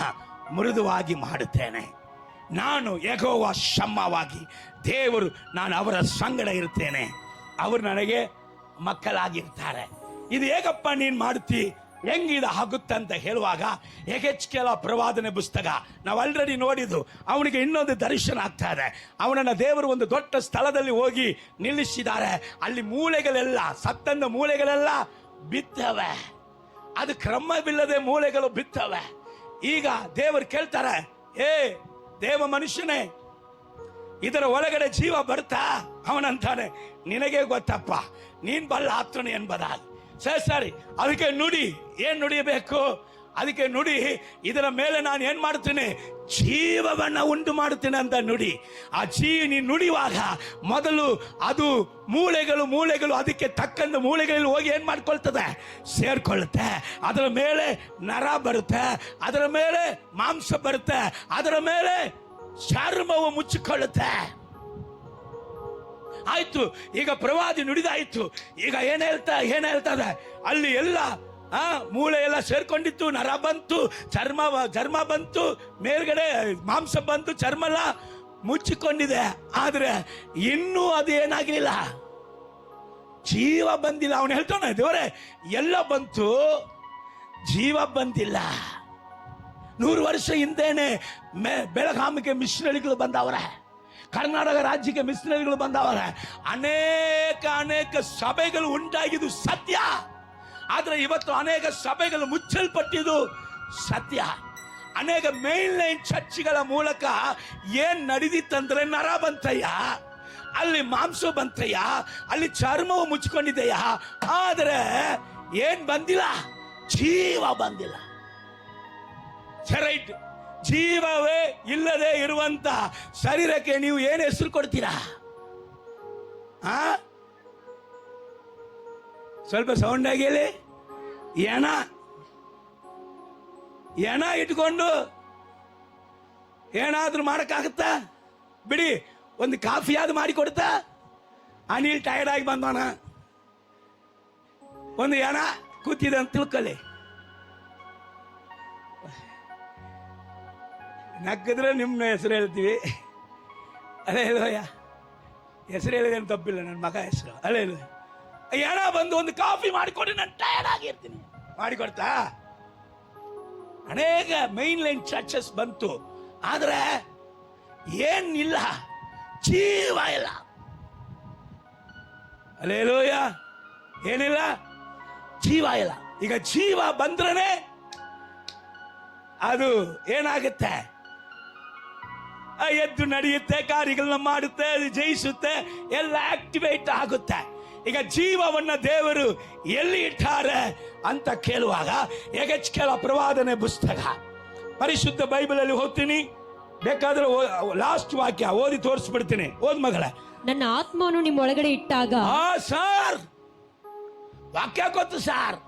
ಮೃದುವಾಗಿ ಮಾಡುತ್ತೇನೆ. ನಾನು ಯೆಹೋವ ಶಮ್ಮವಾಗಿ ದೇವರು, ನಾನು ಅವರ ಸಂಗಡ ಇರ್ತೇನೆ, ಅವರು ನನಗೆ ಮಕ್ಕಳಾಗಿರ್ತಾರೆ. ಇದು ಹೇಗಪ್ಪ ನೀನ್ ಮಾಡ್ತಿ, ಹೆಂಗಿದ ಆಗುತ್ತೆ ಅಂತ ಹೇಳುವಾಗ ಯೆಹೆಜ್ಕೇಲ ಪ್ರವಾದನೆ ಪುಸ್ತಕ ನಾವು ಆಲ್ರೆಡಿ ನೋಡಿದ್ದು. ಅವನಿಗೆ ಇನ್ನೊಂದು ದರ್ಶನ ಆಗ್ತಾ ಇದೆ. ಅವನನ್ನ ದೇವರು ಒಂದು ದೊಡ್ಡ ಸ್ಥಳದಲ್ಲಿ ಹೋಗಿ ನಿಲ್ಲಿಸಿದ್ದಾರೆ. ಅಲ್ಲಿ ಮೂಳೆಗಳೆಲ್ಲ, ಸತ್ತಂದ ಮೂಳೆಗಳೆಲ್ಲ ಬಿತ್ತವೆ. ಅದು ಕ್ರಮವಿಲ್ಲದೆ ಮೂಳೆಗಳು ಬಿತ್ತವೆ. ಈಗ ದೇವರು ಕೇಳ್ತಾರೆ, ಏ ದೇವ ಮನುಷ್ಯನೇ, ಇದರ ಒಳಗಡೆ ಜೀವ ಬರ್ತಾ? ಅವನಂತಾನೆ, ನಿನಗೆ ಗೊತ್ತಪ್ಪ, ನೀನ್ ಬಲ್ಲ ಆತನು ಎಂಬುದಾಗಿ. ಸರಿ, ಅದಕ್ಕೆ ನುಡಿ, ಏನ್ ನುಡಿಯಬೇಕು? ಅದಕ್ಕೆ ನುಡಿ, ಇದರ ಮೇಲೆ ನಾನು ಏನ್ ಮಾಡ್ತೀನಿ, ಜೀವವನ್ನ ಉಂಟು ಮಾಡುತ್ತೇನೆ ಅಂತ ನುಡಿ. ಆ ನೀನು ನುಡಿಯುವಾಗ ಮೊದಲು ಅದು ಮೂಳೆಗಳು ಅದಕ್ಕೆ ತಕ್ಕಂತ ಮೂಳೆಗಳಲ್ಲಿ ಹೋಗಿ ಏನ್ ಮಾಡ್ಕೊಳ್ತದೆ, ಸೇರ್ಕೊಳ್ಳುತ್ತೆ. ಅದರ ಮೇಲೆ ನರ ಬರುತ್ತೆ, ಅದರ ಮೇಲೆ ಮಾಂಸ ಬರುತ್ತೆ, ಅದರ ಮೇಲೆ ಚರ್ಮವು ಮುಚ್ಚಿಕೊಳ್ಳುತ್ತೆ. ಆಯ್ತು. ಈಗ ಪ್ರವಾದಿ ನುಡಿದಾಯ್ತು. ಈಗ ಏನ್ ಹೇಳ್ತದೆ ಅಲ್ಲಿ ಎಲ್ಲ ಮೂಳೆ ಎಲ್ಲ ಸೇರ್ಕೊಂಡಿತ್ತು, ನರ ಬಂತು, ಚರ್ಮ ಬಂತು, ಮೇಲ್ಗಡೆ ಮಾಂಸ ಬಂತು, ಚರ್ಮ ಎಲ್ಲ ಮುಚ್ಚಿಕೊಂಡಿದೆ. ಆದ್ರೆ ಇನ್ನೂ ಅದು ಏನಾಗ್ಲಿಲ್ಲ, ಜೀವ ಬಂದಿಲ್ಲ. ಅವನು ಹೇಳ್ತಾನೆ, ದೇವರೇ ಎಲ್ಲ ಬಂತು, ಜೀವ ಬಂದಿಲ್ಲ. 100 ವರ್ಷ ಹಿಂದೇನೆ ಬೆಳಗಾಮಿಗೆ ಮಿಷನರಿಗಳು ಬಂದವರೆ, ಕರ್ನಾಟಕ ರಾಜ್ಯಕ್ಕೆ ಮಿಷನರಿಗಳು ಬಂದವರೆ, ಅನೇಕ ಸಭೆಗಳು ಉಂಟಾಗಿದ್ದು ಸತ್ಯ. ಆದ್ರೆ ಇವತ್ತು ಅನೇಕ ಸಭೆಗಳು ಮುಚ್ಚಲ್ಪಟ್ಟಿದ್ದು ಸತ್ಯ. ಅನೇಕ ಮೇನ್ ಲೈನ್ ಚರ್ಚ್ಗಳ ಮೂಲಕ ಏನ್ ನಡೆದಿತ್ತಂದ್ರೆ, ನರ ಬಂತಯ್ಯ, ಅಲ್ಲಿ ಮಾಂಸ ಬಂತಯ್ಯ, ಅಲ್ಲಿ ಚರ್ಮವು ಮುಚ್ಕೊಂಡಿದೆಯ, ಆದ್ರೆ ಏನ್ ಬಂದಿಲ್ಲ, ಜೀವ ಬಂದಿಲ್ಲ. ರೈಟ್. ಜೀವವೇ ಇಲ್ಲದೆ ಇರುವಂತ ಶರೀರಕ್ಕೆ ನೀವು ಏನು ಹೆಸರು ಕೊಡ್ತೀರಾ? ಸ್ವಲ್ಪ ಸೌಂಡ್ ಆಗಿ ಹೇಳಿ. ಎಣ ಇಟ್ಕೊಂಡು ಏನಾದ್ರೂ ಮಾಡಕ್ಕಾಗತ್ತಾ? ಬಿಡಿ, ಒಂದು ಕಾಫಿ ಆದ್ರೂ ಮಾಡಿ ಕೊಡ್ತಾ? ಅನಿಲ್ ಟೈರ್ಡ್ ಆಗಿ ಬಂದೋಣ, ಒಂದು ಎಣ ಕೂತಿದೆ ಅಂತ ತಿಳ್ಕೊಳ್ಳಿ. ನಗ್ಗಿದ್ರೆ ನಿಮ್ಮ ಹೆಸರು ಹೇಳ್ತೀವಿ. ಅಲ್ಲೇ ಹೇಳುವಯ್ಯ, ಹೆಸರು ಹೇಳಿದೇನು ತಪ್ಪಿಲ್ಲ, ನನ್ನ ಮಗ ಹೆಸರು. ಅಲ್ಲೇ ಹೇಳು, ಏನ ಬಂದು ಒಂದು ಕಾಫಿ ಮಾಡಿಕೊಡಿ, ನಾನು ಟಯರ್ಡ್ ಆಗಿರ್ತೀನಿ. ಮಾಡಿಕೊಡ್ತಾ? ಅನೇಕ ಮೈನ್ ಲೈನ್ ಚರ್ಚಸ್ ಬಂತು, ಆದ್ರೆ ಏನಿಲ್ಲ, ಜೀವ ಇಲ್ಲ. ಅಲ್ಲೇ ಹೇಳುವಯ್ಯ, ಏನಿಲ್ಲ, ಜೀವ ಇಲ್ಲ. ಈಗ ಜೀವ ಬಂದ್ರೆ ಅದು ಏನಾಗುತ್ತೆ, ಎದ್ದು ನಡೆಯುತ್ತೆ, ಕಾರ್ಯಗಳನ್ನ ಮಾಡುತ್ತೆ, ಜಯಿಸುತ್ತೆ, ಎಲ್ಲ ಆಕ್ಟಿವೇಟ್ ಆಗುತ್ತೆ. ಈಗ ಜೀವವನ್ನ ದೇವರು ಎಲ್ಲಿ ಇಟ್ಟಾರೆ ಅಂತ ಕೇಳುವಾಗ, ಎಗೆಚ್ಕೇಲ ಪ್ರವಾದನೆ ಪುಸ್ತಕ, ಪರಿಶುದ್ಧ ಬೈಬಲ್ ಅಲ್ಲಿ ಓದ್ತೀನಿ, ಬೇಕಾದ್ರೆ ಲಾಸ್ಟ್ ವಾಕ್ಯ ಓದಿ ತೋರಿಸ್ಬಿಡ್ತೀನಿ. ಓದ್ ಮಗಳೇ. ನನ್ನ ಆತ್ಮವನ್ನು ನಿಮ್ಮ ಒಳಗಡೆ ಇಟ್ಟಾಗ. ಸರ್, ವಾಕ್ಯ ಗೊತ್ತು ಸರ್,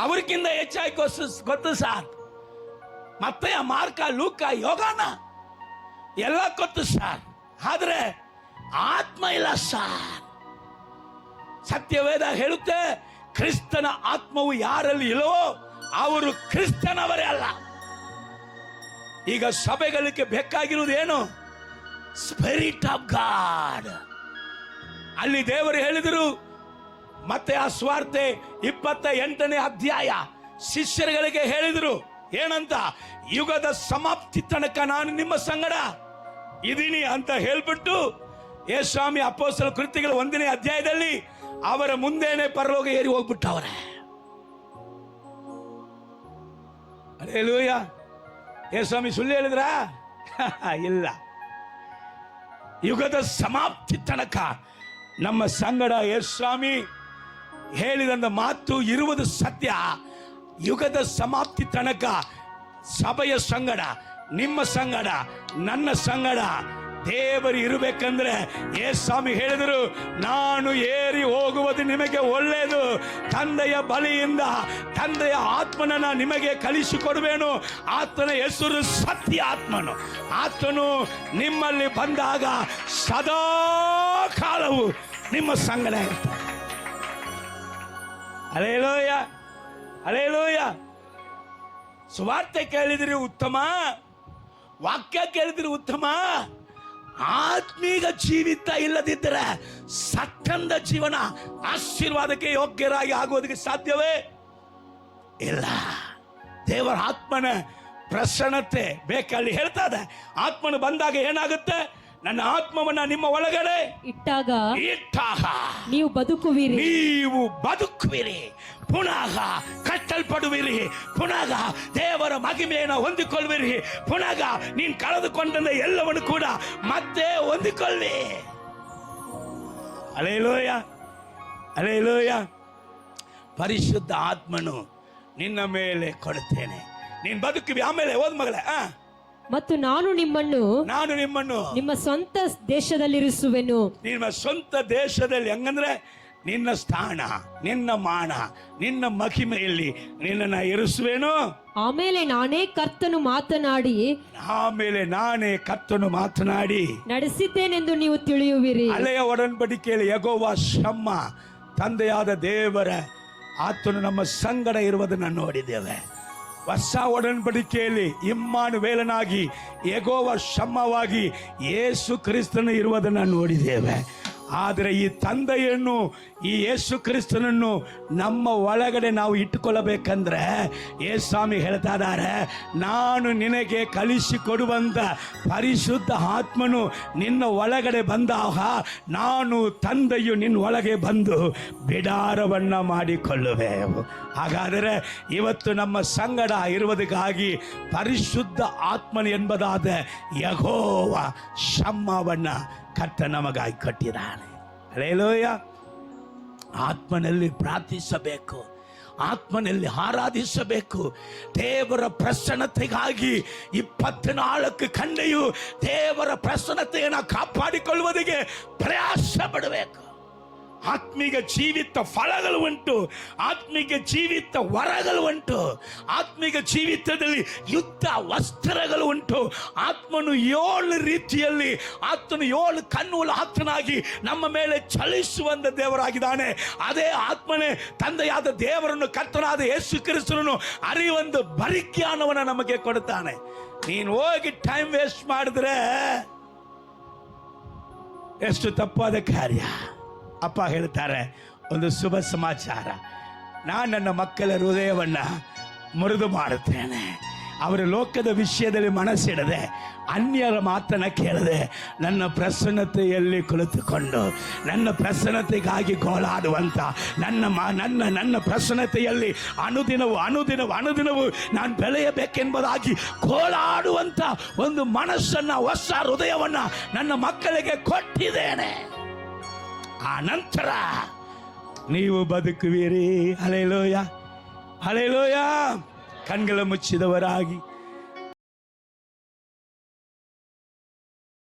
ಅವ್ರಿಗಿಂತ ಹೆಚ್ಚಾಗಿ ಗೊತ್ತು ಸರ್. ಮತ್ತೆ ಮಾರ್ಕ, ಲೂಕ, ಯೋಗಾನ ಎಲ್ಲ ಗೊತ್ತು ಸರ್, ಆದ್ರೆ ಆತ್ಮ ಇಲ್ಲ ಸರ್. ಸತ್ಯವೇದ ಹೇಳುತ್ತೆ, ಕ್ರಿಸ್ತನ ಆತ್ಮವು ಯಾರಲ್ಲಿ ಇಲ್ಲವೋ ಅವರು ಕ್ರಿಸ್ತನವರೇ ಅಲ್ಲ. ಈಗ ಸಭೆಗಳಿಗೆ ಬೇಕಾಗಿರುವುದು ಏನು? Spirit of god. ಅಲ್ಲಿ ದೇವರು ಹೇಳಿದರು, ಮತ್ತೆ ಆ ಸ್ವಾರ್ತೆ 28ನೇ ಅಧ್ಯಾಯ ಶಿಷ್ಯರುಗಳಿಗೆ ಹೇಳಿದರು ಏನಂತ, ಯುಗದ ಸಮಾಪ್ತಿ ತನಕ ನಾನು ನಿಮ್ಮ ಸಂಗಡ ಇದೀನಿ ಅಂತ ಹೇಳ್ಬಿಟ್ಟು, ಯೇಸ್ವಾಮಿ ಅಪೊಸ್ತಲ ಕೃತ್ಯಗಳ 1ನೇ ಅಧ್ಯಾಯದಲ್ಲಿ ಅವರ ಮುಂದೆನೆ ಪರಲೋಕ ಏರಿ ಹೋಗ್ಬಿಟ್ಟವರೆ. ಹಲ್ಲೆಲೂಯಾ. ಯೇಸ್ವಾಮಿ ಸುಳ್ಳು ಹೇಳಿದ್ರ? ಇಲ್ಲ. ಯುಗದ ಸಮಾಪ್ತಿ ತನಕ ನಮ್ಮ ಸಂಗಡ ಯೇಸ್ವಾಮಿ ಹೇಳಿದಂತ ಮಾತು ಇರುವುದು ಸತ್ಯ. ಯುಗದ ಸಮಾಪ್ತಿ ತನಕ ಸಭೆಯ ಸಂಗಡ, ನಿಮ್ಮ ಸಂಗಡ, ನನ್ನ ಸಂಗಡ ದೇವರು ಇರಬೇಕಂದ್ರೆ ಯೇಸ್ವಾಮಿ ಹೇಳಿದರು, ನಾನು ಏರಿ ಹೋಗುವುದು ನಿಮಗೆ ಒಳ್ಳೆಯದು, ತಂದೆಯ ಬಳಿಯಿಂದ ತಂದೆಯ ಆತ್ಮನನ್ನ ನಿಮಗೆ ಕಳಿಸಿಕೊಡುವೇನು. ಆತನ ಹೆಸರು ಸತ್ಯ ಆತ್ಮನು. ಆತನು ನಿಮ್ಮಲ್ಲಿ ಬಂದಾಗ ಸದಾ ಕಾಲವು ನಿಮ್ಮ ಸಂಗಡ ಇರ್ತಾನೆ. Hallelujah, hallelujah. ಸುವಾರ್ತೆ ಕೇಳಿದ್ರಿ ಉತ್ತಮ, ವಾಕ್ಯ ಕೇಳಿದ್ರಿ ಉತ್ತಮ. ಆತ್ಮೀಗ ಜೀವಿತ ಇಲ್ಲದಿದ್ದರೆ ಸತ್ತಂದ ಜೀವನ ಆಶೀರ್ವಾದಕ್ಕೆ ಯೋಗ್ಯರಾಗಿ ಆಗುವುದಕ್ಕೆ ಸಾಧ್ಯವೇ ಇಲ್ಲ. ದೇವರ ಆತ್ಮನ ಪ್ರಸನ್ನತೆ ಬೇಕಲ್ಲಿ ಹೇಳ್ತಾ ಇದೆ. ಆತ್ಮನು ಬಂದಾಗ ಏನಾಗುತ್ತೆ? ನನ್ನ ಆತ್ಮವನ್ನ ನಿಮ್ಮ ಒಳಗಡೆ ಇಟ್ಟಾಗ ನೀವು ಬದುಕುವಿರಿ, ಪುನಃ ಕಟ್ಟಲ್ಪಡುವಿರಿ, ಪುನಃ ದೇವರ ಮಹಿಮೆಯನ್ನು ಹೊಂದಿಕೊಳ್ಳುವಿರಿ, ಪುನಃ ನೀನು ಕಳೆದುಕೊಂಡ ಎಲ್ಲವನ್ನು ಕೂಡ ಮತ್ತೆ ಹೊಂದಿಕೊಳ್ಳಿ. Hallelujah, hallelujah. ಪರಿಶುದ್ಧ ಆತ್ಮನು ನಿನ್ನ ಮೇಲೆ ಕೊಡುತ್ತೇನೆ, ನೀನು ಬದುಕುವಿ. ಆಮೇಲೆ ಓದ್ ಮಗಳೇ. ಮತ್ತು ನಾನು ನಿಮ್ಮನ್ನು ನಿಮ್ಮ ಸ್ವಂತ ದೇಶದಲ್ಲಿರಿಸುವೆನು. ನಿಮ್ಮ ಸ್ವಂತ ದೇಶದಲ್ಲಿ, ಹಂಗಂದ್ರೆ ನಿನ್ನ ಸ್ಥಾನ, ನಿನ್ನ ಮಾನ, ನಿನ್ನ ಮಹಿಮೆಯಲ್ಲಿ ನಿನ್ನನ್ನು ಇರಿಸುವೇನು. ಆಮೇಲೆ ನಾನೇ ಕರ್ತನು ಮಾತನಾಡಿ ನಡೆಸಿದ್ದೇನೆಂದು ನೀವು ತಿಳಿಯುವಿರಿ. ಹಳೆಯ ಒಡಂಬಡಿಕೆಯಲ್ಲಿ ಯೆಹೋವ ಶಮ್ಮ, ತಂದೆಯಾದ ದೇವರ ಆತನು ನಮ್ಮ ಸಂಗಡ ಇರುವುದನ್ನು ನೋಡಿದ್ದೇವೆ. ಹೊಸ ಒಡಂಬಡಿಕೆಯಲ್ಲಿ ಇಮ್ಮಾನುವೇಲನಾಗಿ ಯೆಹೋವ ಶಮ್ಮವಾಗಿ ಯೇಸು ಕ್ರಿಸ್ತನು ಇರುವುದನ್ನು ನೋಡಿದ್ದೇವೆ. ಆದರೆ ಈ ತಂದೆಯನ್ನು, ಈ ಯೇಸು ಕ್ರಿಸ್ತನನ್ನು ನಮ್ಮ ಒಳಗಡೆ ನಾವು ಇಟ್ಟುಕೊಳ್ಳಬೇಕಂದ್ರೆ ಯೇಸ್ವಾಮಿ ಹೇಳ್ತಾ ಇದ್ದಾರೆ, ನಾನು ನಿನಗೆ ಕಲಿಸಿಕೊಡುವಂಥ ಪರಿಶುದ್ಧ ಆತ್ಮನು ನಿನ್ನ ಒಳಗಡೆ ಬಂದಾಗ ನಾನು ತಂದೆಯು ನಿನ್ನ ಒಳಗೆ ಬಂದು ಬಿಡಾರವನ್ನು ಮಾಡಿಕೊಳ್ಳುವೆ. ಹಾಗಾದರೆ ಇವತ್ತು ನಮ್ಮ ಸಂಗಡ ಇರುವುದಕ್ಕಾಗಿ ಪರಿಶುದ್ಧ ಆತ್ಮನು ಎಂಬುದಾದ ಯೆಹೋವ ಶಮ್ಮವನ್ನು ಕರ್ತ ನಮಗಾಗಿ ಕಟ್ಟಿದ್ದಾನೆ. ಹಲ್ಲೆಲೂಯಾ. ಆತ್ಮನಲ್ಲಿ ಪ್ರಾರ್ಥಿಸಬೇಕು, ಆತ್ಮನಲ್ಲಿ ಆರಾಧಿಸಬೇಕು. ದೇವರ ಪ್ರಸನ್ನತೆಗಾಗಿ 24 ಗಂಟೆಯು ದೇವರ ಪ್ರಸನ್ನತೆಯನ್ನು ಕಾಪಾಡಿಕೊಳ್ಳುವುದಕ್ಕೆ ಪ್ರಯಾಸ ಪಡಬೇಕು. ಆತ್ಮಿಕ ಜೀವಿತ ಫಲಗಳು ಉಂಟು, ಆತ್ಮಿಕ ಜೀವಿತ ವರಗಳು ಉಂಟು, ಆತ್ಮಿಕ ಜೀವಿತದಲ್ಲಿ ಯುದ್ಧ ವಸ್ತ್ರಗಳು ಉಂಟು. ಆತ್ಮನು 7 ರೀತಿಯಲ್ಲಿ, ಆತ್ಮನು 7 ಕಣ್ಣುಗಳ ಆತ್ಮನಾಗಿ ನಮ್ಮ ಮೇಲೆ ಚಲಿಸುವಂತ ದೇವರಾಗಿದ್ದಾನೆ. ಅದೇ ಆತ್ಮನೇ ತಂದೆಯಾದ ದೇವರನ್ನು, ಕರ್ತನಾದ ಯೇಸು ಕ್ರಿಸ್ತನನ್ನು ಅರಿಯುವಂತ ಪರಿಜ್ಞಾನವನ್ನು ನಮಗೆ ಕೊಡುತ್ತಾನೆ. ನೀನು ಹೋಗಿ ಟೈಮ್ ವೇಸ್ಟ್ ಮಾಡಿದ್ರೆ ಎಷ್ಟು ತಪ್ಪಾದ ಕಾರ್ಯ. ಅಪ್ಪ ಹೇಳ್ತಾರೆ, ಒಂದು ಶುಭ ಸಮಾಚಾರ, ನಾನು ನನ್ನ ಮಕ್ಕಳ ಹೃದಯವನ್ನು ಮುರಿದು ಮಾಡುತ್ತೇನೆ. ಅವರ ಲೋಕದ ವಿಷಯದಲ್ಲಿ ಮನಸ್ಸಿಡದೆ, ಅನ್ಯರ ಮಾತನ್ನು ಕೇಳದೆ, ನನ್ನ ಪ್ರಸನ್ನತೆಯಲ್ಲಿ ಕುಳಿತುಕೊಂಡು ನನ್ನ ಪ್ರಸನ್ನತೆಗಾಗಿ ಗೋಳಾಡುವಂಥ, ನನ್ನ ಪ್ರಸನ್ನತೆಯಲ್ಲಿ ಅನುದಿನವೂ ನಾನು ಬೆಳೆಯಬೇಕೆಂಬುದಾಗಿ ಗೋಳಾಡುವಂಥ ಒಂದು ಮನಸ್ಸನ್ನು, ಹೊಸ ಹೃದಯವನ್ನು ನನ್ನ ಮಕ್ಕಳಿಗೆ ಕೊಟ್ಟಿದ್ದೇನೆ. ಆ ನಂತರ ನೀವು ಬದುಕುವಿರಿ. Hallelujah, hallelujah. ಕಣ್ಗಳ ಮುಚ್ಚಿದವರಾಗಿ